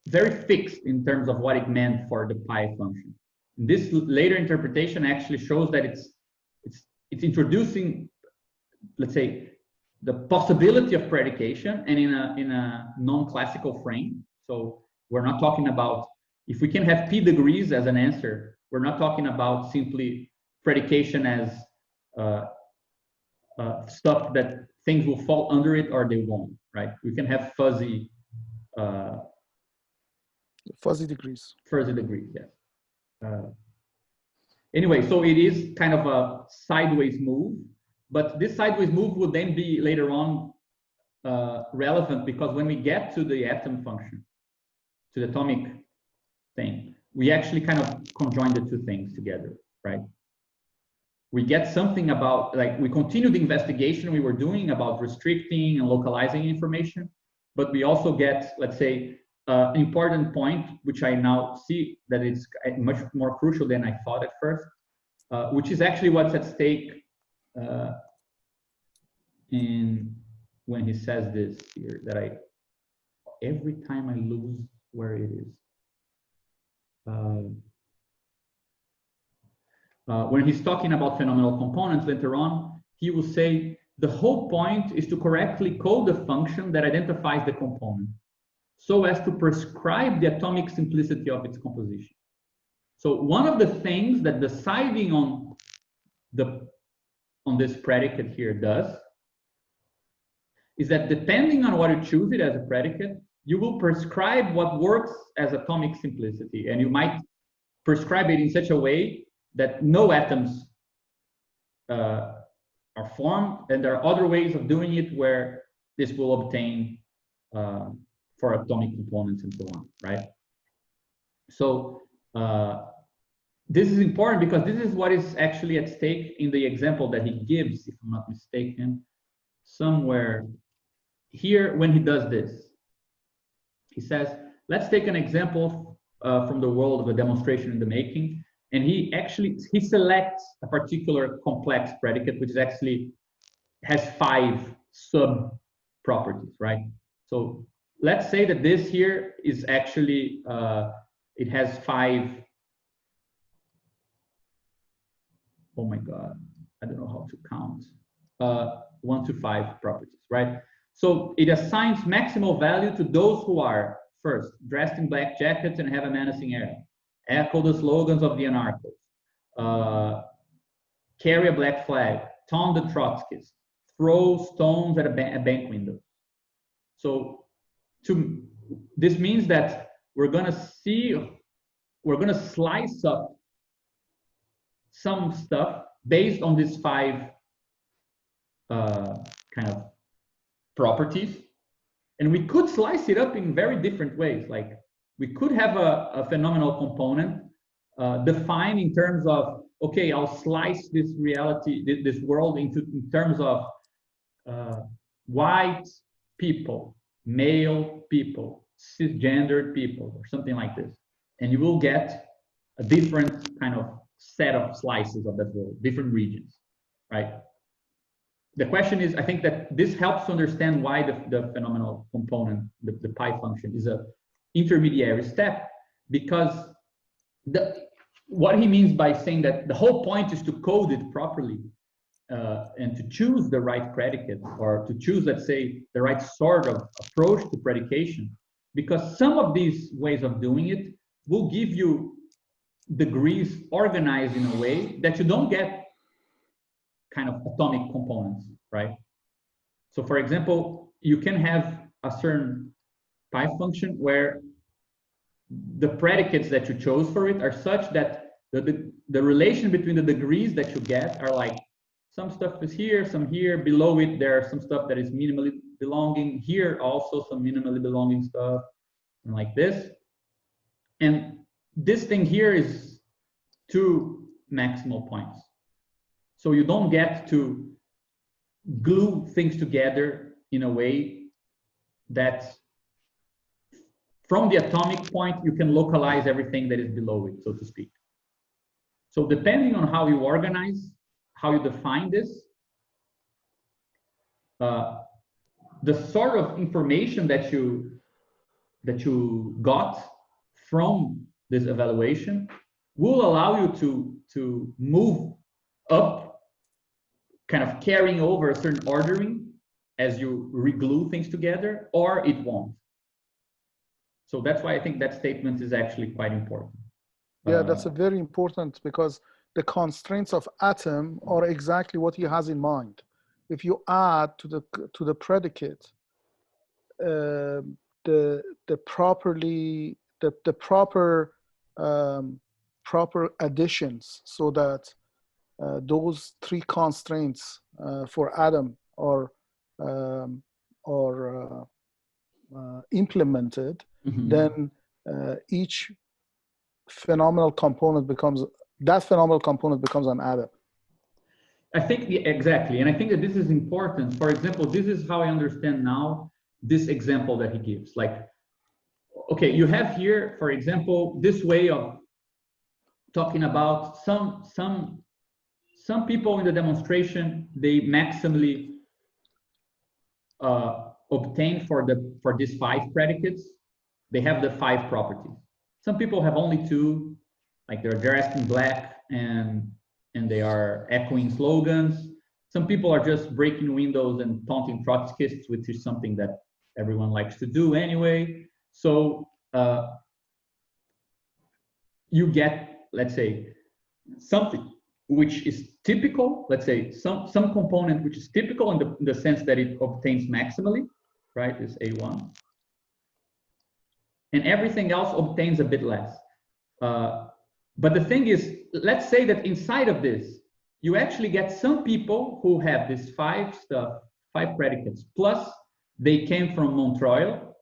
very fixed in terms of what it meant for the pi function. This later interpretation actually shows that it's introducing, let's say, the possibility of predication, and in a non-classical frame. So we're not talking about, if we can have p degrees as an answer, we're not talking about simply predication as stuff that things will fall under it or they won't, right? We can have fuzzy degrees. Fuzzy degrees, yes. Anyway, so it is kind of a sideways move, but this sideways move would then be later on relevant, because when we get to the atom function, to the atomic thing, we actually kind of conjoin the two things together, right? We get something about, like, we continue the investigation we were doing about restricting and localizing information, but we also get, let's say, important point, which I now see that it's much more crucial than I thought at first, which is actually what's at stake when he says this here, that every time I lose where it is. When he's talking about phenomenal components later on, he will say, the whole point is to correctly code the function that identifies the component, so as to prescribe the atomic simplicity of its composition. So one of the things that deciding on this predicate here does is that depending on what you choose it as a predicate, you will prescribe what works as atomic simplicity, and you might prescribe it in such a way that no atoms are formed, and there are other ways of doing it where this will obtain for atomic components and so on, right? So this is important because this is what is actually at stake in the example that he gives, if I'm not mistaken, somewhere here when he does this. He says, let's take an example from the world of a demonstration in the making, and he selects a particular complex predicate, which is actually has 5 sub properties, right? So let's say that this here is actually it has 5. Oh my God, I don't know how to count. 1 to 5 properties, right? So it assigns maximal value to those who are, first, dressed in black jackets and have a menacing air, echo the slogans of the anarchists, carry a black flag, taunt the Trotskyists, throw stones at a bank window. So this means that we're gonna slice up some stuff based on these 5 kind of properties, and we could slice it up in very different ways. Like we could have a phenomenal component defined in terms of, okay, I'll slice this reality, this world in terms of white people, male people, cisgendered people, or something like this, and you will get a different kind of set of slices of that world, different regions, right? The question is, I think that this helps to understand why the phenomenal component, the pi function, is a intermediary step, because what he means by saying that the whole point is to code it properly and to choose the right predicate, or to choose, let's say, the right sort of approach to predication, because some of these ways of doing it will give you degrees organized in a way that you don't get kind of atomic components, right? So for example, you can have a certain pi function where the predicates that you chose for it are such that the relation between the degrees that you get are like, some stuff is here, some here, below it there are some stuff that is minimally belonging, here also some minimally belonging stuff, and like this. And this thing here is 2 maximal points. So you don't get to glue things together in a way that from the atomic point, you can localize everything that is below it, so to speak. So depending on how you organize, how you define this, the sort of information that you got from this evaluation will allow you to move up, kind of carrying over a certain ordering as you reglue things together, or it won't. So that's why I think that statement is actually quite important. Yeah, that's a very important, because the constraints of atom are exactly what he has in mind. If you add to the predicate the proper additions, so that those three constraints for atom are implemented, then each phenomenal component becomes an atom. I think exactly, and I think that this is important. For example, this is how I understand now this example that he gives. Like, okay, you have here, for example, this way of talking about some people in the demonstration, they maximally obtain for these 5 predicates, they have the 5 properties. Some people have only 2, like they're dressed in black and they are echoing slogans. Some people are just breaking windows and taunting Trotskyists, which is something that everyone likes to do anyway. So you get, let's say, something which is typical, let's say some component which is typical in the sense that it obtains maximally, right, is A1. And everything else obtains a bit less. But the thing is, let's say that inside of this, you actually get some people who have this 5 predicates, plus they came from Montreuil,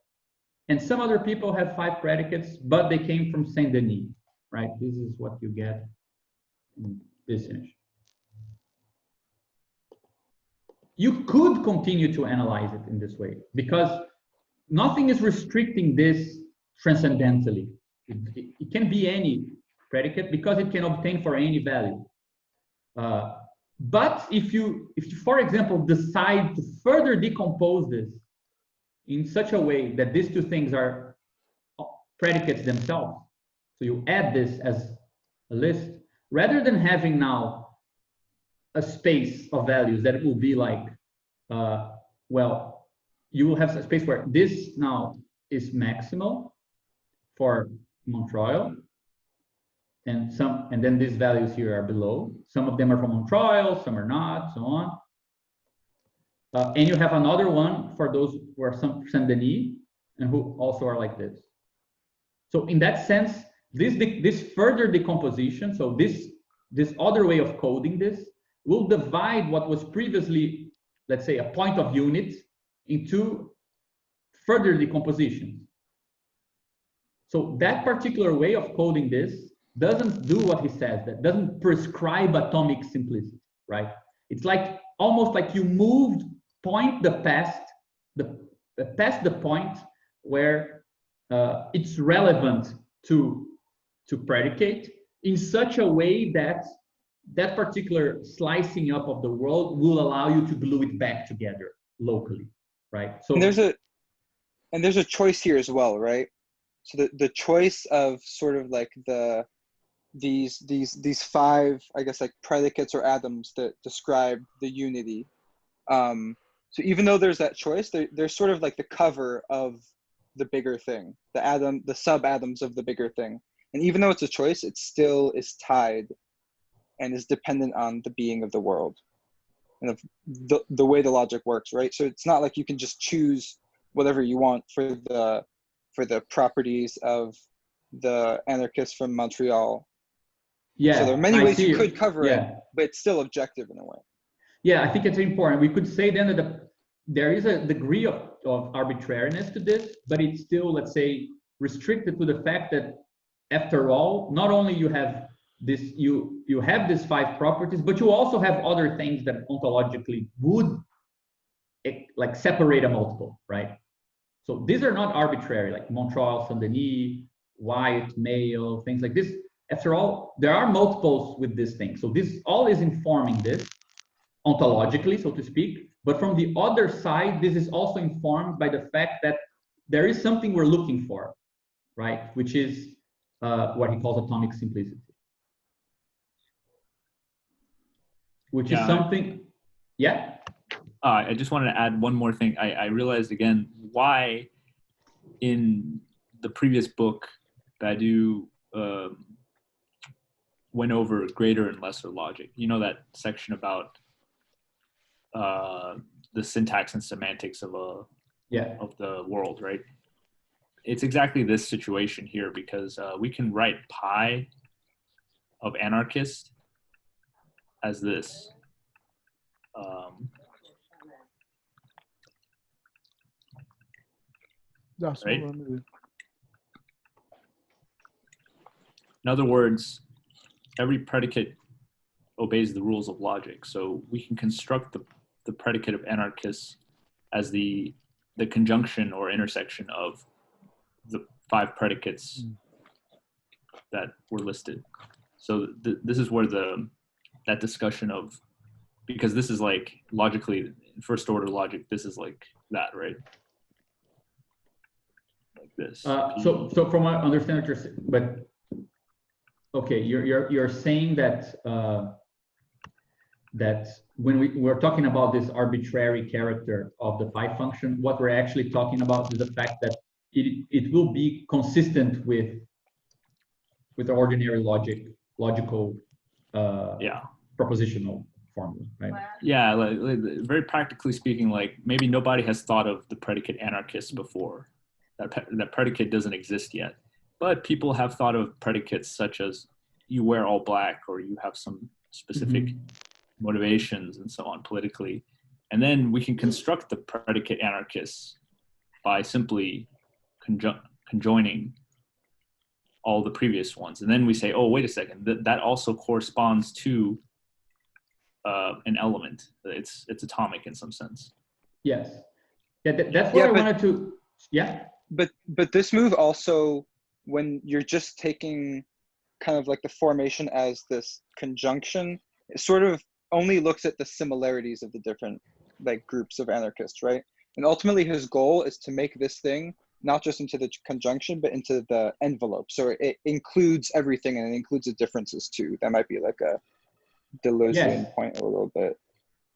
and some other people have 5 predicates, but they came from Saint-Denis, right? This is what you get in this image. You could continue to analyze it in this way, because nothing is restricting this transcendentally. It can be any predicate because it can obtain for any value. But if you, for example, decide to further decompose this in such a way that these 2 things are predicates themselves, so you add this as a list, rather than having now a space of values that will be like, well, you will have a space where this now is maximal for Montreuil, and then these values here are below. Some of them are from Montreuil, some are not, so on. And you have another one for those who are some Saint-Denis and who also are like this. So in that sense, this further decomposition, so this other way of coding this will divide what was previously, let's say, a point of unit into further decompositions. So that particular way of coding this doesn't do what he says, that doesn't prescribe atomic simplicity, right? It's like almost like you moved past the point where it's relevant to predicate in such a way that that particular slicing up of the world will allow you to glue it back together locally, right? So and there's a choice here as well, right? So the choice of sort of like these 5, I guess, like predicates or atoms that describe the unity. So even though there's that choice, they're sort of like the cover of the bigger thing, the sub-atoms of the bigger thing. And even though it's a choice, it still is tied and is dependent on the being of the world and of the way the logic works, right? So it's not like you can just choose whatever you want for the properties of the anarchists from Montreal. Yeah. So there are many ways you could cover it, but it's still objective in a way. Yeah, I think it's important. We could say then that there is a degree of arbitrariness to this, but it's still, let's say, restricted to the fact that, after all, not only you have this, you have these 5 properties, but you also have other things that ontologically would like separate a multiple, right? So these are not arbitrary, like Montreuil, Saint-Denis, white, male, things like this. After all, there are multiples with this thing. So this all is informing this ontologically, so to speak. But from the other side, this is also informed by the fact that there is something we're looking for, right? Which is what he calls atomic simplicity. Which is something, I just wanted to add one more thing. I realized again why in the previous book, Badiou went over greater and lesser logic. You know that section about the syntax and semantics of the world, right? It's exactly this situation here, because we can write pi of anarchist as this. That's right? what I'm doing. In other words, every predicate obeys the rules of logic. So we can construct the predicate of anarchist as the conjunction or intersection of the 5 predicates that were listed. So this is where that discussion of, because this is like logically first order logic, this is like that, right? Like this. So from what I understand what you're saying, but okay, you're saying that that when we're talking about this arbitrary character of the pi function, what we're actually talking about is the fact that it will be consistent with the ordinary logical propositional formula, right? Yeah, like very practically speaking, like maybe nobody has thought of the predicate anarchist before. That predicate doesn't exist yet, but people have thought of predicates such as you wear all black, or you have some specific motivations and so on politically. And then we can construct the predicate anarchist by simply conjoining all the previous ones. And then we say, oh, wait a second, that also corresponds to an element. It's atomic in some sense. Yes. Yeah, that's what I wanted to, But this move also, when you're just taking kind of like the formation as this conjunction, it sort of only looks at the similarities of the different like groups of anarchists, right? And ultimately his goal is to make this thing not just into the conjunction, but into the envelope. So it includes everything, and it includes the differences too. That might be like a Deleuzian point a little bit.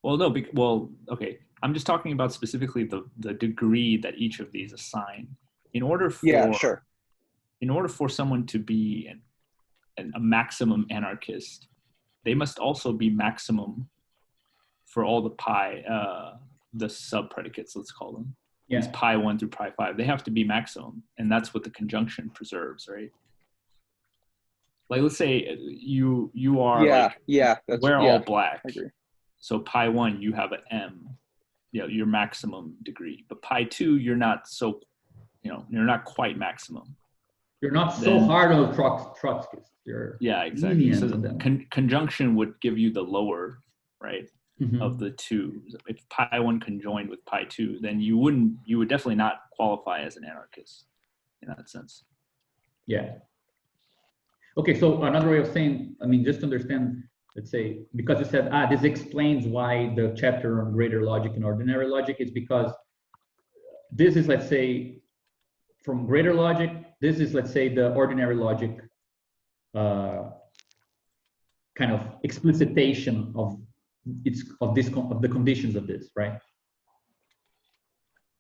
Well, no, well, okay. I'm just talking about specifically the degree that each of these assign. In order for someone to be a maximum anarchist, they must also be maximum for all the pi, the sub-predicates, let's call them. Yeah. These pi 1 through pi 5, they have to be maximum, and that's what the conjunction preserves, right? Like, let's say you are wear all black. I agree. So pi 1, you have an M, your maximum degree. But pi 2, you're not so, you're not quite maximum. You're not so hard on the Trotskyists. Yeah, exactly. So the conjunction would give you the lower, right, of the two. If pi 1 conjoined with pi 2, then you would definitely not qualify as an anarchist in that sense. Yeah. Okay, so another way of saying, I mean, just to understand, let's say, because you said, this explains why the chapter on greater logic and ordinary logic is because this is, let's say, from greater logic, this is, let's say, the ordinary logic kind of explicitation of the conditions of this, right?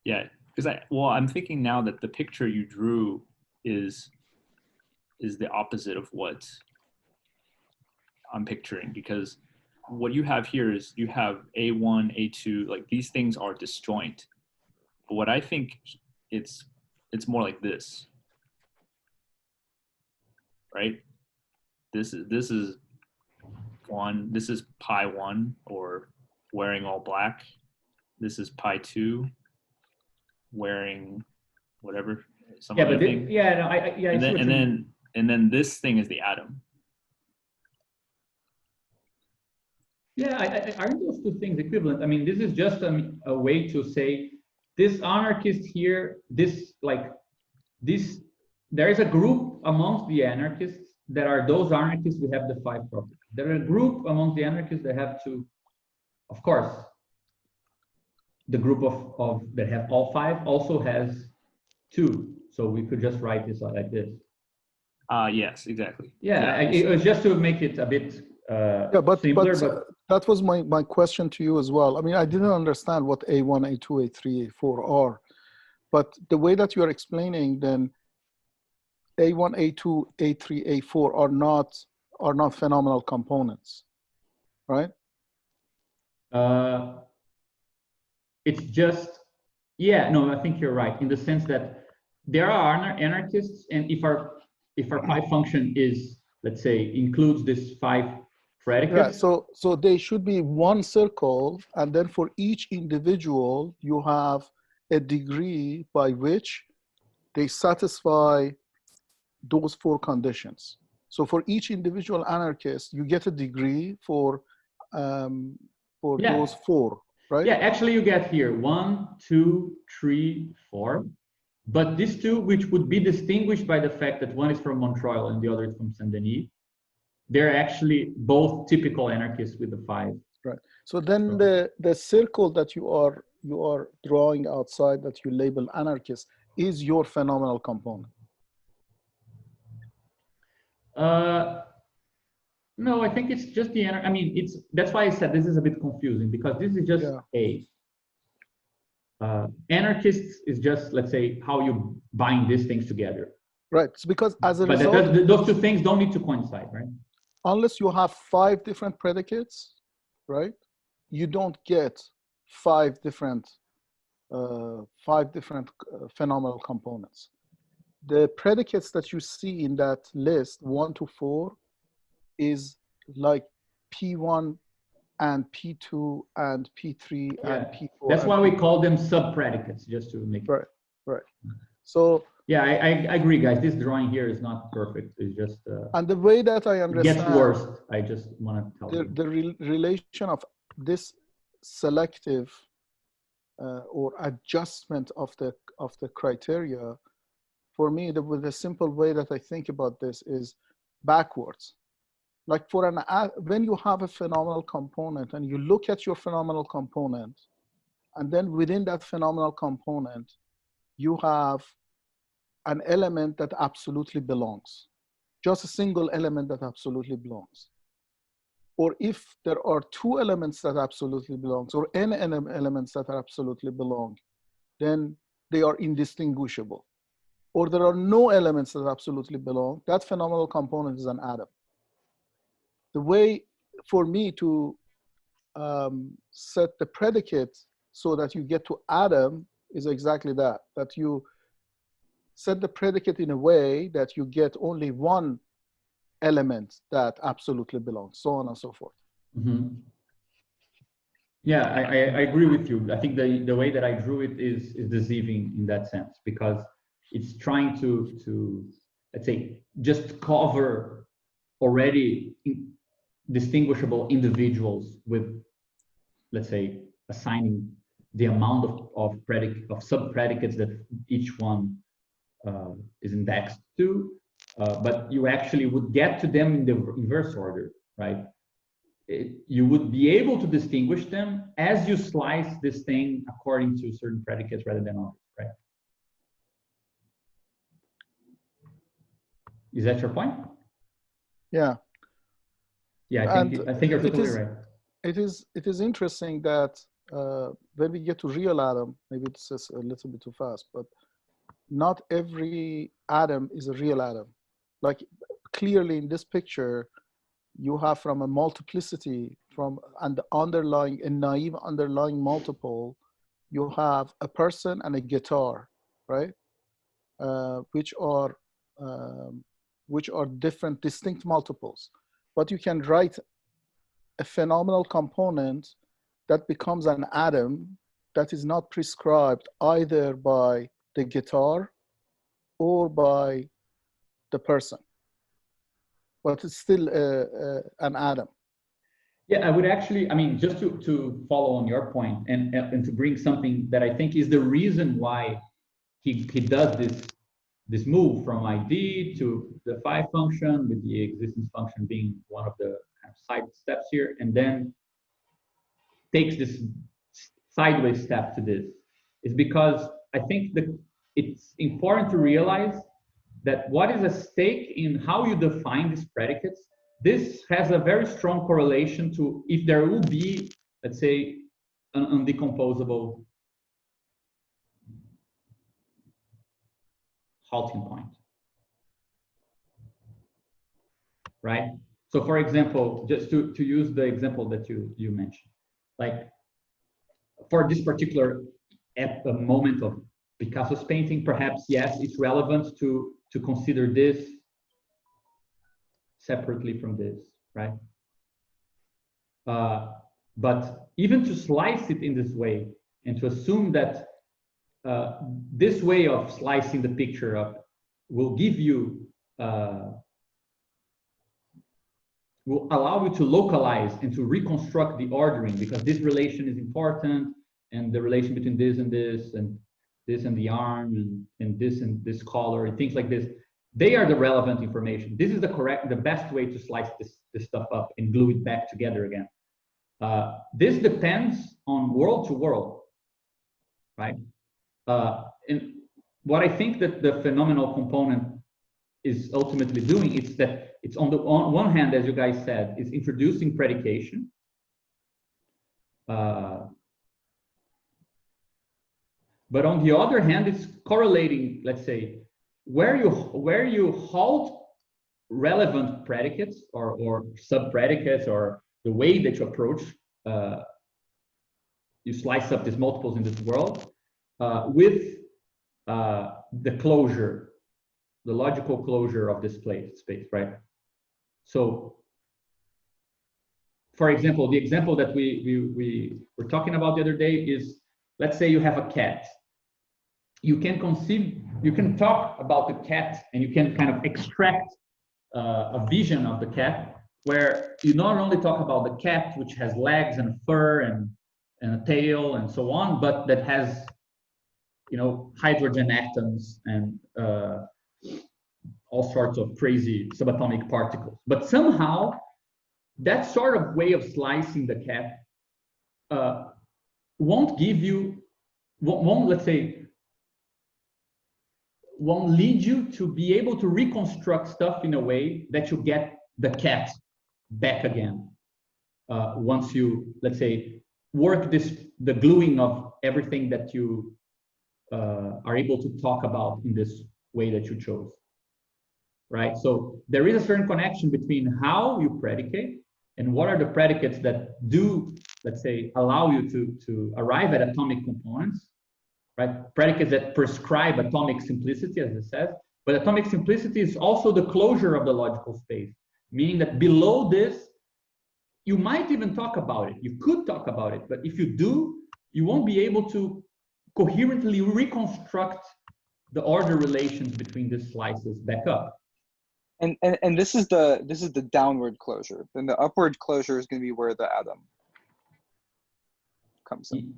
Yeah, because I'm thinking now that the picture you drew is the opposite of what I'm picturing, because what you have here is you have A1, A2, like these things are disjoint. But what I think it's more like this, right? This is one. This is pi 1, or wearing all black. This is pi 2, wearing whatever some other thing. And then this thing is the atom. Yeah, aren't those two things equivalent? I mean, this is just a way to say this anarchist here, there is a group amongst the anarchists that are those anarchists who have the 5 properties. There are a group amongst the anarchists that have to, of course, the group of that have all 5 also has 2. So we could just write this like this. Yes, exactly. Yeah, it was just to make it a bit simpler, but that was my question to you as well. I mean, I didn't understand what A1, A2, A3, A4 are, but the way that you are explaining, then A1, A2, A3, A4 are not are not phenomenal components, right? It's just, yeah, no, I think you're right in the sense that there are anarchists, and if our pi function is, let's say, includes this 5 predicates. Yeah, so they should be one circle, and then for each individual, you have a degree by which they satisfy those 4 conditions. So for each individual anarchist, you get a degree for those 4, right? Yeah, actually you get here 1, 2, 3, 4. But these 2, which would be distinguished by the fact that one is from Montreuil and the other is from Saint-Denis, they're actually both typical anarchists with the 5. Right. So then the circle that you are drawing outside that you label anarchist is your phenomenal component. No, I think it's just the I mean, that's why I said this is a bit confusing, because this is just A. Anarchists is just, let's say, how you bind these things together. Right. It's because as a result, those 2 things don't need to coincide, right? Unless you have 5 different predicates, right? You don't get 5 different phenomenal components. The predicates that you see in that list, 1 to 4, is like P1 and P2 and P3 and P4. That's why we call them sub-predicates, just to make it. Right. So yeah, I agree, guys. This drawing here is not perfect. It's just and the way that I understand it gets worse. I just want to tell you the relation of this selective or adjustment of the criteria, for me, with a simple way that I think about this is backwards. Like when you have a phenomenal component and you look at your phenomenal component, and then within that phenomenal component, you have an element that absolutely belongs, just a single element that absolutely belongs. Or if there are 2 elements that absolutely belongs, or n elements that absolutely belong, then they are indistinguishable. Or there are no elements that absolutely belong, that phenomenal component is an atom. The way for me to set the predicate so that you get to atom is exactly that you set the predicate in a way that you get only 1 element that absolutely belongs, so on and so forth. Mm-hmm. Yeah, I agree with you. I think the way that I drew it is deceiving in that sense, because it's trying to let's say, just cover already distinguishable individuals with, let's say, assigning the amount of sub-predicates that each one is indexed to, but you actually would get to them in the inverse order, right? You would be able to distinguish them as you slice this thing according to certain predicates rather than others, right? Is that your point? Yeah. Yeah, I think you're totally right. It is interesting that when we get to real atom, maybe it's just a little bit too fast, but not every atom is a real atom. Like clearly in this picture, you have from a multiplicity and a naive underlying multiple, you have a person and a guitar, right? Which are different, distinct multiples. But you can write a phenomenal component that becomes an atom that is not prescribed either by the guitar or by the person, but it's still an atom. Yeah, I would actually, I mean, just to follow on your point and to bring something that I think is the reason why he does this move from ID to the phi function, with the existence function being one of the kind of side steps here, and then takes this sideways step to this, is because I think that it's important to realize that what is at stake in how you define these predicates, this has a very strong correlation to if there will be, let's say, an undecomposable halting point, right? So for example, just to use the example that you mentioned, like for this particular moment of Picasso's painting, perhaps, yes, it's relevant to consider this separately from this, right? But even to slice it in this way and to assume that this way of slicing the picture up will give you, will allow you to localize and to reconstruct the ordering, because this relation is important, and the relation between this and this and the arm and this color and things like this, they are the relevant information. This is the best way to slice this stuff up and glue it back together again. This depends on world to world, right? And what I think that the phenomenal component is ultimately doing is that it's on one hand, as you guys said, is introducing predication. But on the other hand, it's correlating, let's say, where you halt relevant predicates or sub-predicates, or the way that you approach, you slice up these multiples in this world with the closure, the logical closure of this space, right? So, for example, the example that we were talking about the other day is, let's say you have a cat. You can talk about the cat, and you can kind of extract a vision of the cat, where you not only talk about the cat, which has legs and fur and a tail and so on, but that has, hydrogen atoms and all sorts of crazy subatomic particles. But somehow, that sort of way of slicing the cat won't give you, let's say, won't lead you to be able to reconstruct stuff in a way that you get the cat back again. Once you, let's say, work the gluing of everything that you are able to talk about in this way that you chose, right? So there is a certain connection between how you predicate and what are the predicates that do, let's say, allow you to arrive at atomic components, right? Predicates that prescribe atomic simplicity, as it says, but atomic simplicity is also the closure of the logical space, meaning that below this, you might even talk about it. You could talk about it, but if you do, you won't be able to coherently reconstruct the order relations between these slices back up. And this is the downward closure. Then the upward closure is going to be where the atom comes in.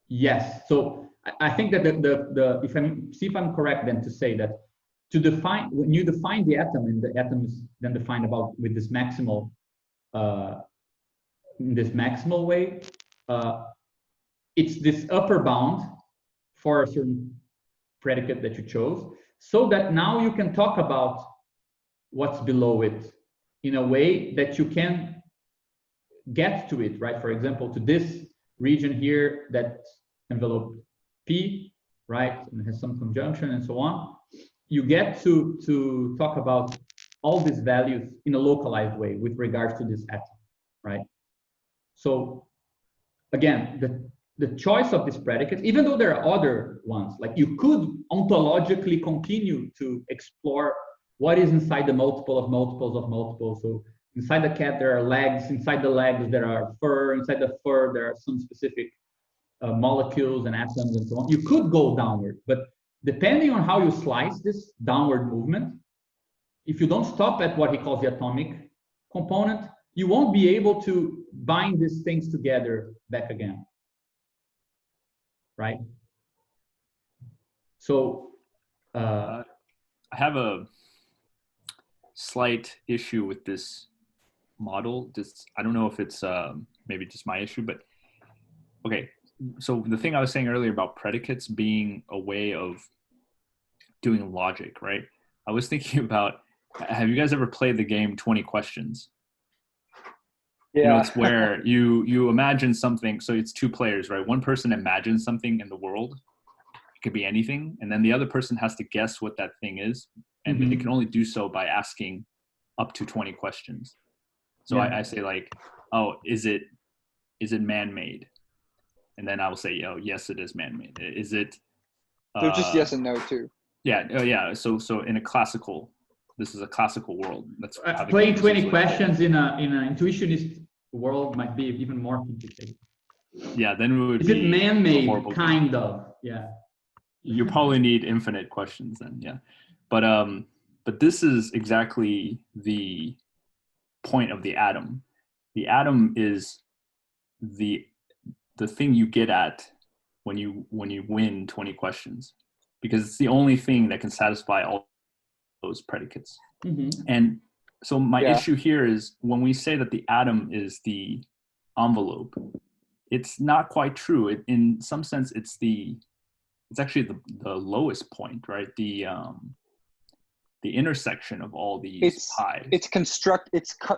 Yes. So I think that if I'm correct, then to say that when you define the atom, and the atom is then defined with this maximal, in this maximal way, it's this upper bound for a certain predicate that you chose, so that now you can talk about what's below it in a way that you can get to it, right? For example, to this region here that envelope P, right, and has some conjunction and so on, you get to talk about all these values in a localized way with regards to this atom, right? So again, the choice of these predicates, even though there are other ones, like you could ontologically continue to explore what is inside the multiple of multiples of multiples. So inside the cat, there are legs. Inside the legs, there are fur. Inside the fur, there are some specific molecules and atoms and so on. You could go downward, but depending on how you slice this downward movement, if you don't stop at what he calls the atomic component, you won't be able to bind these things together back again, right? So I have a slight issue with this model. I don't know if it's maybe just my issue, but okay. So the thing I was saying earlier about predicates being a way of doing logic, right? I was thinking about, have you guys ever played the game 20 Questions? Yeah. It's where you imagine something. So it's two players, right? One person imagines something in the world. It could be anything. And then the other person has to guess what that thing is. And they can only do so by asking up to 20 questions. So I say like, oh, is it man-made? And then I will say, oh, yes, it is man-made. Is it? They're just yes and no too. Yeah. Oh, yeah. So in a classical, this is a classical world. That's playing 20 questions in an intuitionist world might be even more complicated. Yeah, then it would is be. Is it man-made? Kind of. Yeah. You probably need infinite questions then. Yeah, but this is exactly the point of the atom. The atom is the thing you get at when you win 20 questions, because it's the only thing that can satisfy all those predicates. Mm-hmm. And so my issue here is when we say that the atom is the envelope, it's not quite true. In some sense, it's actually the lowest point, right? The intersection of all these pies.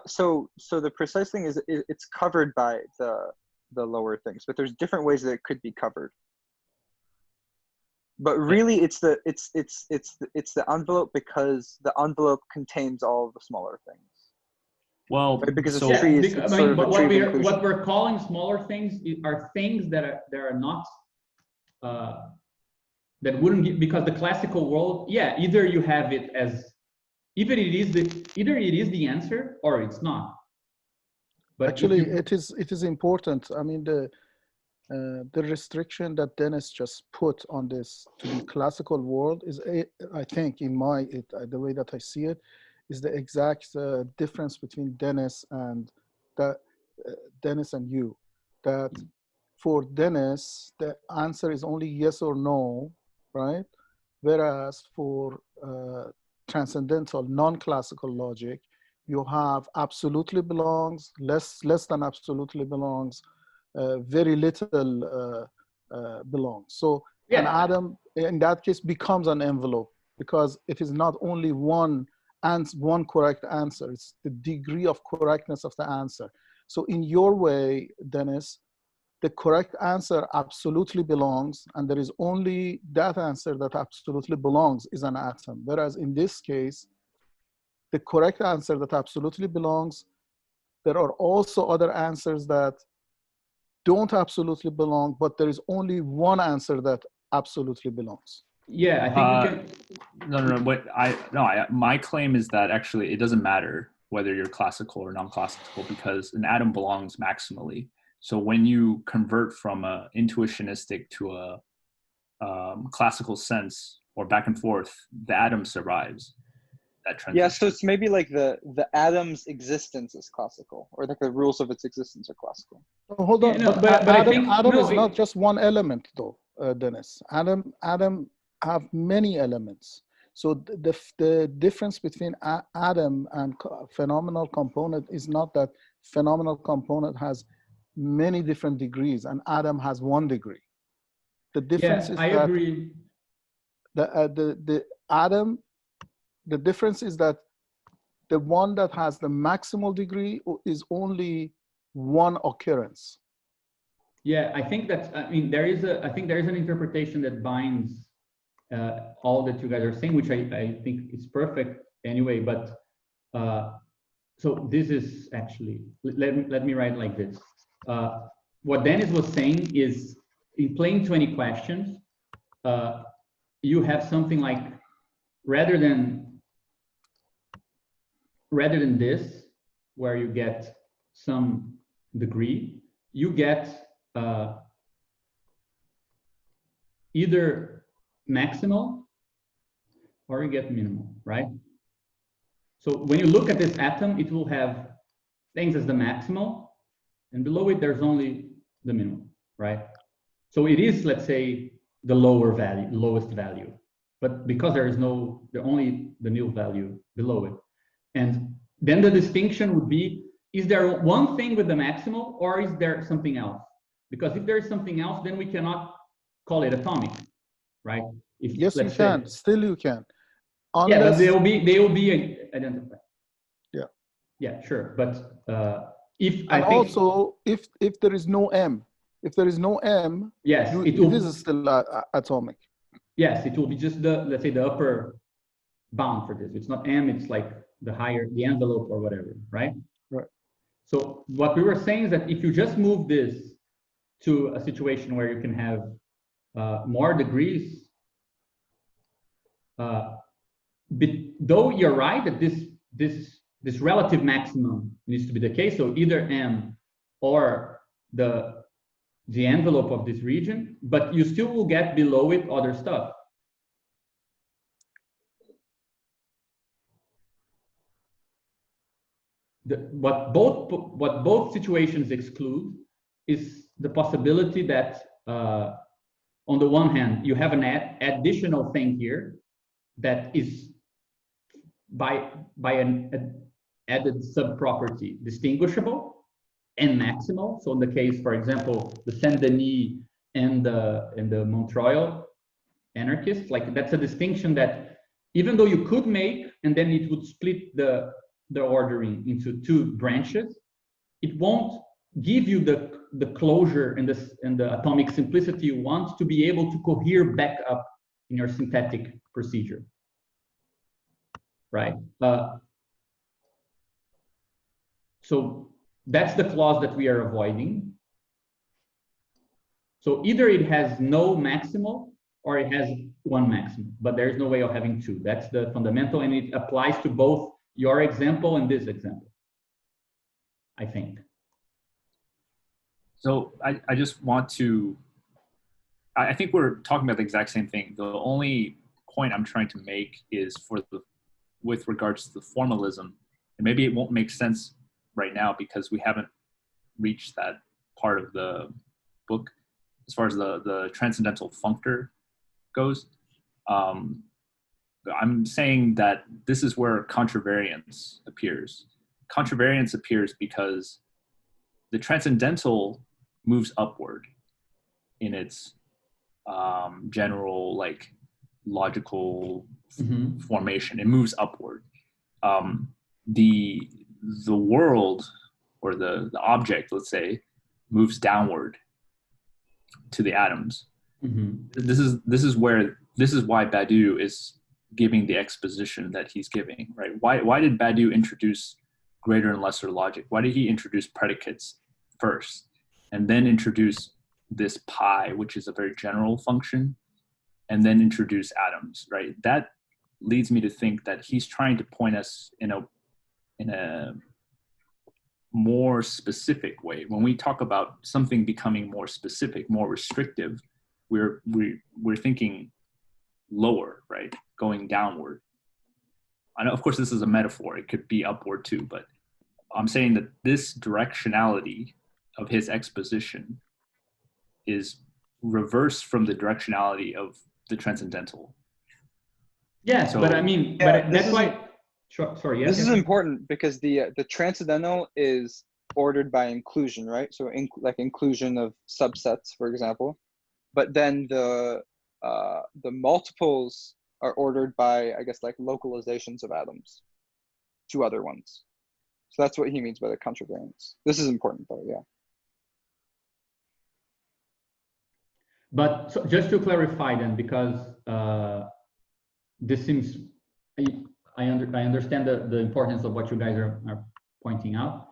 So the precise thing is it's covered by the lower things, but there's different ways that it could be covered. But really, it's the envelope, because the envelope contains all of the smaller things. Well, right? Because so, a tree is sort of a tree of inclusion. What we're calling smaller things are things that are not that wouldn't get, because the classical world, either you have it as either it is the answer or it's not. But actually, it is important. I mean, the restriction that Dennis just put on this to the classical world is, I think, the way that I see it, is the exact difference between Dennis and you. That for Dennis, the answer is only yes or no, right? Whereas for transcendental, non-classical logic, you have absolutely belongs, less than absolutely belongs, very little belongs. So an atom, in that case, becomes an envelope, because it is not only one correct answer, it's the degree of correctness of the answer. So in your way, Dennis, the correct answer absolutely belongs, and there is only that answer that absolutely belongs is an atom. Whereas in this case, the correct answer that absolutely belongs, there are also other answers that don't absolutely belong, but there is only one answer that absolutely belongs. Yeah, I think we can... No. My claim is that actually it doesn't matter whether you're classical or non-classical, because an atom belongs maximally. So when you convert from a intuitionistic to a classical sense, or back and forth, the atom survives that transition. Yeah, so it's maybe like the atom's existence is classical, or like the rules of its existence are classical. Oh, hold on, but I think atom is not just one element, though, Dennis. Atom have many elements. So the difference between atom and phenomenal component is not that phenomenal component has many different degrees and atom has one degree. The difference is I agree. The atom, the difference is that the one that has the maximal degree is only one occurrence. Yeah, I think that, I mean, there is an interpretation that binds all that you guys are saying, which I think is perfect anyway, but so this is actually, let me write like this. What Dennis was saying is, in playing 20 questions, you have something like, rather than this, where you get some degree, you get either maximal or you get minimal, right? So when you look at this atom, it will have things as the maximal, and below it there's only the minimum, right? So it is, let's say, the lowest value, but because there is only the nil value below it. And then the distinction would be, is there one thing with the maximal, or is there something else? Because if there is something else, then we cannot call it atomic, right? Yes, you can. Still you can. Unless... Yeah, but they will be identified. Yeah. Yeah, sure. But if there is no M, yes, it is still atomic. Yes, it will be just let's say the upper bound for this. It's not M, it's like the envelope or whatever, right? Right. So what we were saying is that if you just move this to a situation where you can have more degrees, though you're right that this relative maximum needs to be the case, so either M or the envelope of this region, but you still will get below it other stuff. What both situations exclude is the possibility that on the one hand you have an additional thing here that is by an added subproperty distinguishable and maximal. So in the case, for example, the Saint-Denis and the Montreuil anarchists, like that's a distinction that even though you could make, and then it would split the ordering into two branches, it won't give you the closure and the atomic simplicity you want to be able to cohere back up in your synthetic procedure, right? So that's the clause that we are avoiding. So either it has no maximal or it has one maximum, but there is no way of having two. That's the fundamental, and it applies to both your example and this example, I think. So I just want to, I think we're talking about the exact same thing. The only point I'm trying to make is with regards to the formalism, and maybe it won't make sense right now because we haven't reached that part of the book as far as the transcendental functor goes. I'm saying that this is where contravariance appears. Contravariance appears because the transcendental moves upward in its general, like, logical formation. It moves upward. The world, or the object, let's say, moves downward to the atoms. This is why Badiou is giving the exposition that he's giving, right? Why did Badiou introduce greater and lesser logic? Why did he introduce predicates first and then introduce this pi, which is a very general function, and then introduce atoms, right? That leads me to think that he's trying to point us in a more specific way. When we talk about something becoming more specific, more restrictive, we're thinking lower, right? Going downward. I know, of course, this is a metaphor. It could be upward too, but I'm saying that this directionality of his exposition is reversed from the directionality of the transcendental. Yes, but I mean, yeah, but that's why. Sorry. Yes. This is important because the transcendental is ordered by inclusion, right? So like inclusion of subsets, for example. But then the multiples are ordered by, I guess, like localizations of atoms to other ones. So that's what he means by the contravariance. This is important, though, yeah. But so just to clarify then, because this seems, I understand the importance of what you guys are pointing out,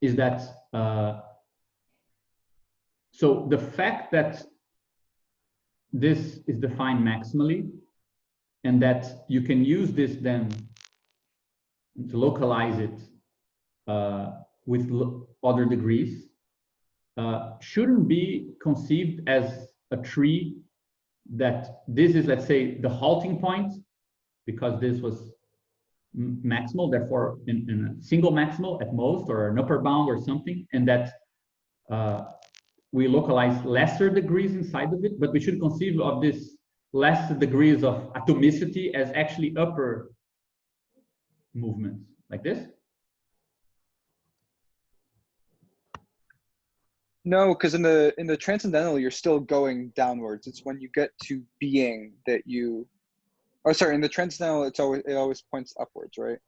is that, so the fact that this is defined maximally, and that you can use this then to localize it with other degrees, shouldn't be conceived as a tree that this is, let's say, the halting point, because this was maximal, therefore in a single maximal at most, or an upper bound or something, and that we localize lesser degrees inside of it, but we should conceive of this less degrees of atomicity as actually upper movements, like this? No, because in the transcendental, you're still going downwards. It's when you get to being that you, oh, sorry, in the transcendental, it always points upwards, right?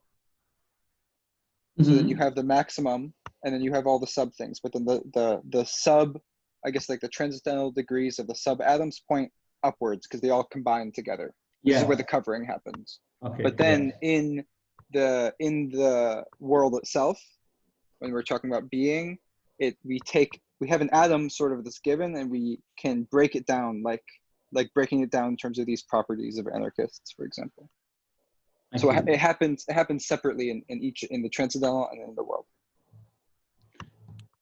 So then you have the maximum, and then you have all the sub things. But then the sub, I guess, like the transcendental degrees of the sub atoms point upwards because they all combine together. This is where the covering happens. Okay. But then in in the world itself, when we're talking about being, we have an atom sort of that's given, and we can break it down like breaking it down in terms of these properties of anarchists, for example. So it happens separately in the transcendental and in the world.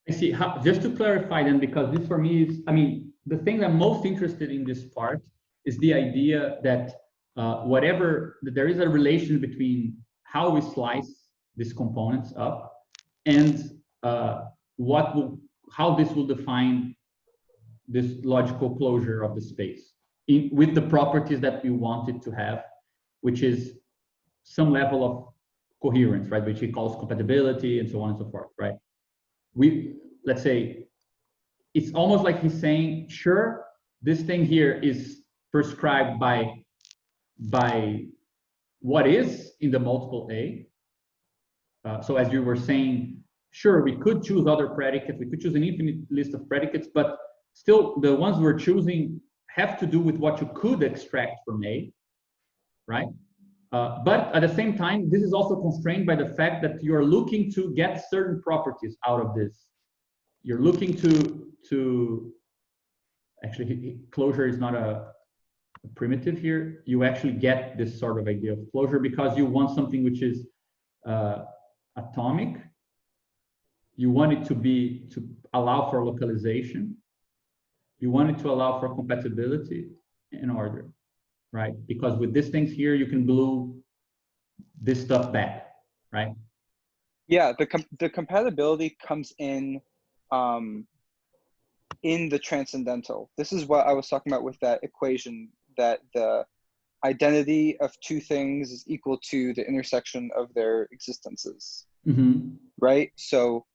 I see. Just to clarify then, because this for me is, I mean, the thing I'm most interested in this part is the idea that there is a relation between how we slice these components up and how this will define this logical closure of the space with the properties that we want it to have, which is some level of coherence, right? Which he calls compatibility and so on and so forth, right? Let's say, it's almost like he's saying, sure, this thing here is prescribed by what is in the multiple A. So as you were saying, sure, we could choose other predicates, we could choose an infinite list of predicates, but still the ones we're choosing have to do with what you could extract from A, right? But at the same time, this is also constrained by the fact that you're looking to get certain properties out of this. You're looking to actually, closure is not a primitive here. You actually get this sort of idea of closure because you want something which is atomic. You want it to allow for localization. You want it to allow for compatibility and order, right? Because with these things here, you can glue this stuff back, right? Yeah, the compatibility comes in the transcendental. This is what I was talking about with that equation, that the identity of two things is equal to the intersection of their existences, right? So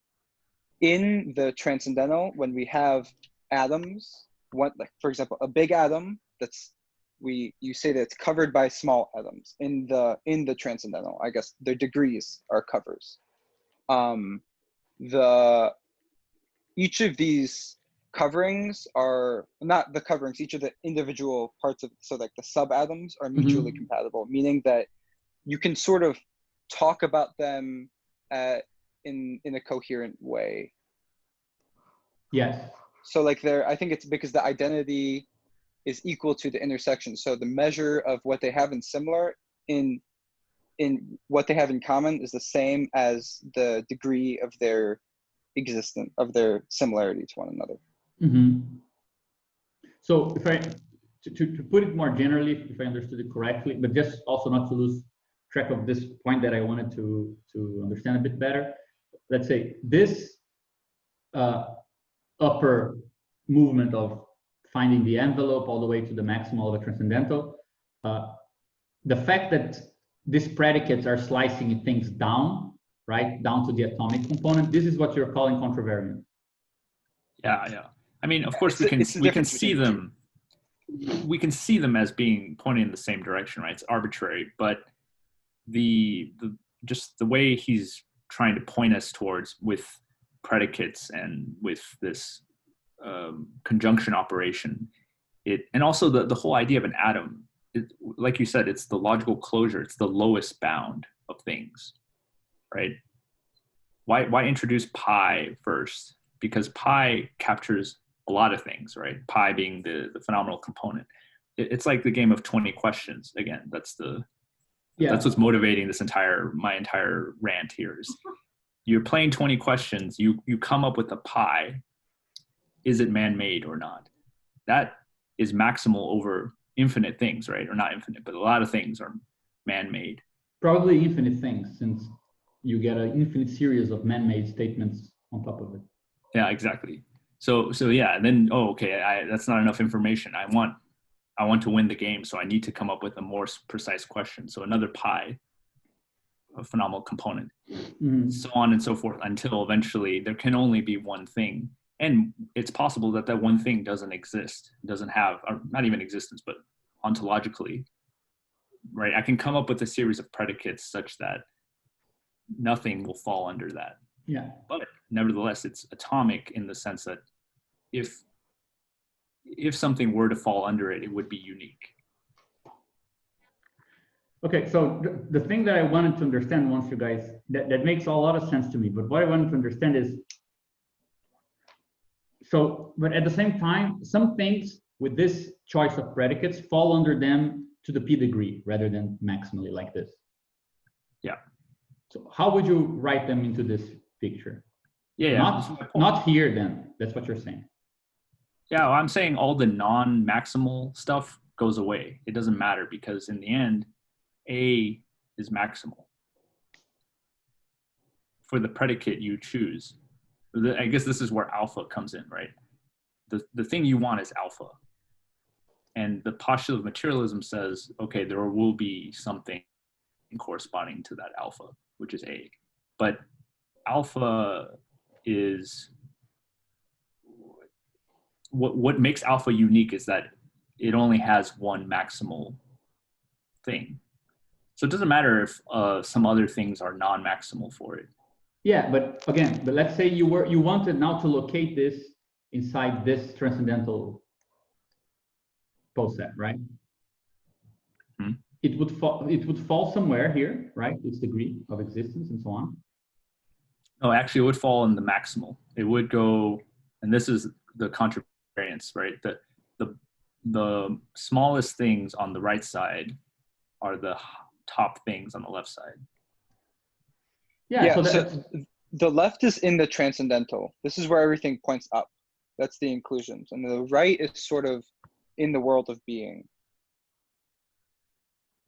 in the transcendental, when we have atoms, like for example, a big atom you say that it's covered by small atoms in the transcendental. I guess their degrees are covers. Each of these coverings are not the coverings, each of the individual parts of, so like the subatoms are mutually compatible, meaning that you can sort of talk about them in a coherent way. Yes. So like I think it's because the identity is equal to the intersection. So the measure of what they have in similar in what they have in common is the same as the degree of their their similarity to one another. So if to put it more generally, if I understood it correctly, but just also not to lose track of this point that I wanted to understand a bit better. Let's say this upper movement of finding the envelope all the way to the maximal of a transcendental, the fact that these predicates are slicing things down, right, down to the atomic component, this is what you're calling contravariant. Yeah. I mean, of course, we can see them. We can see them as being pointing in the same direction, right? It's arbitrary, but just the way he's trying to point us towards with predicates and with this conjunction operation, and also the whole idea of an atom, like you said, it's the logical closure. It's the lowest bound of things, right? Why introduce pi first? Because pi captures a lot of things, right? Pi being the phenomenal component. It's like the game of 20 questions. Again, that's what's motivating my entire rant here is you're playing 20 questions, you come up with a pi. Is it man-made or not? That is maximal over infinite things, right? Or not infinite, but a lot of things are man-made. Probably infinite things, since you get an infinite series of man-made statements on top of it. Yeah, exactly. So yeah, and then that's not enough information. I want to win the game, so I need to come up with a more precise question. So another pi, a phenomenal component, so on and so forth, until eventually there can only be one thing. And it's possible that one thing doesn't exist, doesn't have, or not even existence, but ontologically, right? I can come up with a series of predicates such that nothing will fall under that. Yeah. But nevertheless, it's atomic in the sense that if something were to fall under it, it would be unique. Okay, so the thing that I wanted to understand once you guys, that makes a lot of sense to me, but what I wanted to understand is, so, but at the same time, some things with this choice of predicates fall under them to the p degree rather than maximally like this. Yeah. So how would you write them into this picture? Yeah. Not here then, that's what you're saying. Yeah, well, I'm saying all the non-maximal stuff goes away. It doesn't matter because in the end, A is maximal for the predicate you choose. I guess this is where alpha comes in, right? The thing you want is alpha. And the postulate of materialism says, okay, there will be something corresponding to that alpha, which is A. But alpha is, what makes alpha unique is that it only has one maximal thing. So it doesn't matter if some other things are non-maximal for it. Yeah, but again, but let's say you wanted now to locate this inside this transcendental poset, right? Hmm. It would fall somewhere here, right? Its degree of existence and so on. No, actually, it would fall in the maximal. It would go, and this is the contravariance, right? The smallest things on the right side are the top things on the left side. Yeah, so the left is in the transcendental. This is where everything points up. That's the inclusions. And the right is sort of in the world of being.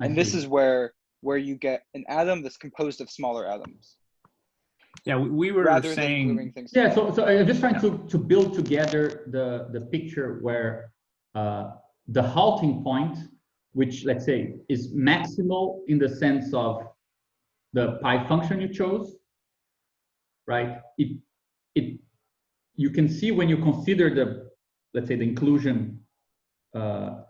And this is where you get an atom that's composed of smaller atoms. Yeah, we were rather saying, than gluing things yeah, together. so I'm just trying to build together the picture where the halting point, which let's say is maximal in the sense of the pi function you chose, right? You can see when you consider the, let's say, the inclusion and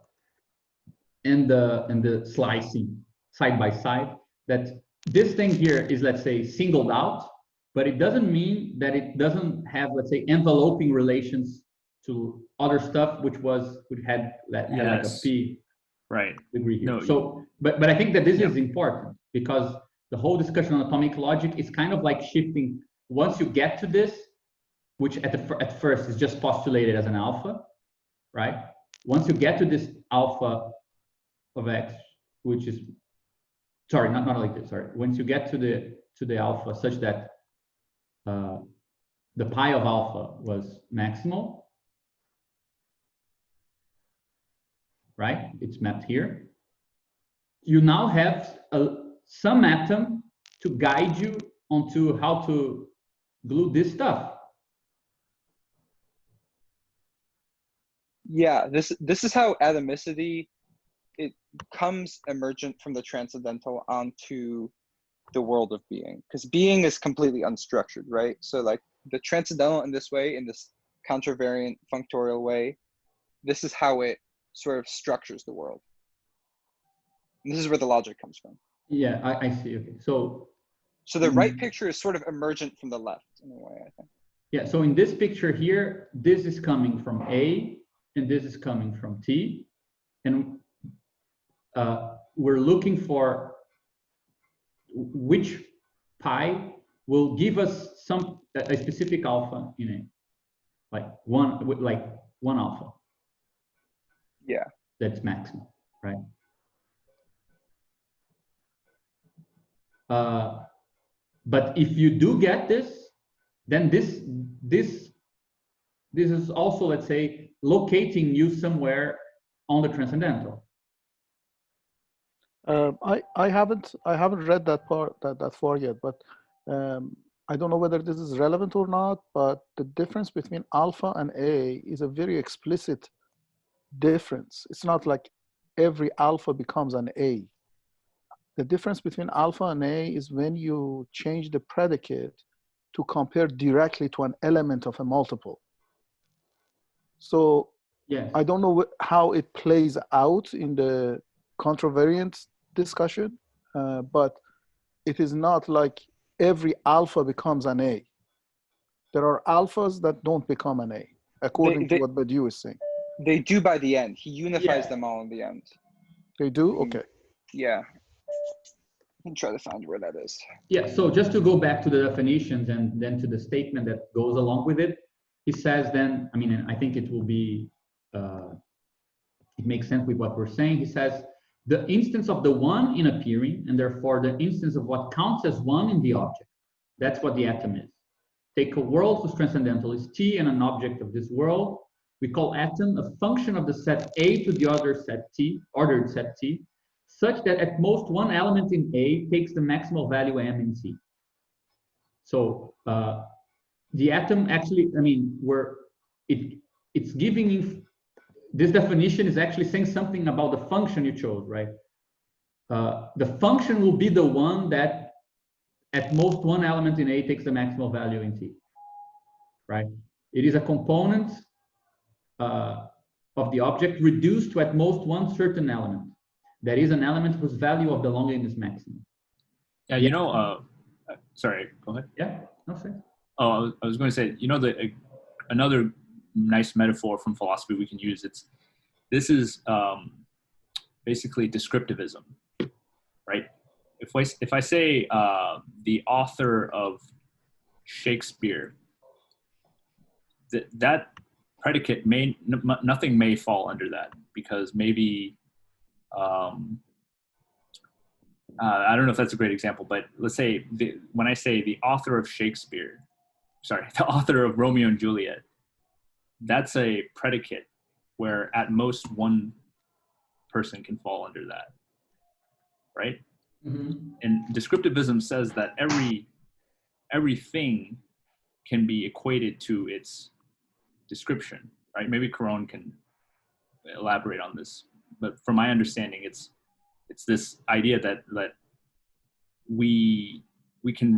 the slicing side by side, that this thing here is, let's say, singled out, but it doesn't mean that it doesn't have, let's say, enveloping relations to other stuff which had like a p right degree here. No, so but I think that this is important because the whole discussion on atomic logic is kind of like shifting. Once you get to this, which at first is just postulated as an alpha, right? Once you get to this alpha of x, which is, sorry, not like this, sorry. Once you get to the alpha such that the pi of alpha was maximal, right? It's mapped here. You now have some atom to guide you onto how to glue this stuff. Yeah, this is how atomicity, it comes emergent from the transcendental onto the world of being, because being is completely unstructured, right? So like the transcendental in this way, in this contravariant functorial way, this is how it sort of structures the world. And this is where the logic comes from. Yeah, I see. Okay, so the right picture is sort of emergent from the left in a way, I think. Yeah, so in this picture here, this is coming from A and this is coming from T, and we're looking for which pi will give us a specific alpha in it, like one alpha. Yeah, that's maximal, right? But if you do get this, then this is also, let's say, locating you somewhere on the transcendental. I haven't read that part that far yet, but I don't know whether this is relevant or not. But the difference between alpha and A is a very explicit difference. It's not like every alpha becomes an A. The difference between alpha and A is when you change the predicate to compare directly to an element of a multiple. So yes. I don't know how it plays out in the contravariant discussion, but it is not like every alpha becomes an A. There are alphas that don't become an A, according to what Badiou is saying. They do by the end. He unifies them all in the end. They do? Okay. Yeah. And try to find where that is. Yeah, so just to go back to the definitions and then to the statement that goes along with it, he says then, I mean, I think it will be, it makes sense with what we're saying. He says, the instance of the one in appearing, and therefore the instance of what counts as one in the object. That's what the atom is. Take a world whose transcendental is T and an object of this world. We call atom a function of the set A to the other set T, ordered set T, such that at most one element in A takes the maximal value M in T. So the atom actually, I mean, it's giving, this definition is actually saying something about the function you chose, right? The function will be the one that at most one element in A takes the maximal value in T, right? It is a component of the object reduced to at most one certain element. That is an element whose value of belonging is maximum. Yeah, you know, sorry, go ahead. Yeah, no, sorry. Oh, I was going to say, you know, another nice metaphor from philosophy we can use, this is basically descriptivism, right? If I say the author of Shakespeare, that predicate nothing may fall under that, because maybe I don't know if that's a great example, but let's say when I say the author of Shakespeare, sorry, the author of Romeo and Juliet, that's a predicate where at most one person can fall under that, right? Mm-hmm. And descriptivism says that everything can be equated to its description, right? Maybe Caron can elaborate on this, but from my understanding, it's this idea that we can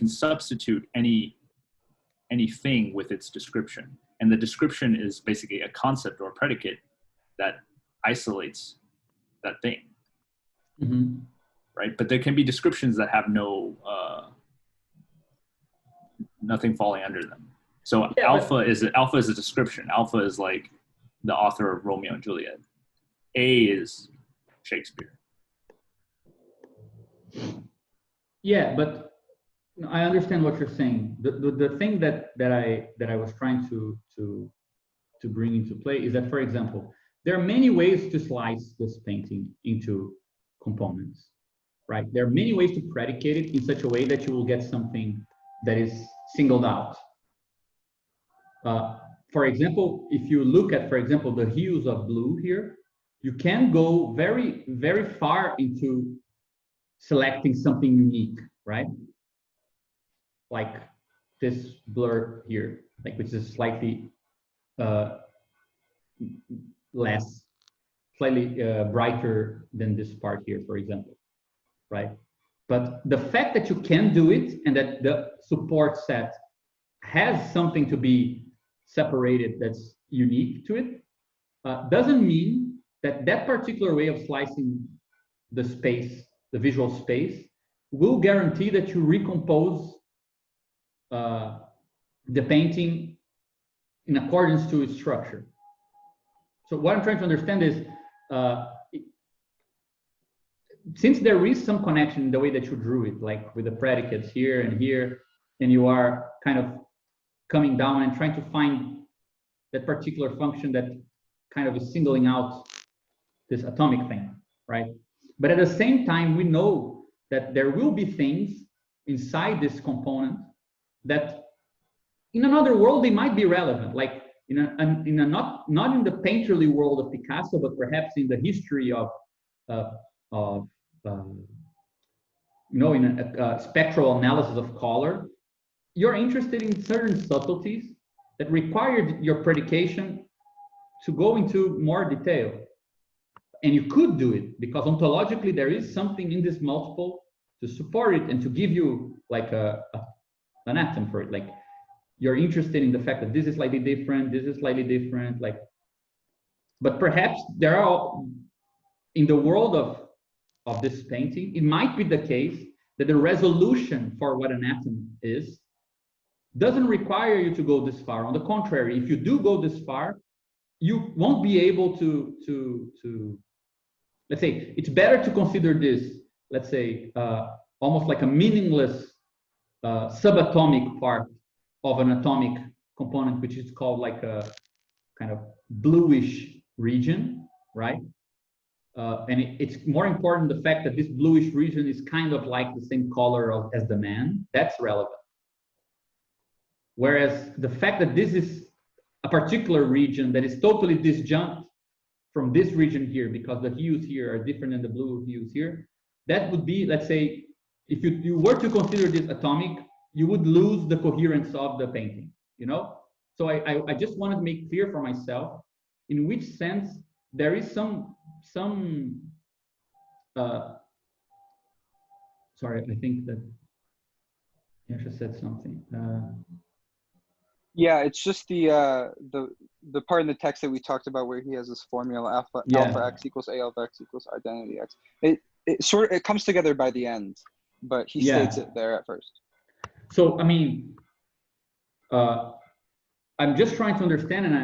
substitute anything with its description, and the description is basically a concept or a predicate that isolates that thing. Mm-hmm. Right? But there can be descriptions that have nothing falling under them. So yeah, alpha is a description. Alpha is like the author of Romeo and Juliet. A is Shakespeare. Yeah, but I understand what you're saying. The thing that I was trying to bring into play is that, for example, there are many ways to slice this painting into components, right? There are many ways to predicate it in such a way that you will get something that is singled out. For example, if you look at, for example, the hues of blue here, you can go very, very far into selecting something unique, right? Like this blur here, like which is slightly slightly brighter than this part here, for example, right? But the fact that you can do it and that the support set has something to be separated that's unique to it doesn't mean that that particular way of slicing the space, the visual space, will guarantee that you recompose the painting in accordance to its structure. So what I'm trying to understand is, since there is some connection in the way that you drew it, like with the predicates here, and you are kind of coming down and trying to find that particular function that kind of is singling out this atomic thing, right? But at the same time, we know that there will be things inside this component that in another world, they might be relevant, like in a not in the painterly world of Picasso, but perhaps in the history of in a spectral analysis of color. You're interested in certain subtleties that required your predication to go into more detail. And you could do it because ontologically there is something in this multiple to support it and to give you like an atom for it. Like you're interested in the fact that this is slightly different, this is slightly different, like, but perhaps there are, in the world of this painting, it might be the case that the resolution for what an atom is doesn't require you to go this far. On the contrary, if you do go this far, you won't be able to let's say, it's better to consider this let's say, almost like a meaningless subatomic part of an atomic component, which is called like a kind of bluish region, right? And it's more important the fact that this bluish region is kind of like the same color as the man. That's relevant. Whereas the fact that this is a particular region that is totally disjunct from this region here, because the hues here are different than the blue hues here, that would be, let's say, if you were to consider this atomic, you would lose the coherence of the painting, you know? So I just wanted to make clear for myself in which sense there is some sorry, I think that Yasha said something. Yeah, it's just the part in the text that we talked about where he has this formula alpha x equals a of x equals identity x. It comes together by the end, but he states it there at first. So I mean, I'm just trying to understand, and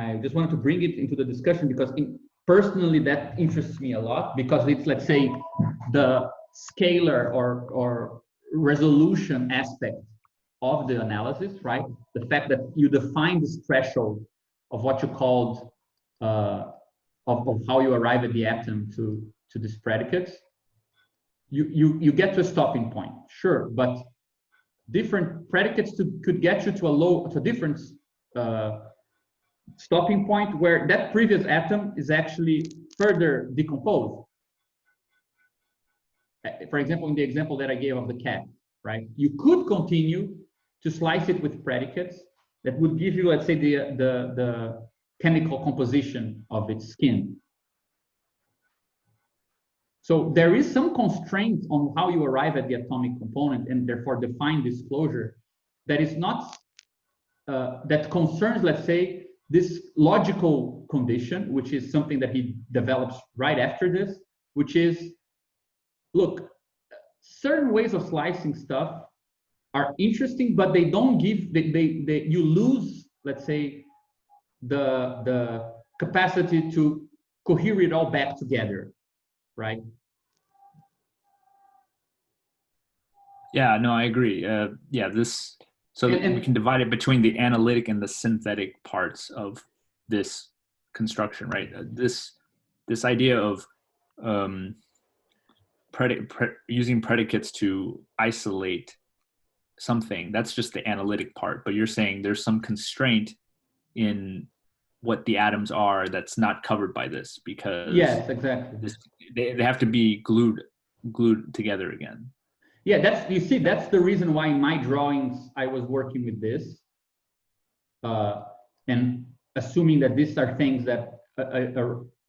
I just wanted to bring it into the discussion because personally that interests me a lot, because it's, let's say, the scalar or resolution aspect of the analysis, right? The fact that you define this threshold of what you called of how you arrive at the atom to these predicates, you get to a stopping point, sure, but different predicates could get you to a different stopping point where that previous atom is actually further decomposed. For example, in the example that I gave of the cat, right? You could continue to slice it with predicates that would give you, let's say, the chemical composition of its skin. So there is some constraint on how you arrive at the atomic component and therefore define disclosure that is not, that concerns, let's say, this logical condition, which is something that he develops right after this, which is, look, certain ways of slicing stuff are interesting, but they don't give, you lose, let's say, the capacity to cohere it all back together, right? Yeah, no, I agree. Yeah, so we can divide it between the analytic and the synthetic parts of this construction, right? This idea of using predicates to isolate something, that's just the analytic part. But you're saying there's some constraint in what the atoms are that's not covered by this, because yes, exactly. They have to be glued together again. Yeah, you see, that's the reason why in my drawings I was working with this, and assuming that these are things that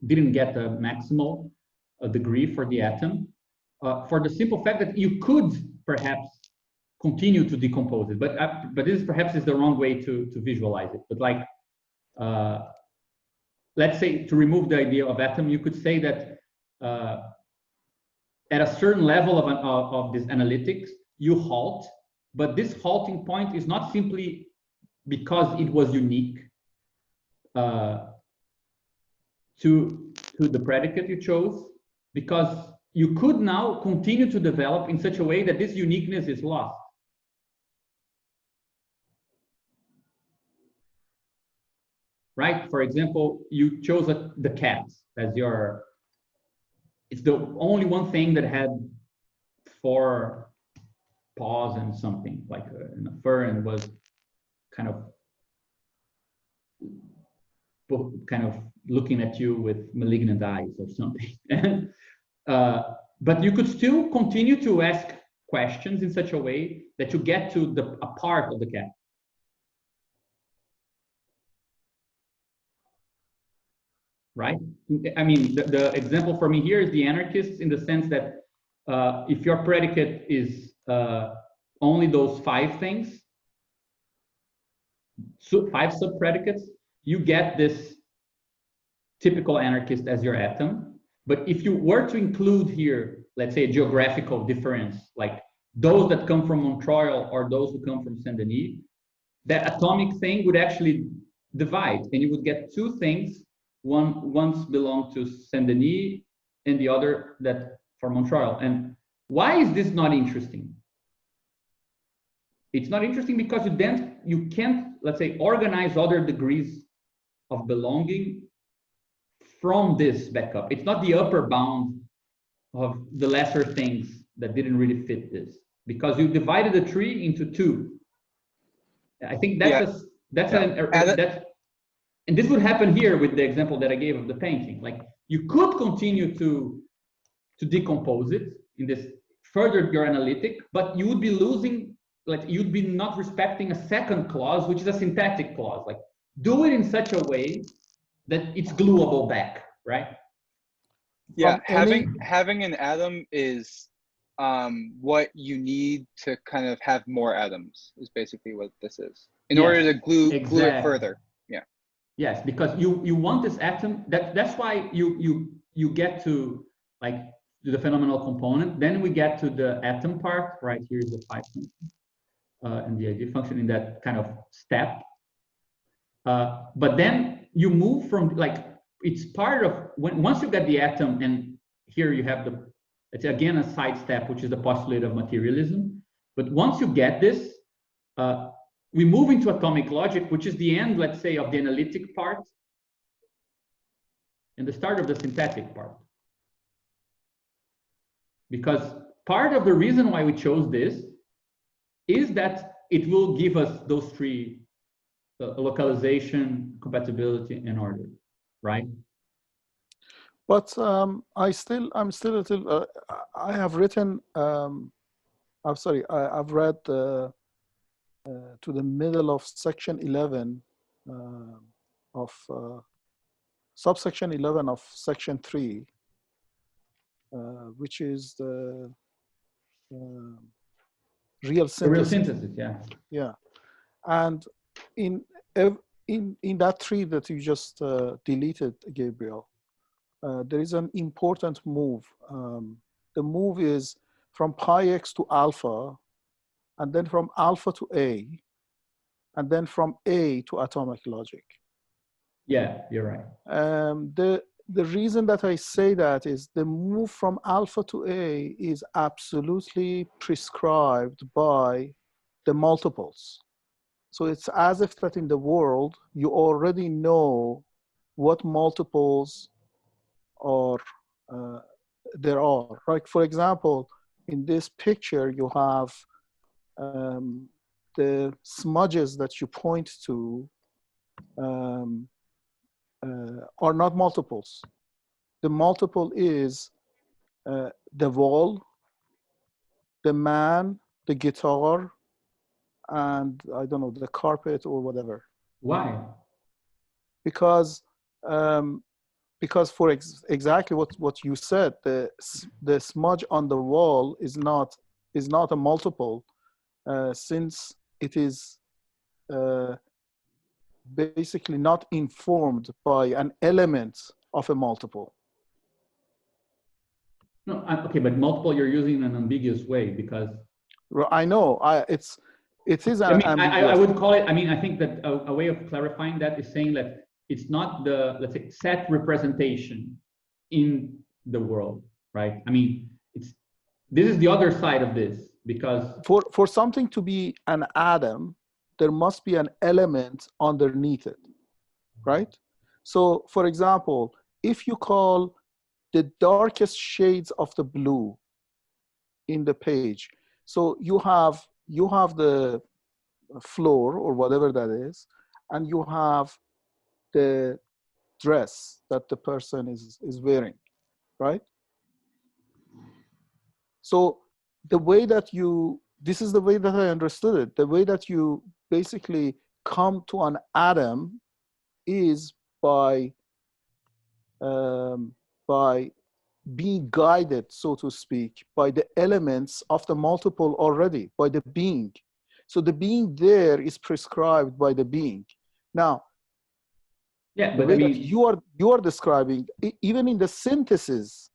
didn't get a maximal degree for the atom, for the simple fact that you could perhaps continue to decompose it, but this perhaps is the wrong way to visualize it. But like, let's say, to remove the idea of atom, you could say that at a certain level of this analytics, you halt, but this halting point is not simply because it was unique to the predicate you chose, because you could now continue to develop in such a way that this uniqueness is lost. Right? For example, you chose the cat as your, it's the only one thing that had 4 paws and something like a fur, and was kind of looking at you with malignant eyes or something. But you could still continue to ask questions in such a way that you get to a part of the cat. Right? I mean, the example for me here is the anarchists, in the sense that if your predicate is only those 5 things, so 5 sub-predicates, you get this typical anarchist as your atom. But if you were to include here, let's say, a geographical difference, like those that come from Montreal or those who come from Saint-Denis, that atomic thing would actually divide, and you would get 2 things. One belong to Saint-Denis, and the other that for Montreal. And why is this not interesting? It's not interesting because you can't, let's say, organize other degrees of belonging from this backup. It's not the upper bound of the lesser things that didn't really fit this, because you divided the tree into two. I think that's and this would happen here with the example that I gave of the painting. Like, you could continue to decompose it in this, further your analytic, but you would be losing, like, you'd be not respecting a second clause, which is a syntactic clause. Like, do it in such a way that it's gluable back, right? Yeah, having an atom is what you need to kind of have more atoms, is basically what this is, in order to glue it further. Yeah. Yes, because you want this atom. That's why you get to, like, the phenomenal component. Then we get to the atom part. Right, here's the phi function and the ID function in that kind of step. But then you move from, like, it's part of once you get the atom, and here you have it's again a side step, which is the postulate of materialism. But once you get this, we move into atomic logic, which is the end, let's say, of the analytic part and the start of the synthetic part. Because part of the reason why we chose this is that it will give us those three: localization, compatibility, and order, right? But I'm still a little. I have written. I'm sorry. I've read to the middle of section 11 of subsection 11 of section 3, which is the real synthesis. The real synthesis, yeah. Yeah, and in that tree that you just deleted, Gabriel, there is an important move. The move is from pi x to alpha, and then from alpha to A, and then from A to atomic logic. Yeah, you're right. The reason that I say that is the move from alpha to A is absolutely prescribed by the multiples. So it's as if that in the world, you already know what multiples are there are. Like, for example, in this picture, you have the smudges that you point to are not multiples. The multiple is the wall, the man, the guitar, and I don't know, the carpet or whatever. Why? Because for exactly what you said, the smudge on the wall is not a multiple, since it is basically not informed by an element of a multiple. No, okay, but multiple you're using in an ambiguous way, because I know it is an ambiguous. I would call it. I mean, I think that a way of clarifying that is saying that it's not the, let's say, set representation in the world, right? I mean, this is the other side of this, because for something to be an atom, there must be an element underneath it, right? So, for example, if you call the darkest shades of the blue in the page, so you have the floor or whatever that is, and you have the dress that the person is wearing, right? So the way that this is the way that I understood it, the way that you basically come to an atom is by being guided, so to speak, by the elements of the multiple already, by the being. So the being there is prescribed by the being. Now, yeah, but I mean, you are describing, even in the synthesis,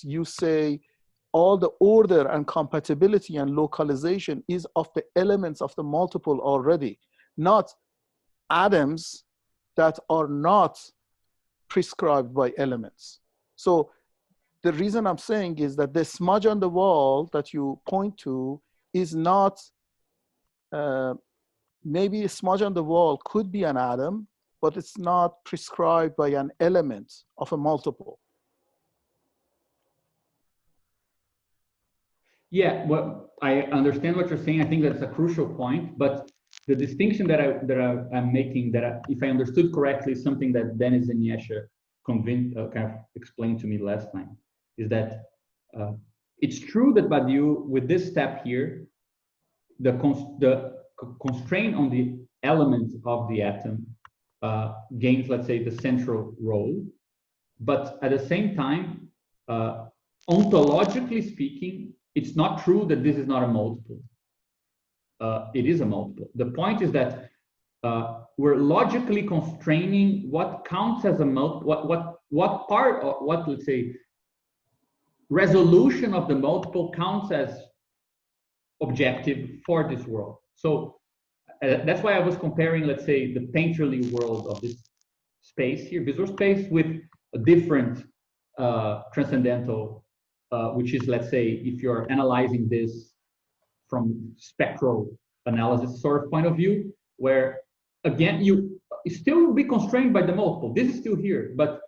you say all the order and compatibility and localization is of the elements of the multiple already, not atoms that are not prescribed by elements. So the reason I'm saying is that the smudge on the wall that you point to is not, maybe a smudge on the wall could be an atom, but it's not prescribed by an element of a multiple. Yeah, well, I understand what you're saying. I think that's a crucial point, but the distinction that I'm making, if I understood correctly, something that Dennis and Yesha kind of explained to me last time, is that it's true that Badiou, with this step here, the constraint on the element of the atom gains, let's say, the central role, but at the same time, ontologically speaking, it's not true that this is not a multiple. It is a multiple. The point is that we're logically constraining what counts as a multiple, what part, or what, let's say, resolution of the multiple counts as objective for this world. So that's why I was comparing, let's say, the painterly world of this space here, visual space, with a different transcendental, which is, let's say, if you're analyzing this from spectral analysis sort of point of view, where again you still will be constrained by the multiple. This is still here, but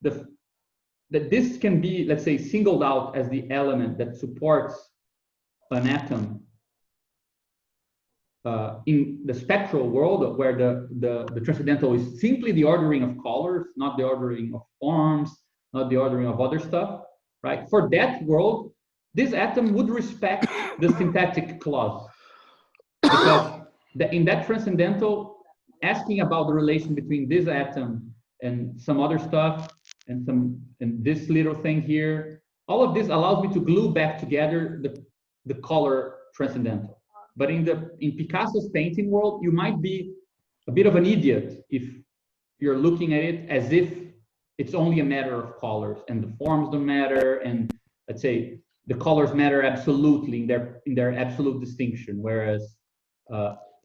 that this can be, let's say, singled out as the element that supports an atom in the spectral world, where the transcendental is simply the ordering of colors, not the ordering of forms, not the ordering of other stuff, right? For that world, this atom would respect the syntactic clause, because in that transcendental, asking about the relation between this atom and some other stuff and this little thing here, all of this allows me to glue back together the color transcendental. But in Picasso's painting world, you might be a bit of an idiot if you're looking at it as if it's only a matter of colors and the forms don't matter, and let's say the colors matter absolutely in their absolute distinction, whereas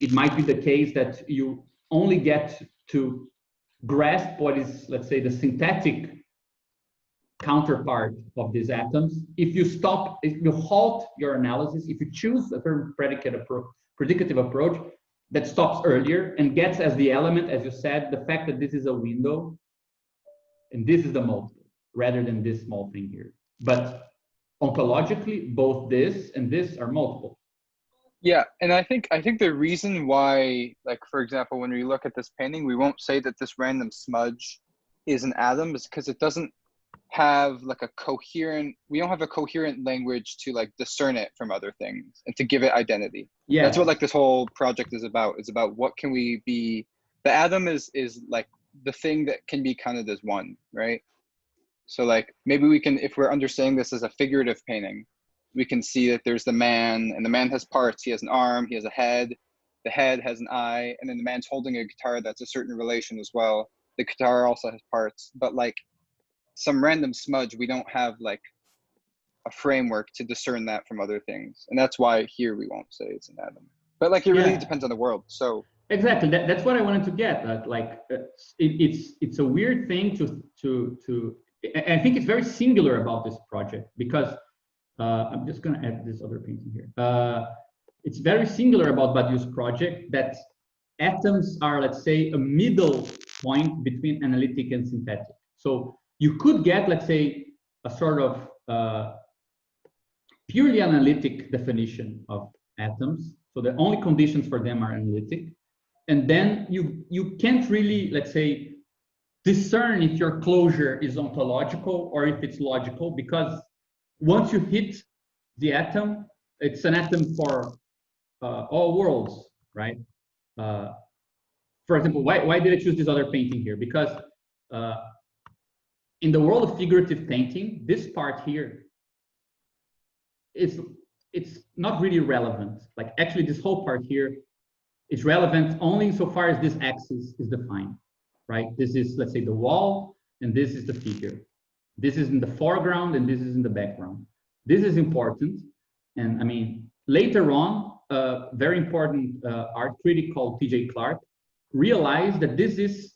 it might be the case that you only get to grasp what is, let's say, the syntactic counterpart of these atoms if you halt your analysis, if you choose a certain predicative approach that stops earlier and gets as the element, as you said, the fact that this is a window and this is the multiple, rather than this small thing here. But ontologically, both this and this are multiple. Yeah, and I think the reason why, like, for example, when we look at this painting, we won't say that this random smudge is an atom, is because it doesn't have like we don't have a coherent language to like discern it from other things and to give it identity. Yeah, that's what like this whole project is about. It's about what can we be. The atom is like the thing that can be counted as one, right? So like maybe we can, if we're understanding this as a figurative painting, we can see that there's the man, and the man has parts. He has an arm, he has a head, the head has an eye, and then the man's holding a guitar that's a certain relation as well. The guitar also has parts, but like some random smudge, we don't have like a framework to discern that from other things. And that's why here we won't say it's an atom. But like it really depends on the world. So exactly, that's what I wanted to get at. Like it's a weird thing to I think it's very singular about this project, because I'm just going to add this other painting here. It's very singular about Badiou's project that atoms are, let's say, a middle point between analytic and synthetic. So you could get, let's say, a sort of purely analytic definition of atoms. So the only conditions for them are analytic. And then you can't really, let's say, discern if your closure is ontological or if it's logical, because once you hit the atom, it's an atom for all worlds, right? For example, why did I choose this other painting here? Because in the world of figurative painting, this part here it's not really relevant. Like actually this whole part here is relevant only insofar as this axis is defined, right? This is, let's say, the wall, and this is the figure. This is in the foreground and this is in the background. This is important. And I mean, later on, a very important art critic called T.J. Clark realized that this is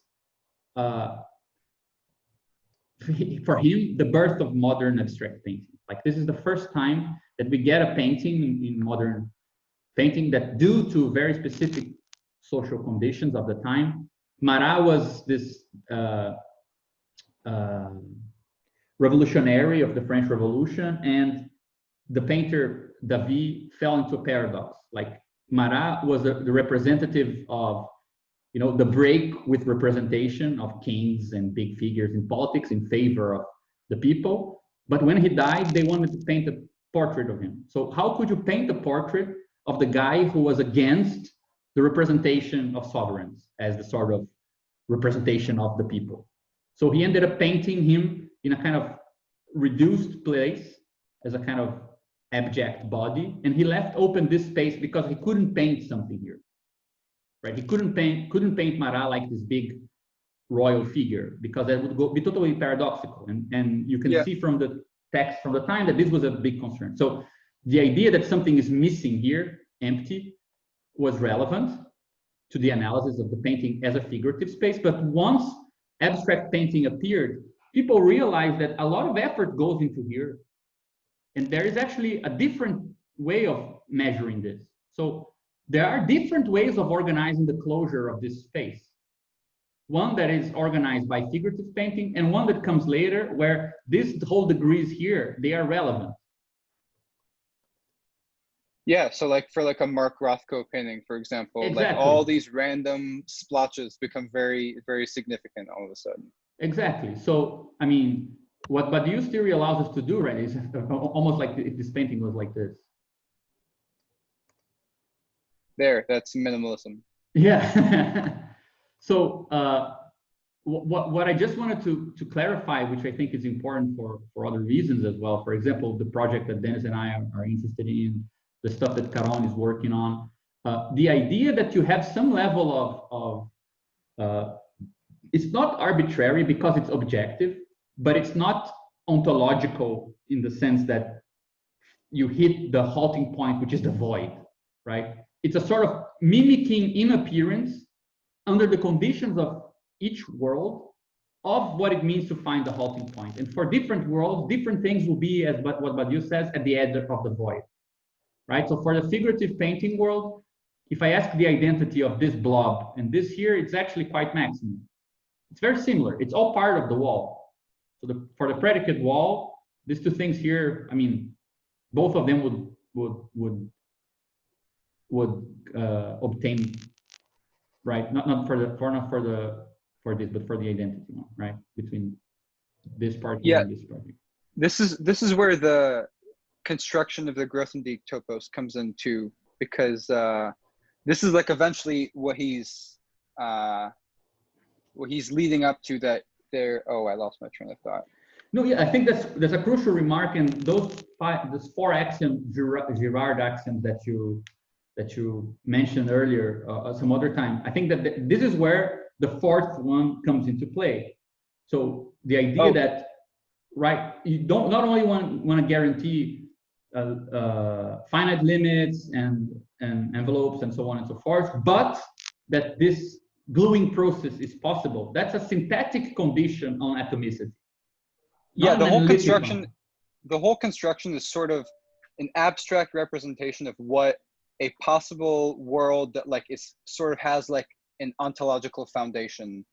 for him, the birth of modern abstract painting. Like this is the first time that we get a painting in modern painting that, due to very specific social conditions of the time, Marat was this revolutionary of the French Revolution, and the painter David fell into a paradox. Like Marat was the representative of, you know, the break with representation of kings and big figures in politics in favor of the people. But when he died, they wanted to paint a portrait of him. So how could you paint a portrait of the guy who was against the representation of sovereigns as the sort of representation of the people? So he ended up painting him in a kind of reduced place as a kind of abject body, and he left open this space because he couldn't paint something here, right? He couldn't paint Marat like this big royal figure, because that would be totally paradoxical, and you can see from the text from the time that this was a big concern. So the idea that something is missing here, empty, was relevant to the analysis of the painting as a figurative space. But once abstract painting appeared, people realized that a lot of effort goes into here, and there is actually a different way of measuring this. So there are different ways of organizing the closure of this space. One that is organized by figurative painting, and one that comes later where these whole degrees here, they are relevant. Yeah, so like for like a Mark Rothko painting, for example, Exactly. like all these random splotches become very, very significant all of a sudden. Exactly. So, I mean, what Badiou's theory allows us to do, right, is almost like if this painting was like this. There, that's minimalism. Yeah. So what I just wanted to clarify, which I think is important for other reasons as well. For example, the project that Dennis and I are interested in, the stuff that Caron is working on, the idea that you have some level of it's not arbitrary because it's objective, but it's not ontological in the sense that you hit the halting point, which is the void, right? It's a sort of mimicking in appearance, under the conditions of each world, of what it means to find the halting point. And for different worlds, different things will be, as what Badiou says, at the edge of the void, right? So for the figurative painting world, if I ask the identity of this blob and this here, it's actually quite maximum. It's very similar. It's all part of the wall. So for the predicate wall, these two things here, I mean, both of them would obtain, right? Not for this, but for the identity one, right? Between this part here and this part here. This is where the construction of the Grothendieck topos comes into, because this is like eventually what he's leading up to, that there. Oh, I lost my train of thought. No, yeah, I think that's a crucial remark, and those four axioms, Girard axioms that you mentioned earlier some other time. I think that this is where the fourth one comes into play. So the idea that, right, you don't not only want to guarantee finite limits and envelopes and so on and so forth, but that this gluing process is possible. That's a synthetic condition on atomicity. Yeah, the whole construction is sort of an abstract representation of what a possible world that like is sort of has like an ontological foundation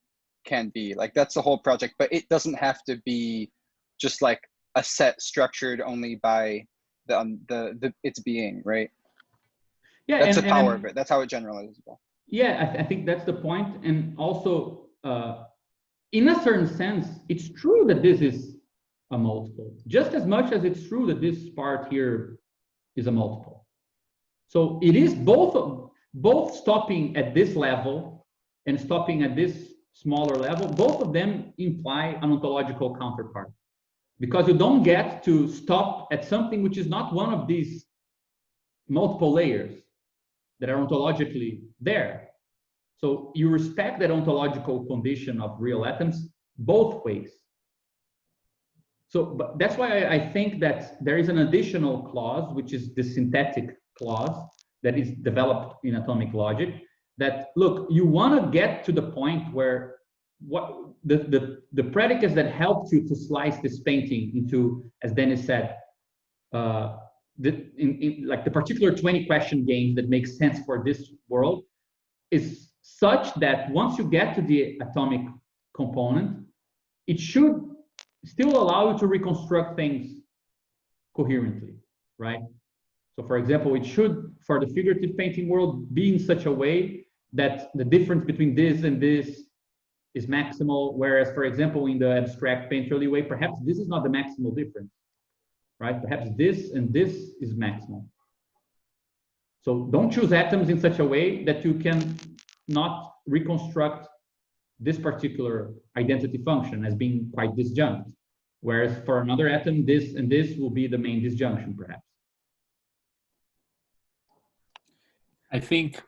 can be. Like that's the whole project, but it doesn't have to be just like a set structured only by the its being, right? Yeah, that's the power of it. That's how it generalizes. Yeah, I think that's the point. And also, in a certain sense, it's true that this is a multiple, just as much as it's true that this part here is a multiple. So it is both stopping at this level and stopping at this smaller level. Both of them imply an ontological counterpart, because you don't get to stop at something which is not one of these multiple layers that are ontologically there. So you respect that ontological condition of real atoms both ways. So but that's why I think that there is an additional clause, which is the synthetic clause that is developed in atomic logic, that look, you want to get to the point where what the predicates that helped you to slice this painting into, as Dennis said, like the particular 20 question game that makes sense for this world is such that once you get to the atomic component, it should still allow you to reconstruct things coherently, right? So for example, it should, for the figurative painting world, be in such a way that the difference between this and this is maximal, whereas, for example, in the abstract painterly way, perhaps this is not the maximal difference, right? Perhaps this and this is maximal. So don't choose atoms in such a way that you can not reconstruct this particular identity function as being quite disjunct. Whereas for another atom, this and this will be the main disjunction, perhaps. I think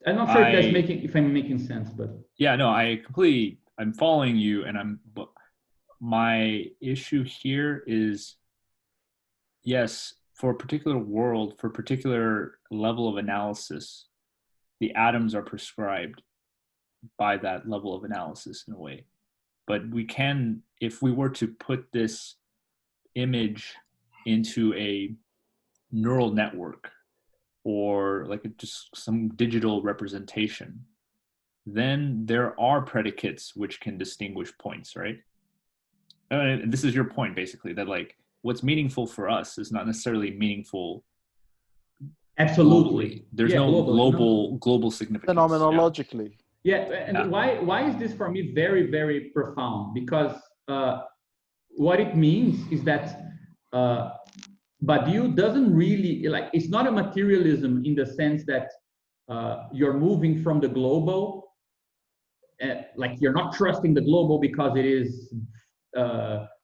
I'm not sure if I'm making sense, but yeah, no, I'm following you, and but my issue here is, yes, for a particular world, for a particular level of analysis, the atoms are prescribed by that level of analysis in a way. But we can, if we were to put this image into a neural network or like just some digital representation, then there are predicates which can distinguish points, right? And this is your point, basically, that like what's meaningful for us is not necessarily meaningful. Absolutely, globally. There's no global significance. Phenomenologically. Yeah, and why is this for me very, very profound? Because what it means is that Badiou doesn't really, like, it's not a materialism in the sense that you're moving from the global, like you're not trusting the global because it is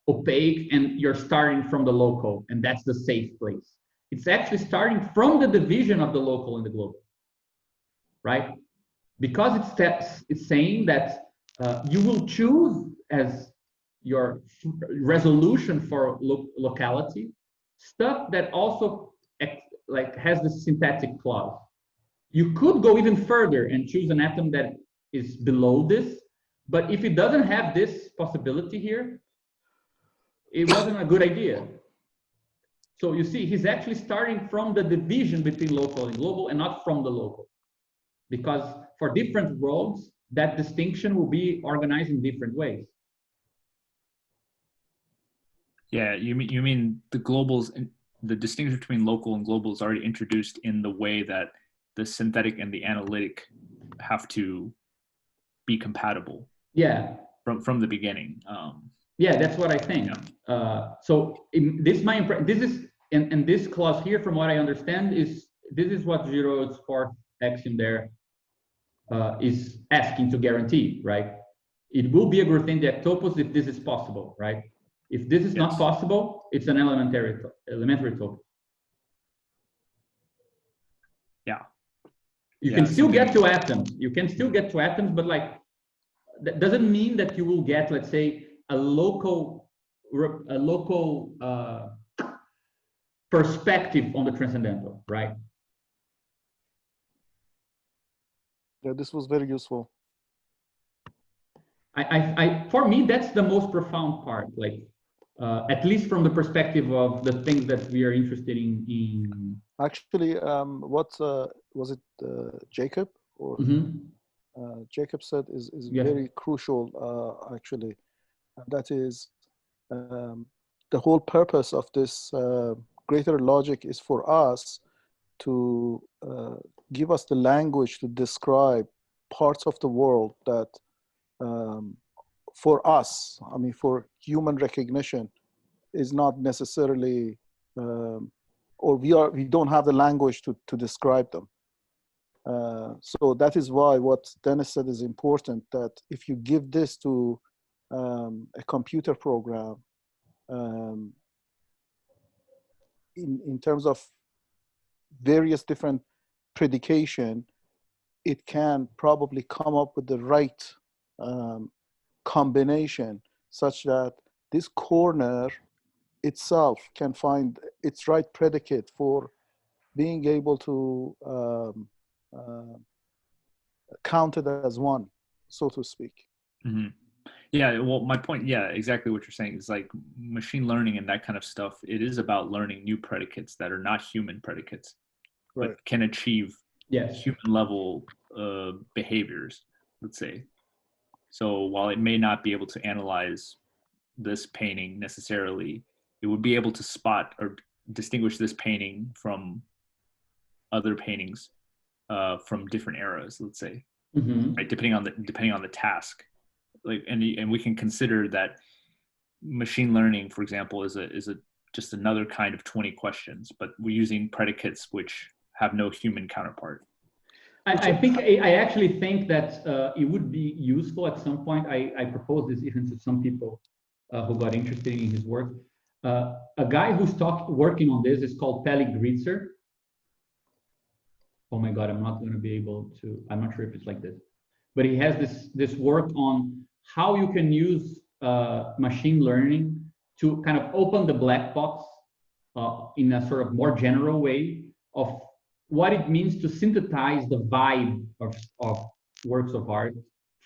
opaque, and you're starting from the local, and that's the safe place. It's actually starting from the division of the local and the global, right? Because it's saying that you will choose as your resolution for locality stuff that also like has the syntactic clause. You could go even further and choose an atom that is below this, but if it doesn't have this possibility here, it wasn't a good idea. So you see, he's actually starting from the division between local and global and not from the local. Because for different worlds, that distinction will be organized in different ways. Yeah, you mean the globals, the distinction between local and global is already introduced in the way that the synthetic and the analytic have to be compatible. Yeah. From the beginning. Yeah, that's what I think. Yeah. So this is and this clause here, from what I understand, this is what Giraud's fourth axiom there is asking to guarantee, right? It will be a Grothendieck topos if this is possible, right? If this is not possible, it's an elementary topos. Yeah. You can still get to atoms. You can still get to atoms, but like that doesn't mean that you will get, let's say, a local perspective on the transcendental, right? Yeah, this was very useful. For me, that's the most profound part, like at least from the perspective of the things that we are interested in. Actually, what was it, Jacob? Or Jacob said is very crucial, actually. And that is the whole purpose of this greater logic is for us to give us the language to describe parts of the world that for us, I mean, for human recognition, is not necessarily, or we don't have the language to describe them. So that is why what Dennis said is important, that if you give this to a computer program, in terms of various different predication, it can probably come up with the right combination such that this corner itself can find its right predicate for being able to count it as one, so to speak. Mm-hmm. Yeah, well, my point, yeah, exactly what you're saying is like machine learning and that kind of stuff. It is about learning new predicates that are not human predicates, Right. but can achieve Yes. human level behaviors, let's say. So while it may not be able to analyze this painting necessarily, it would be able to spot or distinguish this painting from other paintings from different eras, let's say, right? Depending on the task. Like, and we can consider that machine learning, for example, is a just another kind of 20 questions, but we're using predicates which have no human counterpart. I actually think that it would be useful at some point. I propose this even to some people who got interested in his work. A guy who's working on this is called Peli Gritzer. Oh my God, I'm not going to be able to. I'm not sure if it's like this, but he has this work on how you can use machine learning to kind of open the black box in a sort of more general way of what it means to synthesize the vibe of works of art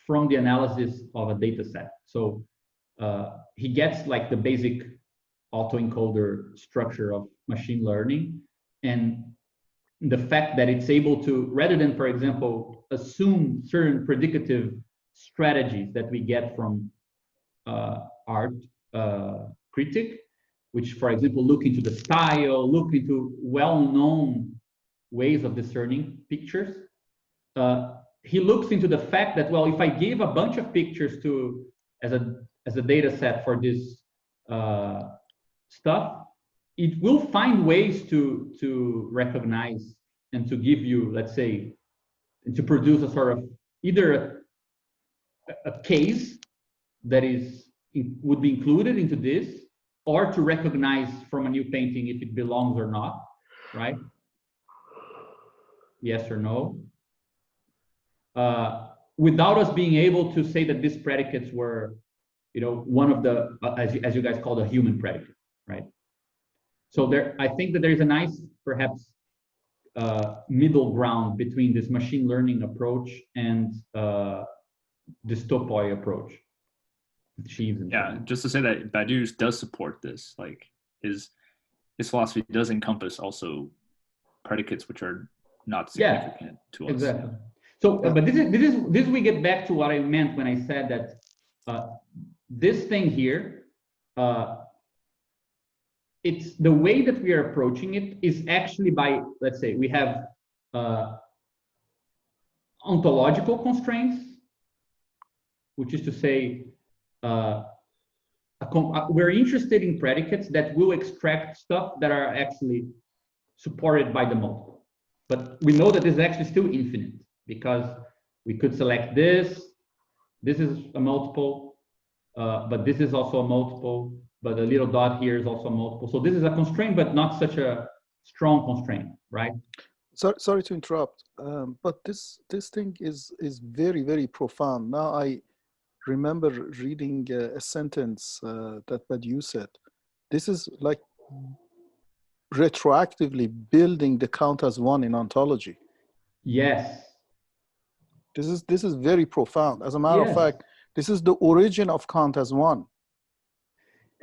from the analysis of a data set. So he gets like the basic autoencoder structure of machine learning, and the fact that it's able to, rather than, for example, assume certain predicative strategies that we get from art critic, which, for example, look into the style, look into well-known ways of discerning pictures. He looks into the fact that, well, if I give a bunch of pictures to as a data set for this stuff, it will find ways to recognize and to give you, let's say, to produce a sort of either a case that would be included into this, or to recognize from a new painting if it belongs or not, right? Yes or no. Without us being able to say that these predicates were, one of the, as you guys call the human predicate, right? So I think that there is a nice, perhaps, middle ground between this machine learning approach and this topoi approach. Yeah, just to say that Badiou does support this. Like his philosophy does encompass also predicates which are not significant to us. Exactly. So, but this we get back to what I meant when I said that this thing here, it's the way that we are approaching it is actually by, let's say, we have ontological constraints, which is to say, we're interested in predicates that will extract stuff that are actually supported by the multiple. But we know that this is actually still infinite because we could select this is a multiple, but this is also a multiple, but the little dot here is also a multiple. So this is a constraint, but not such a strong constraint, right? Sorry to interrupt, but this thing is very, very profound. Now I remember reading a sentence that Badiou said. This is like retroactively building the count as one in ontology. Yes. This is very profound. As a matter of fact, this is the origin of count as one.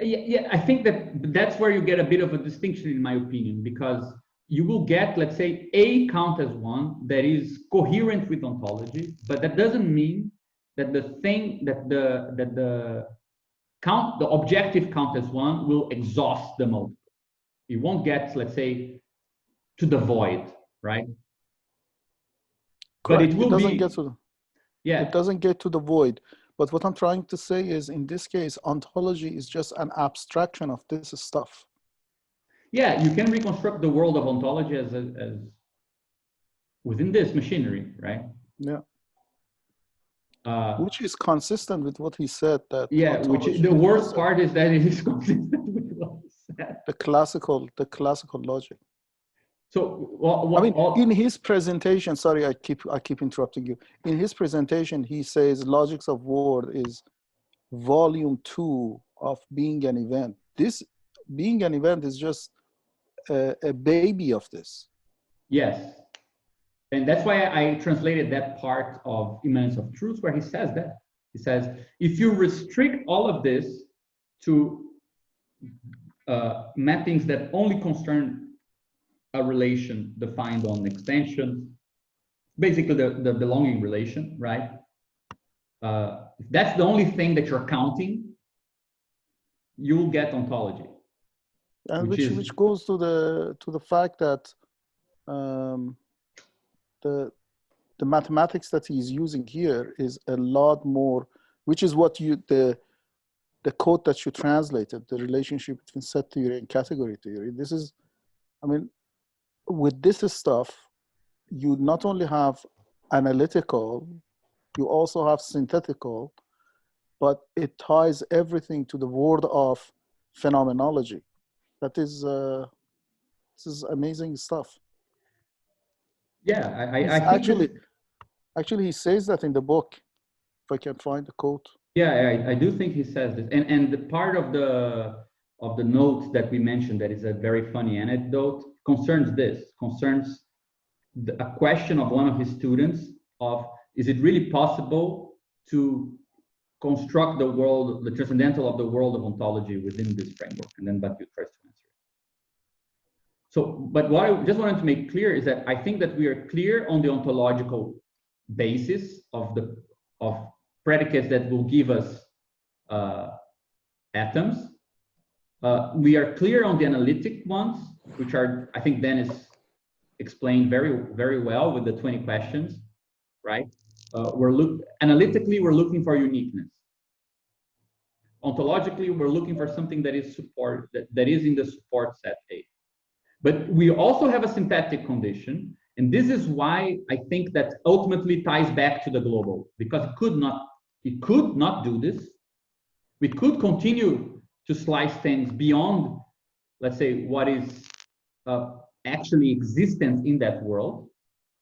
Yeah, I think that's where you get a bit of a distinction, in my opinion, because you will get, let's say, a count as one that is coherent with ontology, but that doesn't mean that the thing that the objective count as one will exhaust the multiple. You won't get, let's say, to the void, right? Correct. But it will it doesn't get to the void. But what I'm trying to say is, in this case, ontology is just an abstraction of this stuff. Yeah, you can reconstruct the world of ontology as within this machinery, right? Yeah. Which is consistent with what he said. That which the worst part is that it is consistent with what he said. The classical logic. So, I mean, in his presentation, sorry, I keep interrupting you. In his presentation, he says logics of word is volume 2 of being an event. This being an event is just a baby of this. Yes. And that's why I translated that part of Immanence of Truth where he says that. He says, if you restrict all of this to mappings that only concern a relation defined on extension, basically the belonging relation, right? If that's the only thing that you're counting, you'll get ontology. And which goes to the fact that the mathematics that he's using here is a lot more, which is what the code that you translated, the relationship between set theory and category theory. This is, I mean, with this stuff, you not only have analytical, you also have synthetical, but it ties everything to the world of phenomenology. That is, this is amazing stuff. Yeah, I think actually he says that in the book, if I can find the quote. Yeah, I do think he says this, and the part of the note that we mentioned that is a very funny anecdote concerns a question of one of his students of, is it really possible to construct the world, the transcendental of the world of ontology within this framework? And then Batu tries to answer it. So, but what I just wanted to make clear is that I think that we are clear on the ontological basis of predicates that will give us atoms. We are clear on the analytic ones, which are, I think Dennis explained very, very well with the 20 questions, right? Analytically, we're looking for uniqueness. Ontologically, we're looking for something that is that is in the support set A. But we also have a syntactic condition, and this is why I think that ultimately ties back to the global, because it could not do this. We could continue to slice things beyond, let's say, what is actually existence in that world.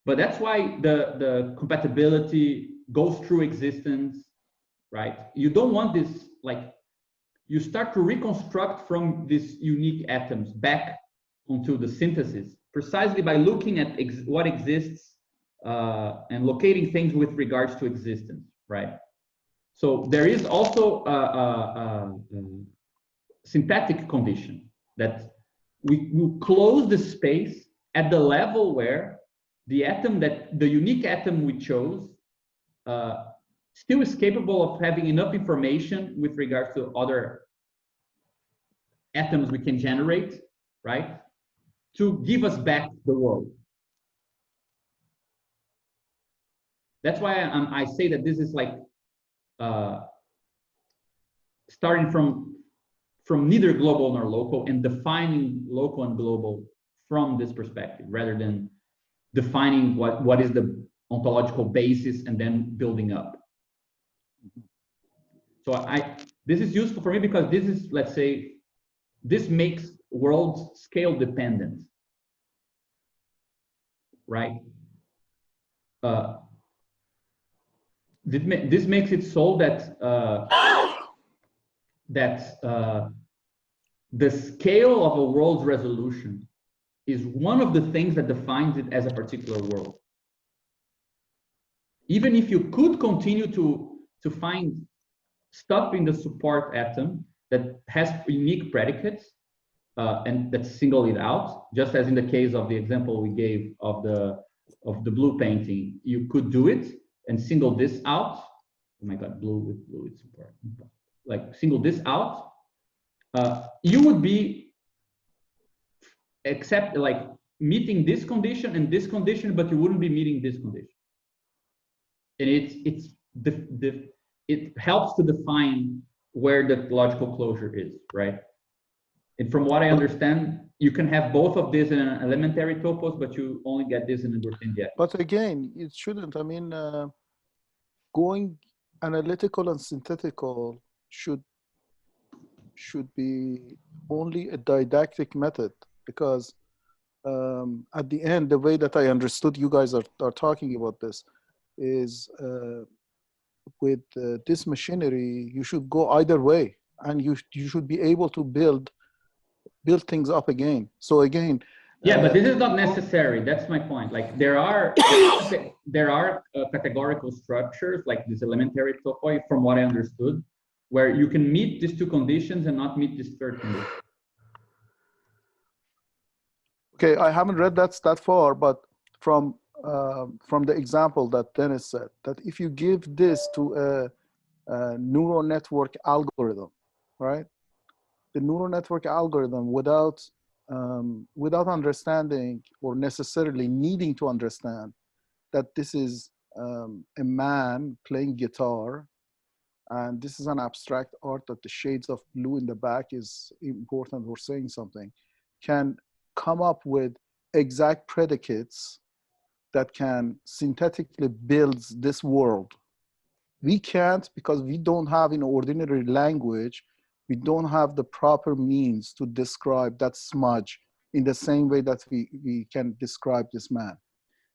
But that's why the compatibility goes through existence, right? You don't want this, like, you start to reconstruct from these unique atoms back onto the synthesis, precisely by looking at what exists and locating things with regards to existence, right? So there is also a syntactic condition that we will close the space at the level where the unique atom we chose still is capable of having enough information with regards to other atoms we can generate, right, to give us back the world. That's why I say that this is like starting from neither global nor local and defining local and global from this perspective, rather than defining what is the ontological basis and then building up. So this is useful for me because this is, let's say, this makes worlds scale dependent, right? This makes it so that the scale of a world's resolution is one of the things that defines it as a particular world. Even if you could continue to find stuff in the support atom that has unique predicates and that single it out, just as in the case of the example we gave of the blue painting, you could do it and single this out. Oh my God, blue with blue, it's important. Like single this out, you would be meeting this condition and this condition, but you wouldn't be meeting this condition. And it helps to define where the logical closure is, right? And from what I understand, you can have both of this in an elementary topos, but you only get this in a Grothendieck. But again, it shouldn't. I mean, going analytical and synthetical should be only a didactic method, because at the end, the way that I understood you guys are talking about this is with this machinery, you should go either way, and you should be able to build things up again. So again, Yeah, but this is not necessary. That's my point. Like there are categorical structures like this elementary topoi, from what I understood, where you can meet these two conditions and not meet this third condition. Okay, I haven't read that far, but from the example that Dennis said, that if you give this to a neural network algorithm, right? The neural network algorithm, without understanding or necessarily needing to understand that this is a man playing guitar, and this is an abstract art, that the shades of blue in the back is important or saying something, can come up with exact predicates that can synthetically build this world. We can't, because we don't have, in ordinary language, we don't have the proper means to describe that smudge in the same way that we can describe this man.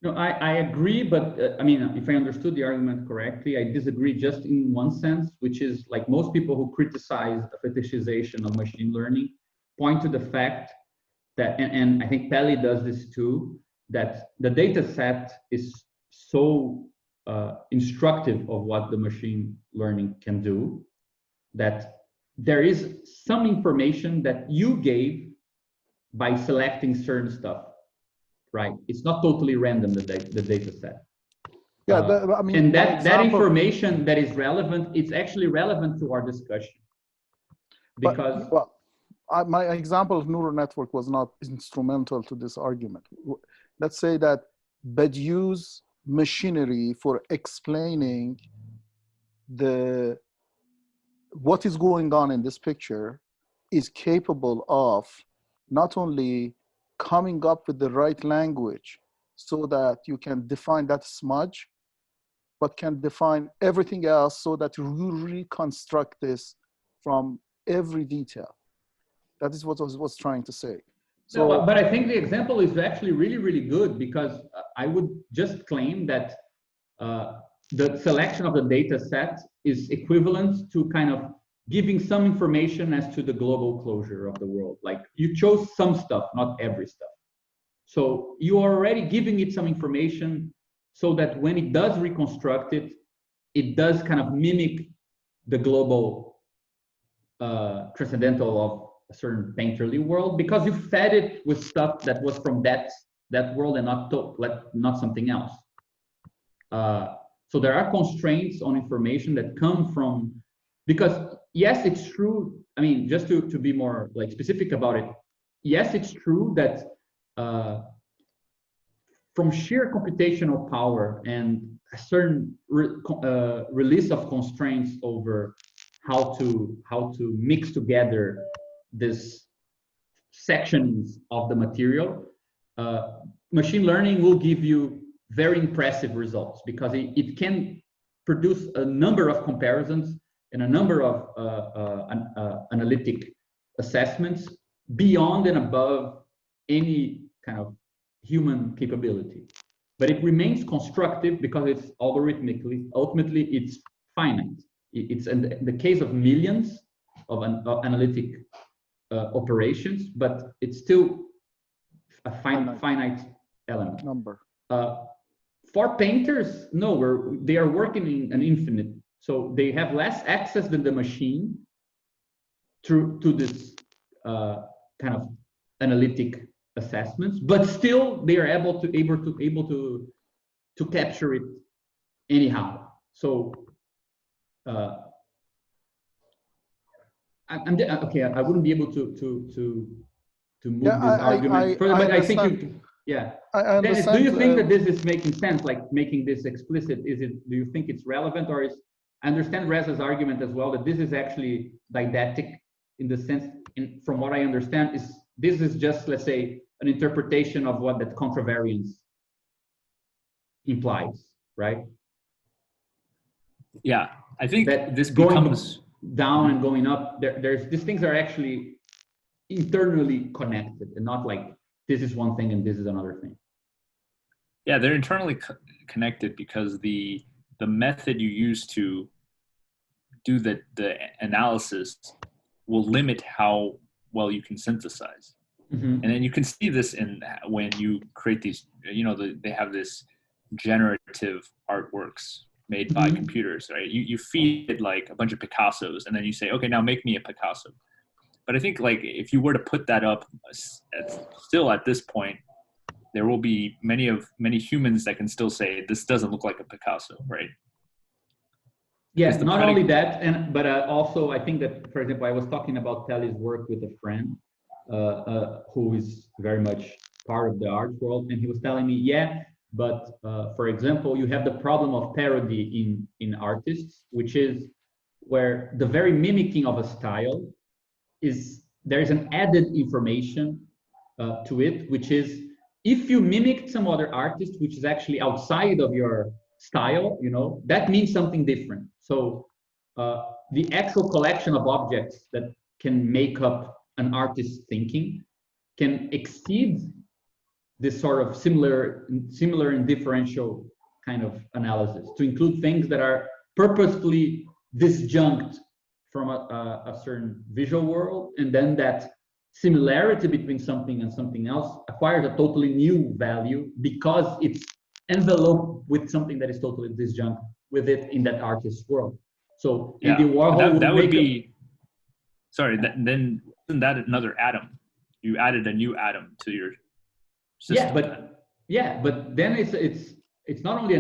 No, I agree, but I mean, if I understood the argument correctly, I disagree just in one sense, which is like most people who criticize the fetishization of machine learning point to the fact that, and I think Pelly does this too, that the data set is so instructive of what the machine learning can do, that there is some information that you gave by selecting certain stuff, right? It's not totally random, the data set. Yeah, I mean, and that information that is relevant, it's actually relevant to our discussion. Because my example of neural network was not instrumental to this argument. Let's say that Badiou's machinery for explaining what is going on in this picture is capable of not only coming up with the right language so that you can define that smudge, but can define everything else so that you reconstruct this from every detail. That is what I was trying to say. So, no, but I think the example is actually really, really good, because I would just claim that the selection of the data set is equivalent to kind of giving some information as to the global closure of the world. Like you chose some stuff, not every stuff. So you are already giving it some information so that when it does reconstruct it, it does kind of mimic the global transcendental of a certain painterly world, because you fed it with stuff that was from that world and not something else. So there are constraints on information that come from, because yes, it's true. I mean, just to be more like specific about it, yes, it's true that from sheer computational power and a certain release of constraints over how to mix together this sections of the material, machine learning will give you very impressive results, because it can produce a number of comparisons and a number of analytic assessments beyond and above any kind of human capability. But it remains constructive because it's algorithmically, ultimately it's finite. It's in the case of millions of analytic operations, but it's still a finite element. Number. For painters, no, they are working in an infinite. So they have less access than the machine to this kind of analytic assessments, but still they are able to capture it anyhow. So okay. I wouldn't be able to move this argument further, but I think you. Yeah. I Dennis, do you think that this is making sense, like making this explicit? Do you think it's relevant, or is, I understand Reza's argument as well, that this is actually didactic in the sense, from what I understand, this is just, let's say, an interpretation of what that contravariance implies, right? Yeah, I think that this becomes down and going up. These things are actually internally connected, and not like this is one thing and this is another thing. Yeah, they're internally connected, because the method you use to do the analysis will limit how well you can synthesize. And then you can see this in when you create these, they have this generative artworks made by computers, right? You feed it like a bunch of Picassos, and then you say, okay, now make me a Picasso. But I think like if you were to put that up, still at this point, there will be many humans that can still say this doesn't look like a Picasso, right? Yes, not only that, but also I think that, for example, I was talking about Telly's work with a friend who is very much part of the art world, and he was telling me, yeah, but for example, you have the problem of parody in artists, which is where the very mimicking of a style there is an added information to it, which is if you mimicked some other artist, which is actually outside of your style, that means something different. So the actual collection of objects that can make up an artist's thinking can exceed this sort of similar and differential kind of analysis to include things that are purposefully disjunct from a certain visual world, and then that similarity between something and something else acquires a totally new value because it's enveloped with something that is totally disjunct with it in that artist's world. So Andy Warhol that would be then isn't that another atom? You added a new atom to your system. But then it's not only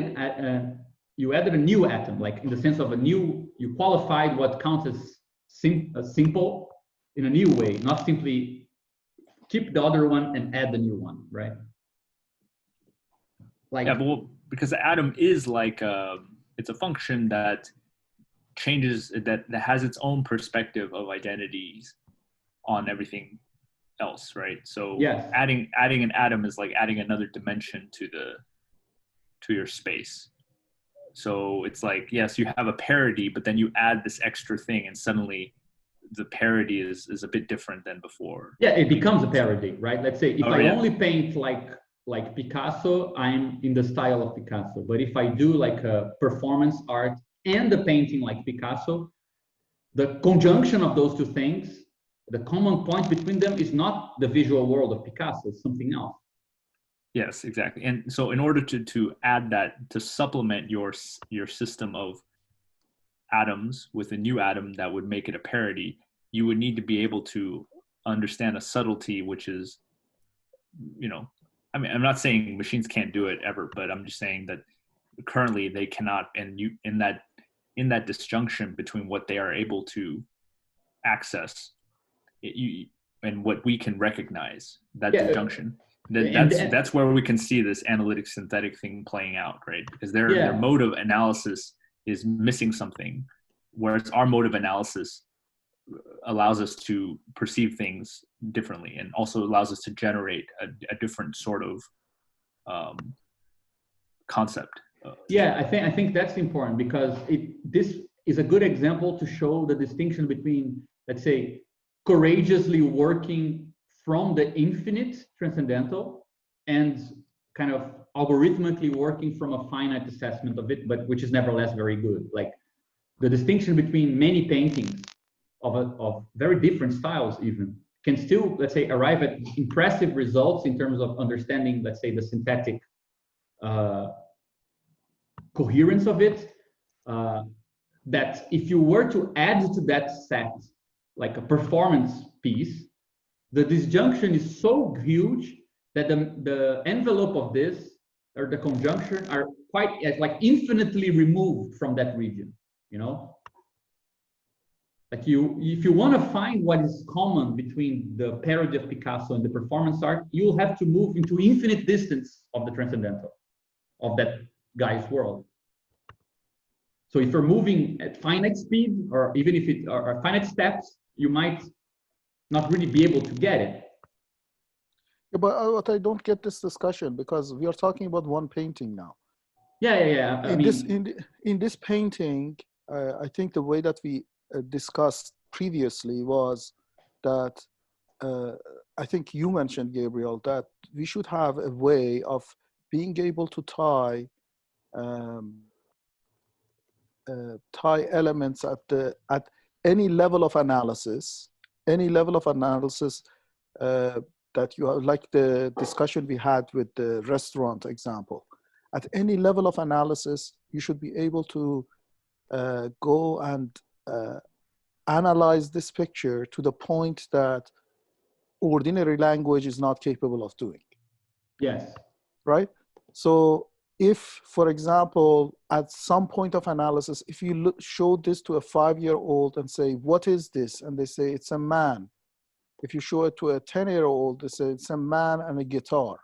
you added a new atom, like in the sense of you qualified what counts as simple in a new way, not simply keep the other one and add the new one, right? Like, because the atom is like it's a function that changes, that has its own perspective of identities on everything else, right? So adding an atom is like adding another dimension to your space. So it's like, yes, you have a parody, but then you add this extra thing, and suddenly the parody is a bit different than before. Yeah, it becomes a parody, right? Let's say if I only paint like Picasso, I'm in the style of Picasso. But if I do like a performance art and the painting like Picasso, the conjunction of those two things, the common point between them is not the visual world of Picasso, it's something else. Yes, exactly. And so in order to add that, to supplement your system of atoms with a new atom that would make it a parody, you would need to be able to understand a subtlety, which is, I mean, I'm not saying machines can't do it ever, but I'm just saying that currently they cannot, and you in that disjunction between what they are able to access and what we can recognize, that disjunction. That's where we can see this analytic synthetic thing playing out, right? Because their mode of analysis is missing something, whereas our mode of analysis allows us to perceive things differently, and also allows us to generate a different sort of concept. I think that's important, because this is a good example to show the distinction between, let's say, courageously working from the infinite transcendental and kind of algorithmically working from a finite assessment of it, but which is nevertheless very good. Like the distinction between many paintings of very different styles even can still, let's say, arrive at impressive results in terms of understanding, let's say, the synthetic coherence of it, that if you were to add to that set like a performance piece, the disjunction is so huge that the envelope of this, or the conjunction, are quite like infinitely removed from that region, like if you want to find what is common between the parody of Picasso and the performance art, you'll have to move into infinite distance of the transcendental, of that guy's world. So if you're moving at finite speed, or even if it are finite steps, you might not really be able to get it. Yeah, but I don't get this discussion, because we are talking about one painting now. Yeah. In this painting, I think the way that we discussed previously was that I think you mentioned, Gabriel, that we should have a way of being able to tie elements at any level of analysis, that you have, like the discussion we had with the restaurant example. At any level of analysis, you should be able to go and analyze this picture to the point that ordinary language is not capable of doing. Yes. Right? So if, for example, at some point of analysis, if you show this to a 5-year-old and say, what is this? And they say, it's a man. If you show it to a 10-year-old, they say, it's a man and a guitar,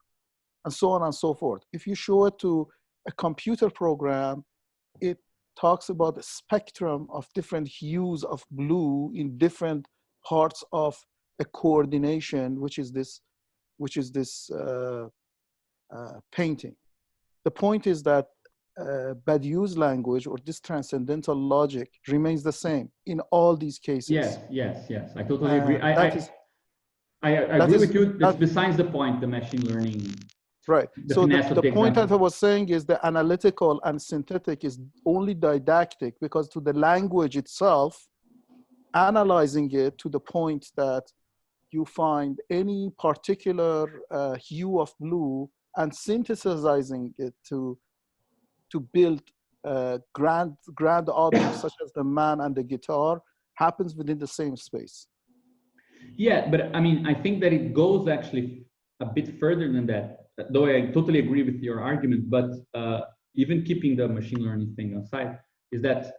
and so on and so forth. If you show it to a computer program, it talks about the spectrum of different hues of blue in different parts of a coordination, which is this painting. The point is that Badiou's language, or this transcendental logic, remains the same in all these cases. Yes. I totally agree. I agree with you. That's besides the point, the machine learning. Right. So the point that I was saying is the analytical and synthetic is only didactic, because to the language itself, analyzing it to the point that you find any particular hue of blue and synthesizing it to build grand objects such as the man and the guitar happens within the same space. Yeah, but I mean, I think that it goes actually a bit further than that, though I totally agree with your argument. But even keeping the machine learning thing aside, is that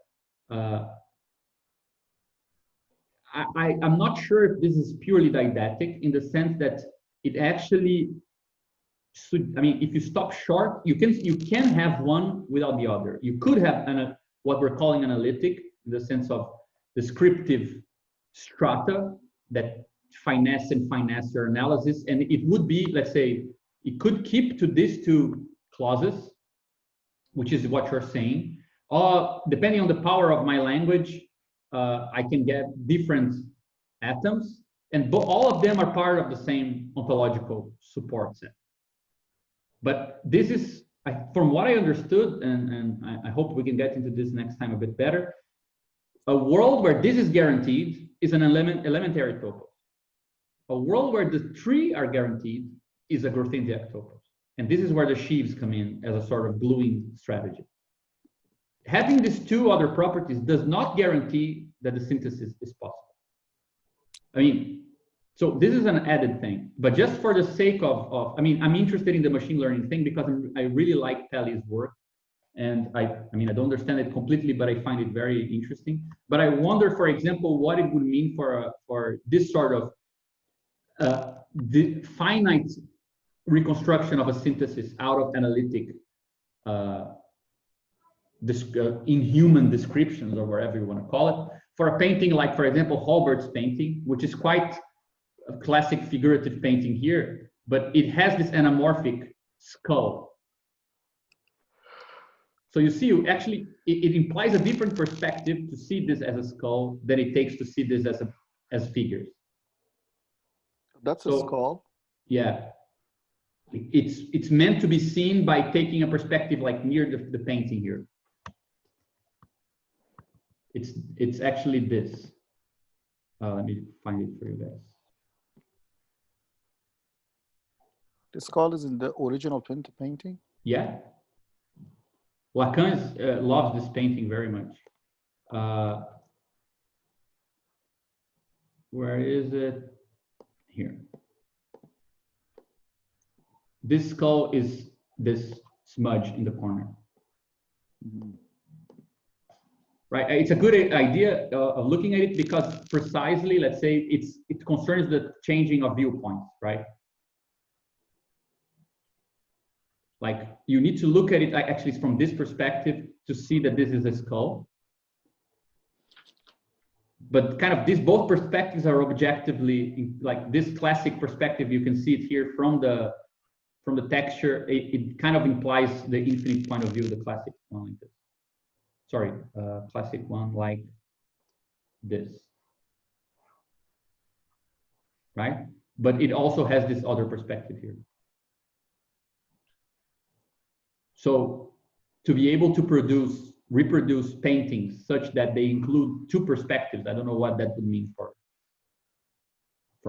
I'm not sure if this is purely didactic, in the sense that it actually should. I mean, if you stop short, you can have one without the other. You could have what we're calling analytic, in the sense of descriptive strata that finesse your analysis, and it would be, let's say, it could keep to these two clauses, which is what you're saying. Depending on the power of my language, I can get different atoms, and all of them are part of the same ontological support set. But this is, from what I understood, and I hope we can get into this next time a bit better, a world where this is guaranteed is an elementary topos. A world where the three are guaranteed is a Grothendieck topos. And this is where the sheaves come in as a sort of gluing strategy. Having these two other properties does not guarantee that the synthesis is possible. I mean, so this is an added thing, but just for the sake of I mean, I'm interested in the machine learning thing because I really like Pelly's work. And I mean, I don't understand it completely, but I find it very interesting. But I wonder, for example, what it would mean for this sort of the finite reconstruction of a synthesis out of analytic inhuman descriptions, or whatever you want to call it, for a painting like, for example, Holbert's painting, which is quite a classic figurative painting here, but it has this anamorphic skull. So you see, actually, it implies a different perspective to see this as a skull than it takes to see this as figures. That's a skull. Yeah. It's meant to be seen by taking a perspective like near the painting here. It's actually this. Let me find it for you guys. The skull is in the original painting? Yeah. Lacan loves this painting very much. Where is it? Here. This skull is this smudge in the corner. Mm-hmm. Right, it's a good idea of looking at it because precisely, let's say, it concerns the changing of viewpoints, right? Like, you need to look at it actually from this perspective to see that this is a skull. But kind of both perspectives are objectively, like this classic perspective, you can see it here from the texture. It kind of implies the infinite point of view, the classic one like this. Sorry, classic one like this, right? But it also has this other perspective here. So to be able to reproduce paintings such that they include two perspectives, I don't know what that would mean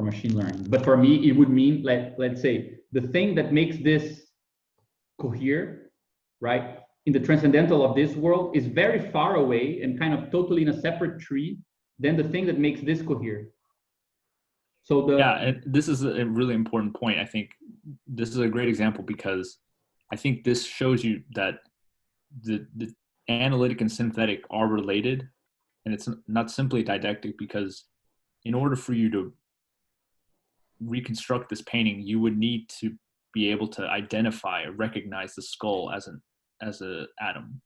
for machine learning. But for me, it would mean, let's say, the thing that makes this cohere, right, in the transcendental of this world is very far away and kind of totally in a separate tree than the thing that makes this cohere. So yeah, and this is a really important point. I think this is a great example because I think this shows you that the analytic and synthetic are related, and it's not simply didactic, because in order for you to reconstruct this painting, you would need to be able to identify or recognize the skull as an atom,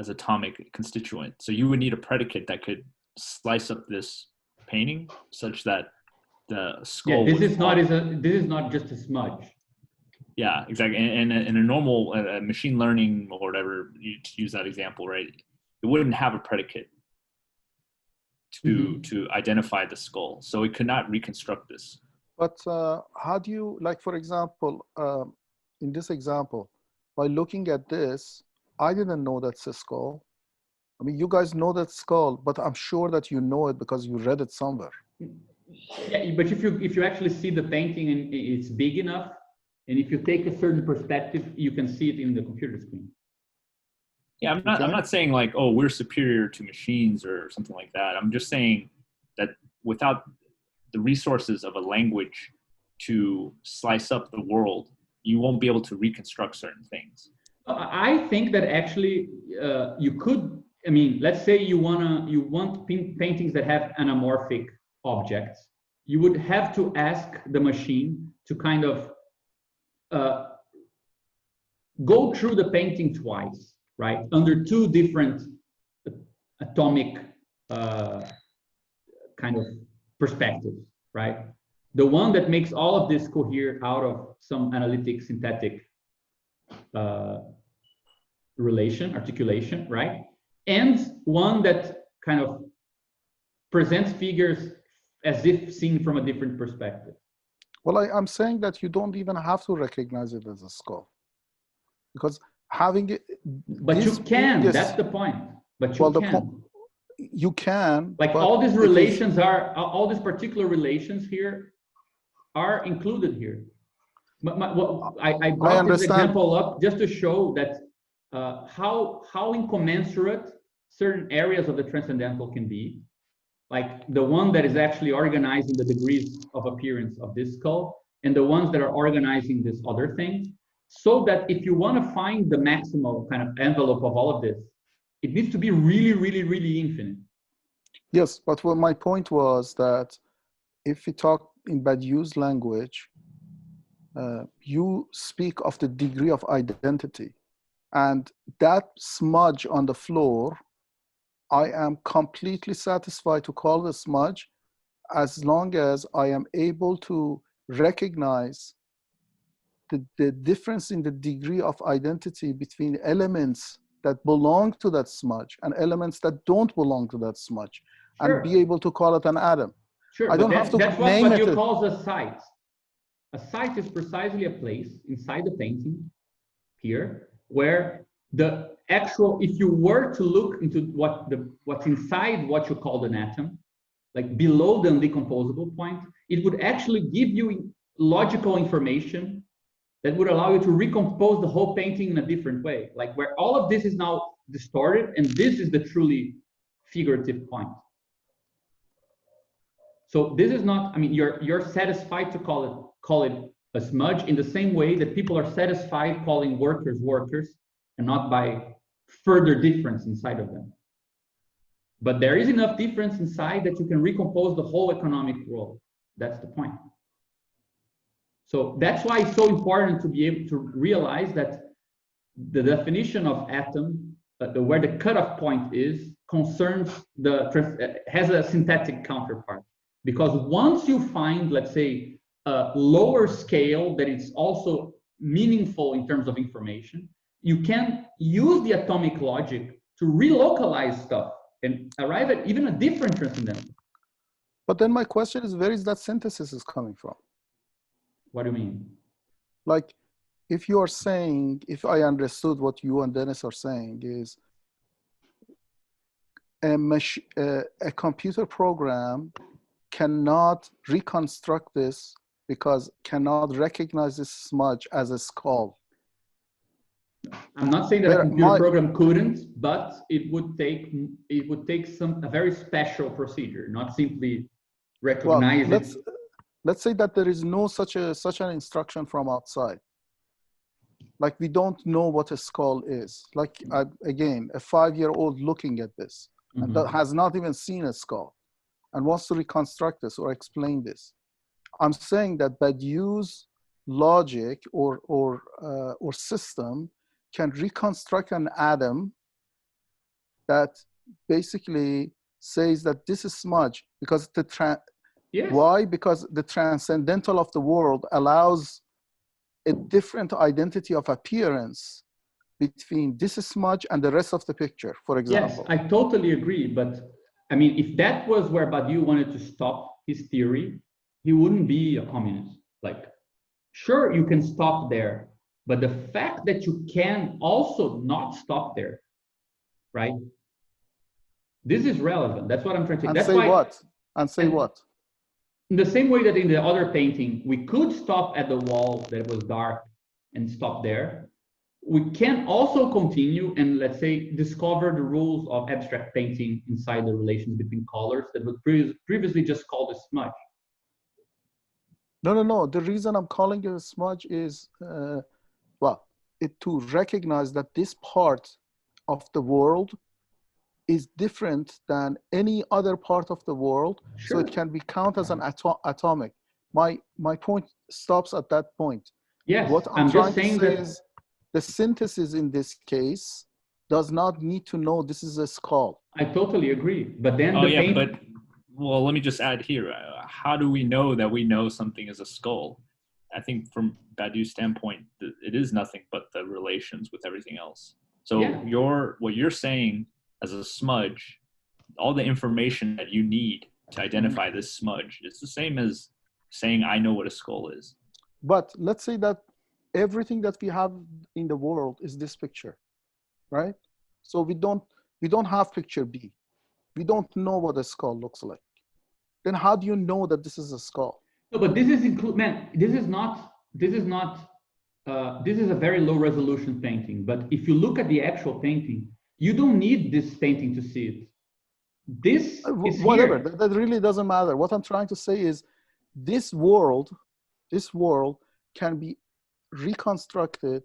as atomic constituent. So you would need a predicate that could slice up this painting such that the skull. Yeah, this is not just a smudge. Yeah, exactly. And in a normal machine learning or whatever, you use that example, right? It wouldn't have a predicate to identify the skull, so it could not reconstruct this. But how do you, like, for example, in this example, by looking at this, I didn't know that's a skull. I mean, you guys know that skull, but I'm sure that you know it because you read it somewhere. Yeah, but if you actually see the painting and it's big enough, and if you take a certain perspective, you can see it in the computer screen. Yeah, I'm not saying like, oh, we're superior to machines or something like that. I'm just saying that without the resources of a language to slice up the world, you won't be able to reconstruct certain things. I think that actually you could. I mean, let's say you want paintings that have anamorphic objects. You would have to ask the machine to kind of go through the painting twice, right? Under two different atomic kind of perspectives, right? The one that makes all of this cohere out of some analytic synthetic articulation, right? And one that kind of presents figures as if seen from a different perspective. Well, I'm saying that you don't even have to recognize it as a skull, because having it. But you can. That's the point. But you can. You can. Like all these relations all these particular relations here are included here. I brought this example up just to show that how incommensurate certain areas of the transcendental can be. Like the one that is actually organizing the degrees of appearance of this skull, and the ones that are organizing this other thing, so that if you want to find the maximal kind of envelope of all of this, it needs to be really, really, really infinite. Yes, but what my point was that if we talk in Badiou's language, you speak of the degree of identity, and that smudge on the floor, I am completely satisfied to call the smudge as long as I am able to recognize the difference in the degree of identity between elements that belong to that smudge and elements that don't belong to that smudge, and be able to call it an atom. Sure, I don't have to that's name what it. you call a site. A site is precisely a place inside the painting here where the actual, if you were to look into what's inside what you call an atom, like below the undecomposable point, it would actually give you logical information that would allow you to recompose the whole painting in a different way, like where all of this is now distorted, and this is the truly figurative point. So this is not, I mean, you're satisfied to call it a smudge in the same way that people are satisfied calling workers and not by further difference inside of them. But there is enough difference inside that you can recompose the whole economic world. That's the point. So that's why it's so important to be able to realize that the definition of atom, where the cutoff point is, concerns has a synthetic counterpart. Because once you find, let's say, a lower scale that is also meaningful in terms of information, you can use the atomic logic to relocalize stuff and arrive at even a different transcendental. But then my question is, where is that synthesis is coming from? What do you mean? Like, if you are saying, if I understood what you and Dennis are saying, is a computer program cannot reconstruct this because cannot recognize this smudge as a skull. I'm not saying that a computer program couldn't, but it would take a very special procedure, not simply recognize it. Let's say that there is no such an instruction from outside. Like we don't know what a skull is. Like again, a 5-year-old looking at this and that has not even seen a skull and wants to reconstruct this or explain this. I'm saying that Badiou's logic or system can reconstruct an atom that basically says that this is smudge because why? Because the transcendental of the world allows a different identity of appearance between this smudge and the rest of the picture, for example. Yes, I totally agree. But I mean, if that was where Badiou wanted to stop his theory, he wouldn't be a communist. Like, sure, you can stop there, but the fact that you can also not stop there, right? This is relevant. That's what I'm trying to say. And that's say why, what? And say what? In the same way that in the other painting, we could stop at the wall that was dark and stop there. We can also continue and, let's say, discover the rules of abstract painting inside the relations between colors that was previously just called a smudge. No. The reason I'm calling it a smudge is, to recognize that this part of the world is different than any other part of the world. Sure. So it can be counted as an atomic. My point stops at that point. Yes, what I'm trying to say is the synthesis in this case does not need to know this is a skull. I totally agree. But then well, let me just add here. How do we know that we know something is a skull? I think from Badiou's standpoint, it is nothing but the relations with everything else. So what you're saying as a smudge, all the information that you need to identify this smudge, it's the same as saying I know what a skull is. But let's say that everything that we have in the world is this picture, right? So we don't have picture B. We don't know what a skull looks like. Then how do you know that this is a skull? No, but this is a very low resolution painting. But if you look at the actual painting, you don't need this painting to see it. This is whatever. Here. That really doesn't matter. What I'm trying to say is this world can be reconstructed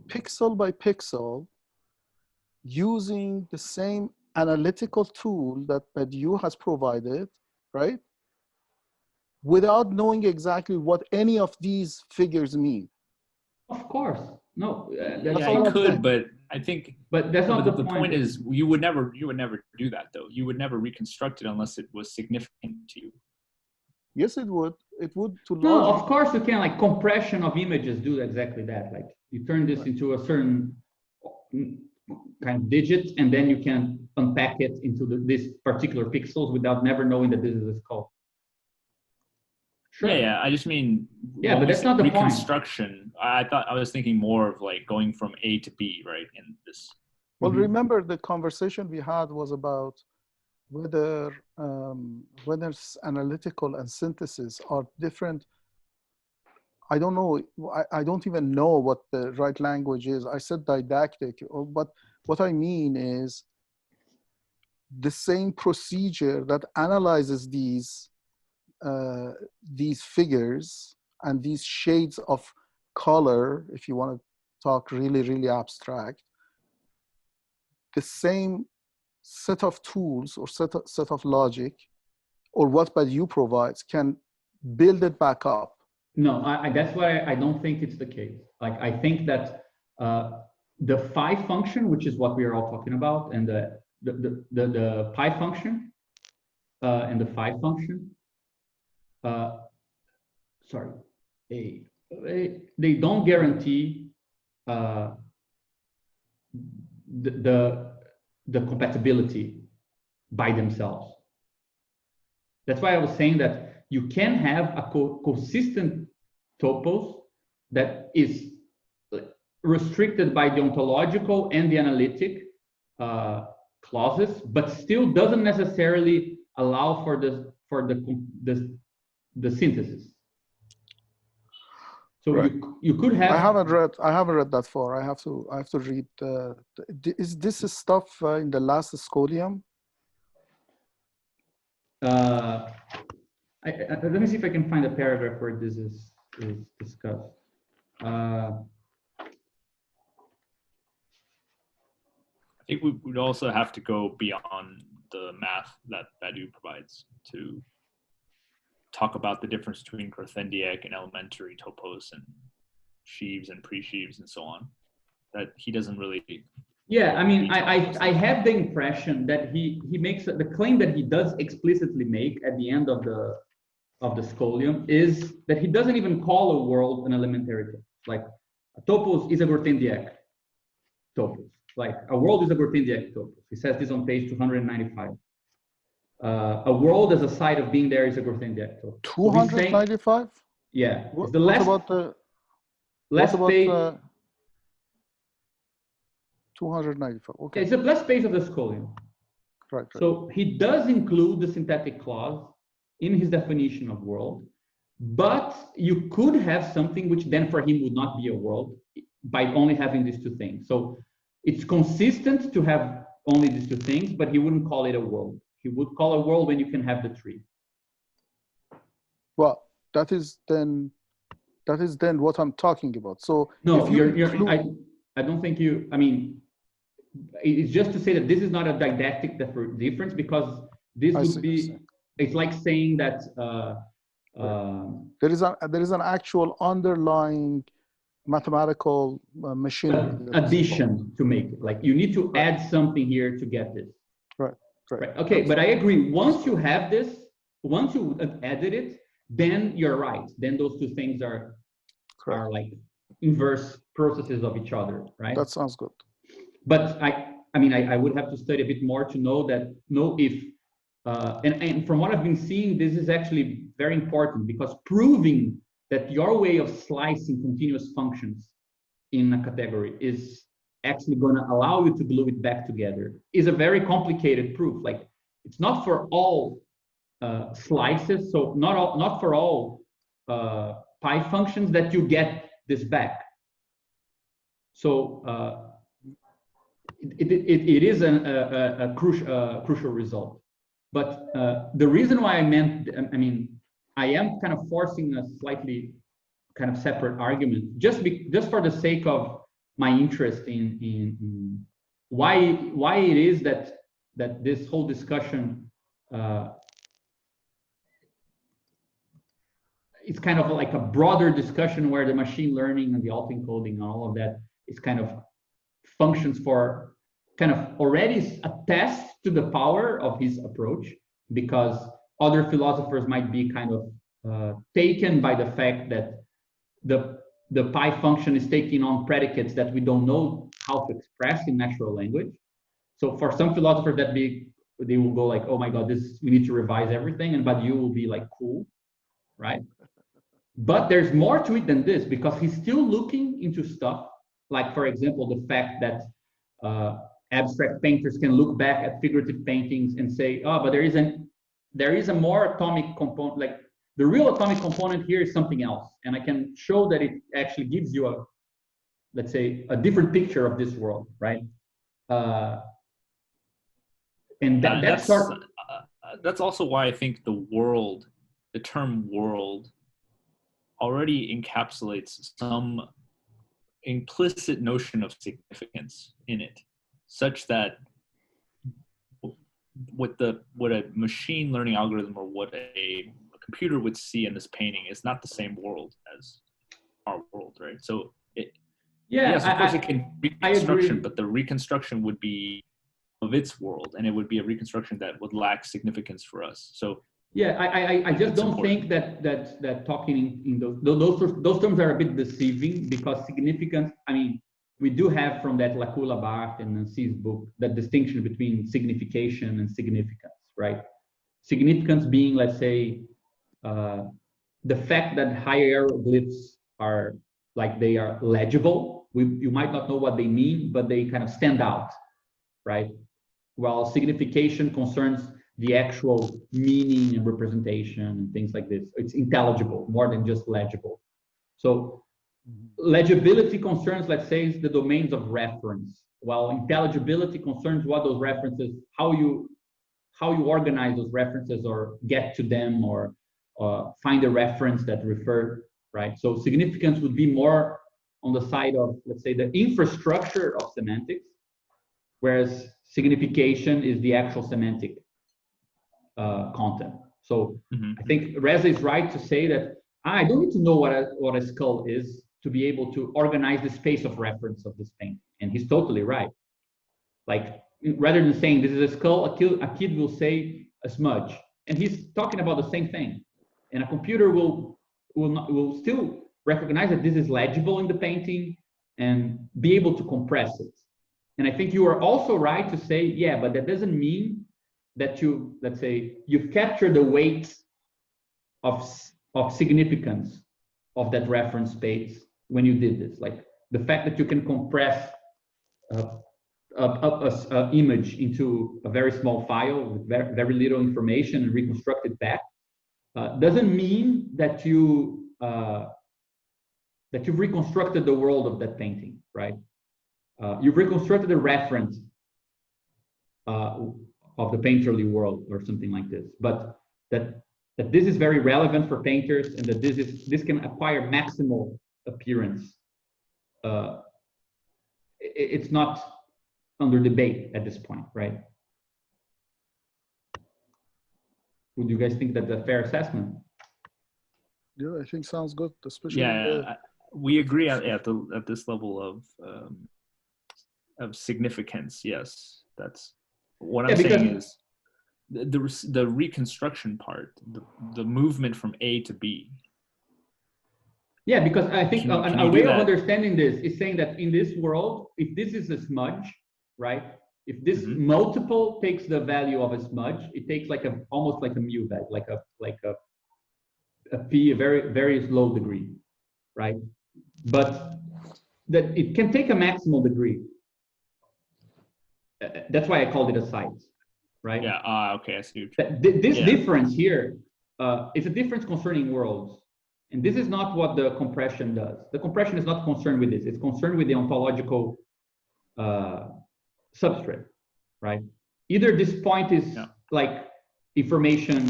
pixel by pixel using the same analytical tool that Badiou has provided, right? Without knowing exactly what any of these figures mean. Of course. No. You could, but I think. But that's not the point. Is you would never do that though. You would never reconstruct it unless it was significant to you. Yes, it would. It would to No, logic. of course you can. Like compression of images do exactly that. Like you turn this into a certain kind of digit, and then you can unpack it into this particular pixels without never knowing that this is a skull. Sure. Yeah. I just mean. Yeah, but that's not the reconstruction. Point. I was thinking more of like going from A to B, right? In this. Well, remember the conversation we had was about whether analytical and synthesis are different. I don't know. I don't even know what the right language is. I said didactic, but what I mean is the same procedure that analyzes these figures and these shades of color, if you want to talk really, really abstract, the same set of tools or set of logic or what Badiou provides can build it back up. No, that's why I don't think it's the case. Like I think that the phi function, which is what we are all talking about, and the pi function and the phi function, they don't guarantee the compatibility by themselves. That's why I was saying that you can have a consistent topos that is restricted by the ontological and the analytic clauses, but still doesn't necessarily allow for for the synthesis. So Right. you could have. I haven't read that far. I have to read. Is this stuff in the last scholium? Let me see if I can find a paragraph where this is discussed. I think we would also have to go beyond the math that Badu provides to talk about the difference between Grothendieck and elementary topos and sheaves and pre-sheaves and so on. That he doesn't really. Yeah, I mean, I have the impression that he makes the claim that he does explicitly make at the end of the scholium is that he doesn't even call a world an elementary topos. Like a topos is a Grothendieck topos. Like a world is a Grothendieck topos. He says this on page 295. A world as a site of being there is a Grothendieck topos. 295? Yeah. What, it's the last, what about the last page. 295. Okay. Yeah, it's the last page of the scholium. Right. So he does include the syntactic clause in his definition of world, but you could have something which then for him would not be a world by only having these two things. So it's consistent to have only these two things, but he wouldn't call it a world. He would call a world when you can have the tree. Well, that is then what I'm talking about. So no, if I don't think you. I mean, it's just to say that this is not a didactic difference because this would be. It's like saying that there is an actual underlying mathematical machinery addition to make it. Like you need to add something here to get this. Right. Okay, but I agree. Once you have this, once you added it, then you're right. Then those two things are like inverse processes of each other, right? That sounds good. But I mean, I would have to study a bit more to know if. And from what I've been seeing, this is actually very important because proving that your way of slicing continuous functions in a category is actually going to allow you to glue it back together is a very complicated proof. Like it's not for all slices, so not for all pi functions that you get this back. So it is a crucial result. But the reason why I meant, I mean, I am kind of forcing a slightly kind of separate argument, just for the sake of my interest in why it is that this whole discussion it's kind of like a broader discussion where the machine learning and the autoencoding and all of that is kind of functions for kind of already attest to the power of his approach, because other philosophers might be kind of taken by the fact that the pi function is taking on predicates that we don't know how to express in natural language. So for some philosophers they will go like, oh my God, we need to revise everything, and Badiou will be like, cool, right? But there's more to it than this, because he's still looking into stuff like, for example, the fact that abstract painters can look back at figurative paintings and say, oh, but there is a more atomic component, like the real atomic component here is something else. And I can show that it actually gives you let's say, a different picture of this world, right? And that's also why I think the term world already encapsulates some implicit notion of significance in it, such that what a machine learning algorithm or what a computer would see in this painting is not the same world as our world, right? So yes, of course it can reconstruction, but the reconstruction would be of its world, and it would be a reconstruction that would lack significance for us. So yeah, I just don't think that talking in those terms are a bit deceiving, because significance, I mean, we do have from that Lacula Barth and Nancy's book that distinction between signification and significance, right? Significance being, let's say, the fact that hieroglyphs are like they are legible. You might not know what they mean, but they kind of stand out, right? While signification concerns the actual meaning and representation and things like this. It's intelligible more than just legible. So legibility concerns, let's say, the domains of reference, while intelligibility concerns what those references, how you organize those references or get to them or find a reference that refer, right? So significance would be more on the side of, let's say, the infrastructure of semantics, whereas signification is the actual semantic content. So I think Reza is right to say that I don't need to know what a skull is to be able to organize the space of reference of this painting. And he's totally right. Like, rather than saying this is a skull, a kid will say a smudge. And he's talking about the same thing. And a computer will still recognize that this is legible in the painting and be able to compress it. And I think you are also right to say, yeah, but that doesn't mean that you, let's say, you capture the weight of significance of that reference space when you did this. Like the fact that you can compress an image into a very small file with very little information and reconstruct it back doesn't mean that you've reconstructed the world of that painting, right? You've reconstructed the reference of the painterly world or something like this, but that this is very relevant for painters and that this can acquire maximal appearance. It's not under debate at this point, right? Would you guys think that's a fair assessment? Yeah, I think sounds good, especially. Yeah, we agree at this level of significance. Yes, that's what I'm saying is the reconstruction part, the movement from A to B. Yeah, because I think a way of understanding this is saying that in this world, if this is a smudge, right? If this multiple takes the value of a smudge, it takes like almost like a mu value, like a p, a very low degree, right? But that it can take a maximal degree. That's why I called it a site, right? Yeah. Okay, I see. This difference here is a difference concerning worlds. And this is not what the compression does. The compression is not concerned with this. It's concerned with the ontological substrate, right? Either this point is like information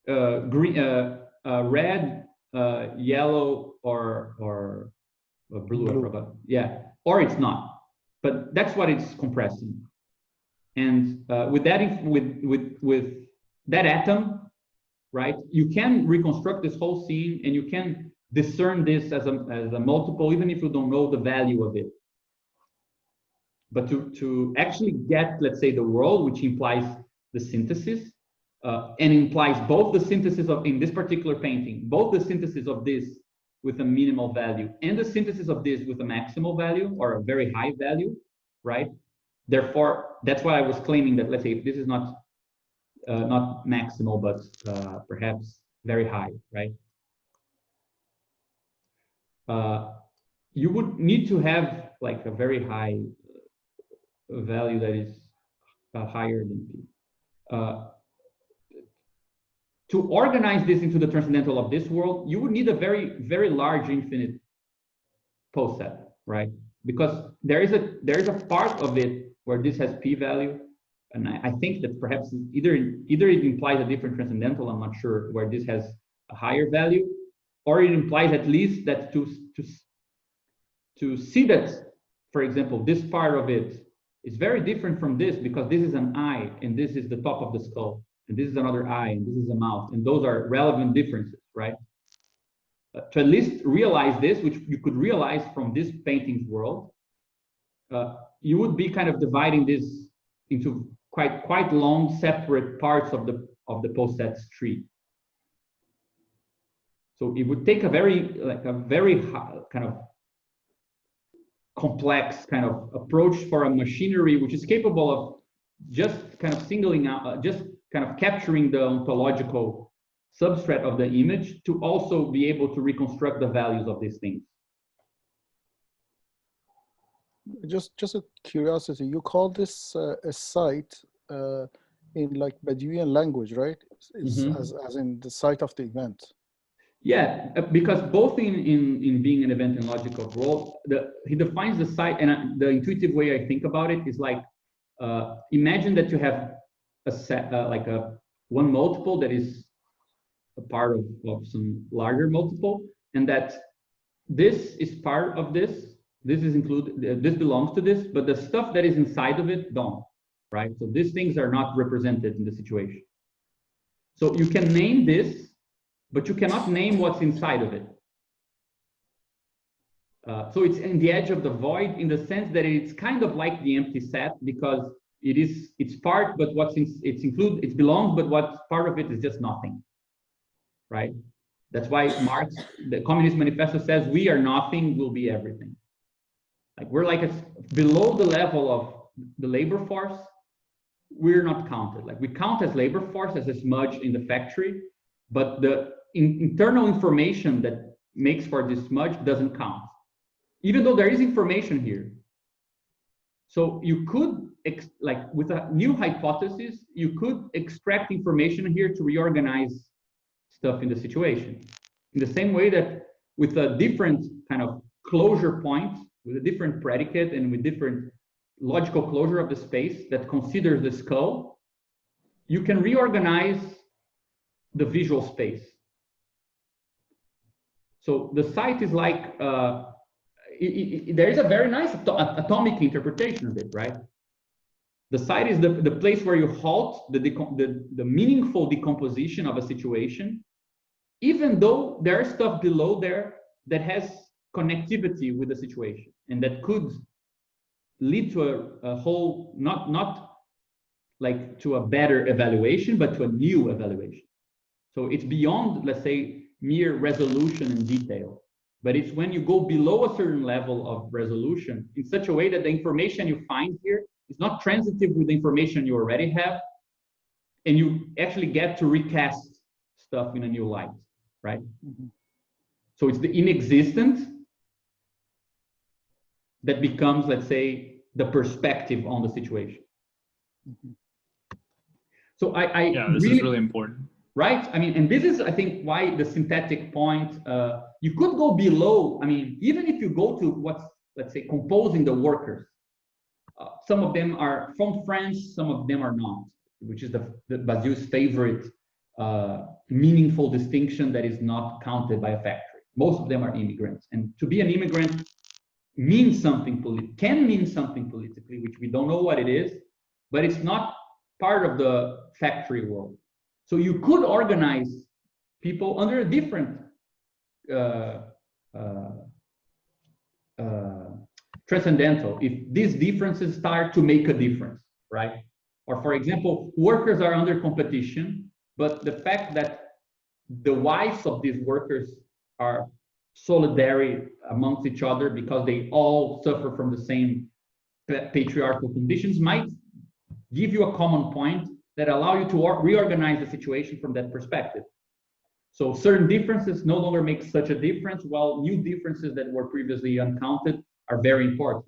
green, red, yellow, or blue. I forgot. Yeah, or it's not. But that's what it's compressing. And with that atom, right, you can reconstruct this whole scene and you can discern this as a multiple, even if you don't know the value of it. But to actually get, let's say, the world, which implies the synthesis, and implies both the synthesis of, in this particular painting, both the synthesis of this with a minimal value and the synthesis of this with a maximal value or a very high value, right? Therefore, that's why I was claiming that, let's say, if this is not maximal, but perhaps very high, right? You would need to have like a very high value that is higher than P. To organize this into the transcendental of this world, you would need a very large infinite post set, right? Because there is a part of it where this has P value, and I think that perhaps either it implies a different transcendental, I'm not sure, where this has a higher value, or it implies at least that to see that, for example, this part of it is very different from this because this is an eye and this is the top of the skull, and this is another eye and this is a mouth, and those are relevant differences, right? To at least realize this, which you could realize from this painting's world, you would be kind of dividing this into quite long separate parts of the post sets tree. So it would take a very high, kind of complex kind of approach for a machinery which is capable of just kind of singling out, just kind of capturing the ontological substrate of the image to also be able to reconstruct the values of these things. Just a curiosity, you call this a site. in like Bedouin language, right? It's as in the site of the event. Yeah, because both in being an event and logic of role, he defines the site, and the intuitive way I think about it is like, imagine that you have a set, like a one multiple that is a part of some larger multiple, and that this is part of this. This is included. This belongs to this, but the stuff that is inside of it don't, right? So these things are not represented in the situation. So you can name this, but you cannot name what's inside of it. So it's in the edge of the void in the sense that it's kind of like the empty set, because it's part, but it belongs, but what's part of it is just nothing, right? That's why Marx, the Communist Manifesto says, we are nothing, we'll be everything. Like we're like below the level of the labor force, we're not counted. Like we count as labor force, as a smudge in the factory, but the internal information that makes for this smudge doesn't count, even though there is information here. So you could, like with a new hypothesis, you could extract information here to reorganize stuff in the situation. In the same way that with a different kind of closure point, with a different predicate and with different logical closure of the space that considers the skull, you can reorganize the visual space. So the site is like, there is a very nice atomic interpretation of it, right? The site is the place where you halt the meaningful decomposition of a situation, even though there is stuff below there that has connectivity with the situation and that could lead to a whole, not like to a better evaluation, but to a new evaluation. So it's beyond, let's say, mere resolution and detail, but it's when you go below a certain level of resolution in such a way that the information you find here is not transitive with the information you already have, and you actually get to recast stuff in a new light, right? So it's the inexistent that becomes, let's say, the perspective on the situation. So yeah, this is really important. Right? I mean, and this is, I think, why the synthetic point, you could go below. I mean, even if you go to what's, let's say, composing the workers, some of them are from France, some of them are not, which is the Badiou's favorite meaningful distinction that is not counted by a factory. Most of them are immigrants. And to be an immigrant means something, can mean something politically, which we don't know what it is, but it's not part of the factory world. So you could organize people under a different transcendental, if these differences start to make a difference, right? Or for example, workers are under competition, but the fact that the wives of these workers are solidary amongst each other because they all suffer from the same patriarchal conditions might give you a common point that allow you to reorganize the situation from that perspective. So certain differences no longer make such a difference, while new differences that were previously uncounted are very important.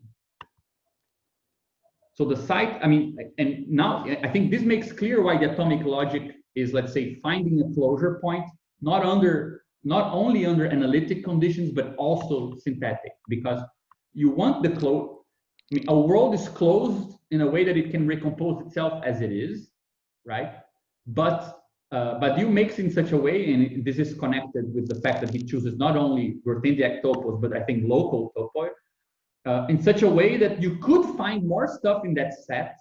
So the site, I mean, and now I think this makes clear why the atomic logic is, let's say, finding a closure point, not only under analytic conditions, but also synthetic, because you want the close. I mean, a world is closed in a way that it can recompose itself as it is, right? But you makes in such a way, and this is connected with the fact that he chooses not only Grothendieck topos, but I think local topoi, in such a way that you could find more stuff in that set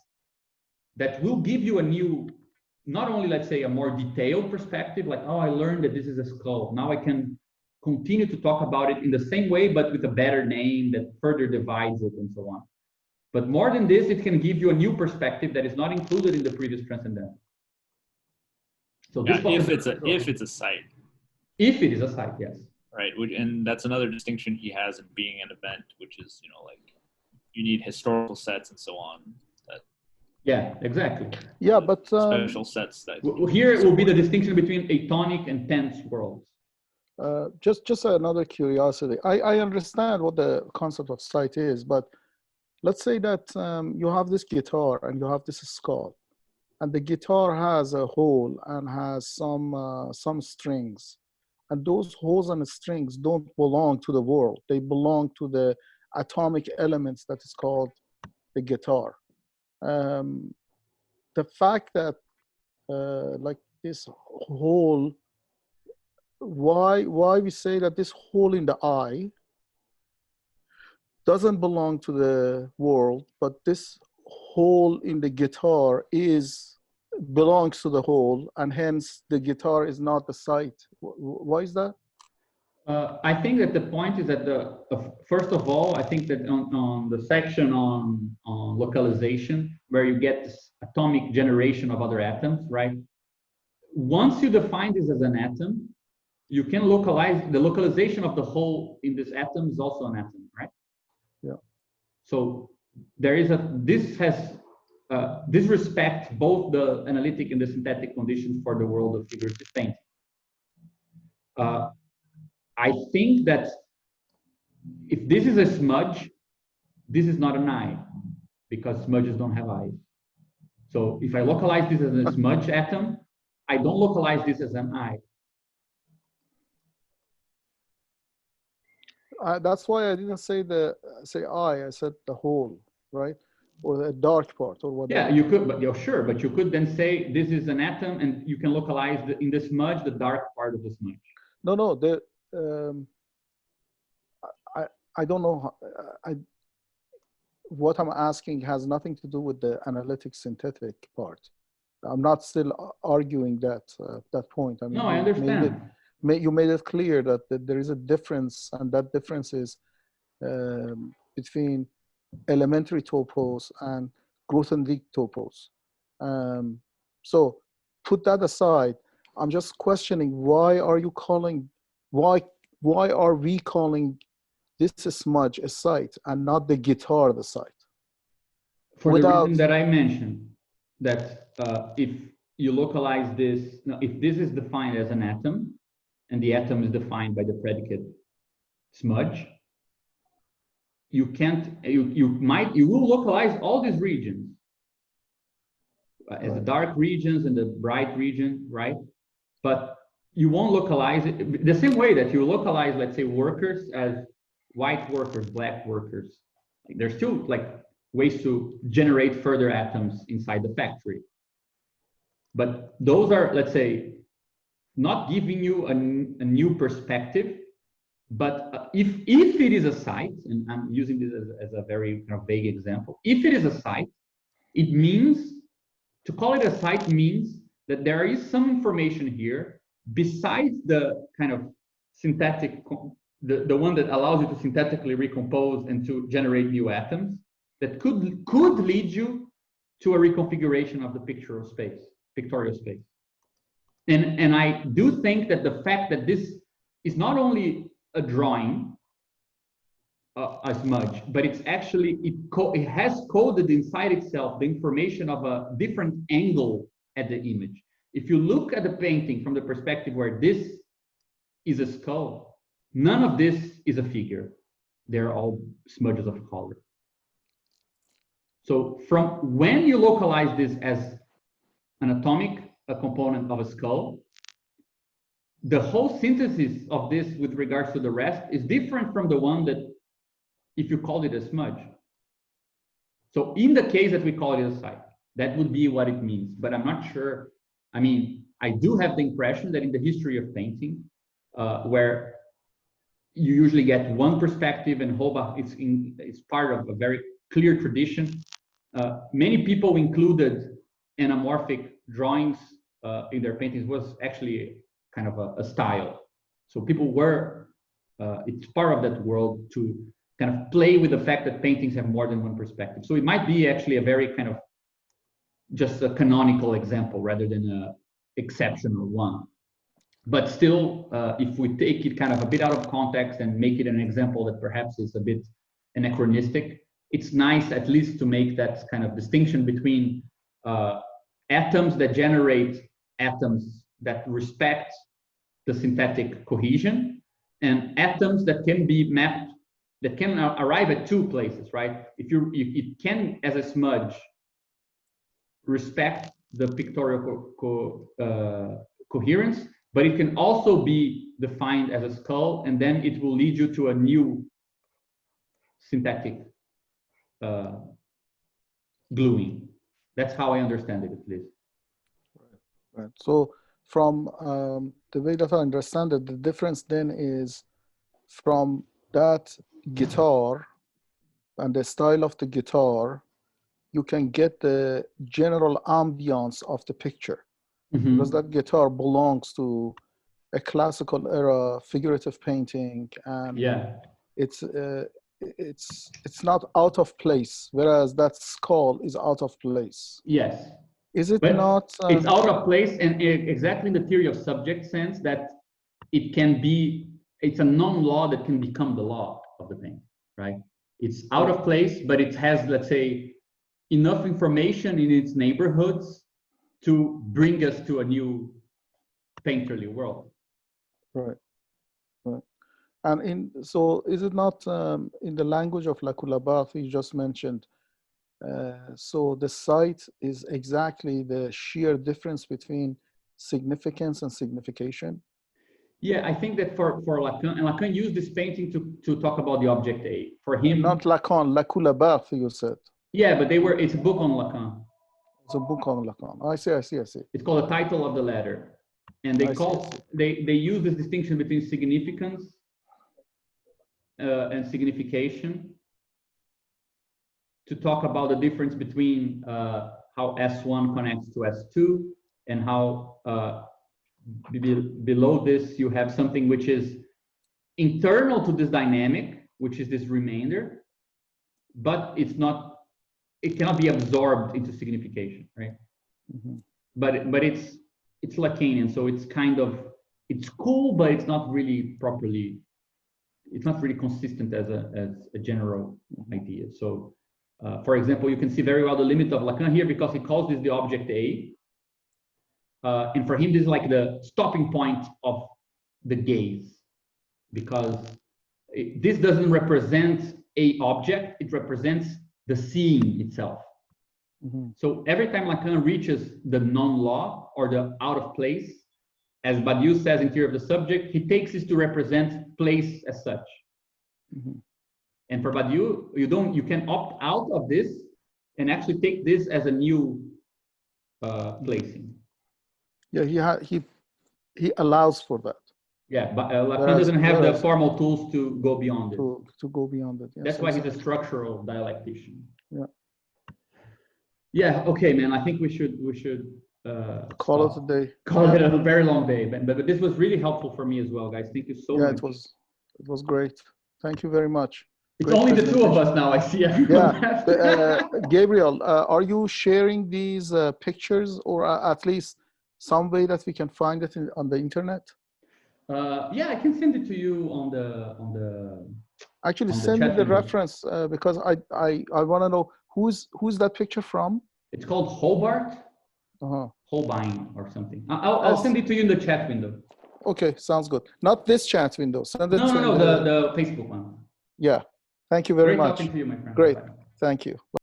that will give you a new, not only, let's say, a more detailed perspective, like, oh, I learned that this is a skull. Now I can continue to talk about it in the same way, but with a better name that further divides it and so on. But more than this, it can give you a new perspective that is not included in the previous transcendental. So yeah, if it's a site. If it is a site, yes. Right, and that's another distinction he has in being an event, which is, you know, like you need historical sets and so on. That yeah, exactly. Yeah, but special sets that here it will be the distinction between a tonic and tense worlds. Just another curiosity. I understand what the concept of site is, but let's say that you have this guitar and you have this skull. and the guitar has a hole and has some strings, and those holes and strings don't belong to the world. They belong to the atomic elements that is called the guitar. The fact that like this hole, why we say that this hole in the eye doesn't belong to the world, but this hole in the guitar belongs to the whole, and hence the guitar is not the site. Why is that? I think that the point is that first of all, I think that on the section on localization, where you get this atomic generation of other atoms, right? Once you define this as an atom, you can localize the localization of the hole in this atom is also an atom, right? Yeah. So there is this respects both the analytic and the synthetic conditions for the world of figurative painting. I think that if this is a smudge, this is not an eye, because smudges don't have eyes. So if I localize this as a smudge atom, I don't localize this as an eye. That's why I didn't say eye. I said the whole, right? Or the dark part, or whatever. Yeah, you could, but sure, but you could then say this is an atom, and you can localize in the smudge the dark part of the smudge. No, I don't know. What I'm asking has nothing to do with the analytic synthetic part. I'm not still arguing that point. I mean, no, I understand. You made it clear that there is a difference, and that difference is between elementary topos and Grothendieck topos. So put that aside. I'm just questioning, why are we calling this smudge a site and not the guitar the site? For the reason that I mentioned, that if you localize this, if this is defined as an atom, and the atom is defined by the predicate smudge, you will localize all these regions as the dark regions and the bright region, right? But you won't localize it the same way that you localize, let's say, workers as white workers, black workers. There's still like ways to generate further atoms inside the factory. But those are, let's say, not giving you a new perspective. But if it is a site, and I'm using this as a very kind of vague example, if it is a site, it means, to call it a site means that there is some information here besides the kind of synthetic, the one that allows you to synthetically recompose and to generate new atoms, that could lead you to a reconfiguration of the pictorial space. And I do think that the fact that this is not only a drawing, a smudge, but it's actually, it has coded inside itself the information of a different angle at the image. If you look at the painting from the perspective where this is a skull, none of this is a figure. They're all smudges of color. So from when you localize this as an atomic, a component of a skull, the whole synthesis of this with regards to the rest is different from the one that if you call it a smudge. So in the case that we call it a site, that would be what it means, but I'm not sure. I mean, I do have the impression that in the history of painting, where you usually get one perspective and Holbach, it's part of a very clear tradition. Many people included anamorphic drawings in their paintings. Was actually kind of a style. So people were, it's part of that world to kind of play with the fact that paintings have more than one perspective. So it might be actually a very kind of just a canonical example rather than an exceptional one. But still, if we take it kind of a bit out of context and make it an example that perhaps is a bit anachronistic, it's nice at least to make that kind of distinction between atoms that generate atoms that respect the synthetic cohesion and atoms that can be mapped, that can arrive at two places, right? It can, as a smudge, respect the pictorial coherence, but it can also be defined as a skull, and then it will lead you to a new syntactic gluing. That's how I understand it, at least. Right. So from the way that I understand it, the difference then is from that guitar and the style of the guitar, you can get the general ambiance of the picture, because that guitar belongs to a classical era figurative painting, and it's not out of place, whereas that skull is out of place. Yes. Is it but not? It's out of place, and exactly in the theory of subject sense that it can be, it's a non-law that can become the law of the painting, right? It's out of place, but it has, let's say, enough information in its neighborhoods to bring us to a new painterly world. Right. Right. And so is it not in the language of La Coulabath you just mentioned, so the site is exactly the sheer difference between significance and signification? Yeah, I think that for Lacan, and Lacan used this painting to talk about the object A. For him, not Lacan, La Coulabath, you said. Yeah, but it's a book on Lacan. It's a book on Lacan. I see. It's called The Title of the Letter, and they use this distinction between significance and signification to talk about the difference between how S1 connects to S2 and how below this you have something which is internal to this dynamic, which is this remainder, but it cannot be absorbed into signification, right? But it's Lacanian, so it's kind of, it's cool, but it's not really consistent as a general idea. So for example, you can see very well the limit of Lacan here, because he calls this the object A. And for him, this is like the stopping point of the gaze, because this doesn't represent a object, it represents the seeing itself. So every time Lacan reaches the non-law or the out of place, as Badiou says in Theory of the Subject, he takes this to represent place as such. And for Badiou, you can opt out of this and actually take this as a new placing. Yeah, he allows for that. Yeah, but Lacan doesn't have the formal tools to go beyond it. To go beyond it. Yes, that's why he's a structural dialectician. Yeah. Yeah. Okay, man. I think we should call it a day. Call it a very long day, but this was really helpful for me as well, guys. Thank you so much. It was great. Thank you very much. It's only the two of us now. I see everyone. Yeah. Gabriel, are you sharing these pictures, or at least some way that we can find it on the internet? Yeah, I can send it to you on the. Actually, send me the reference because I want to know who's that picture from. It's called Hobart. Holbein or something. I'll send it to you in the chat window. Okay, sounds good. Not this chat window. Send it no, the Facebook one. Yeah. Thank you very much. Great talking to you, my friend. Great. Bye. Thank you. Bye.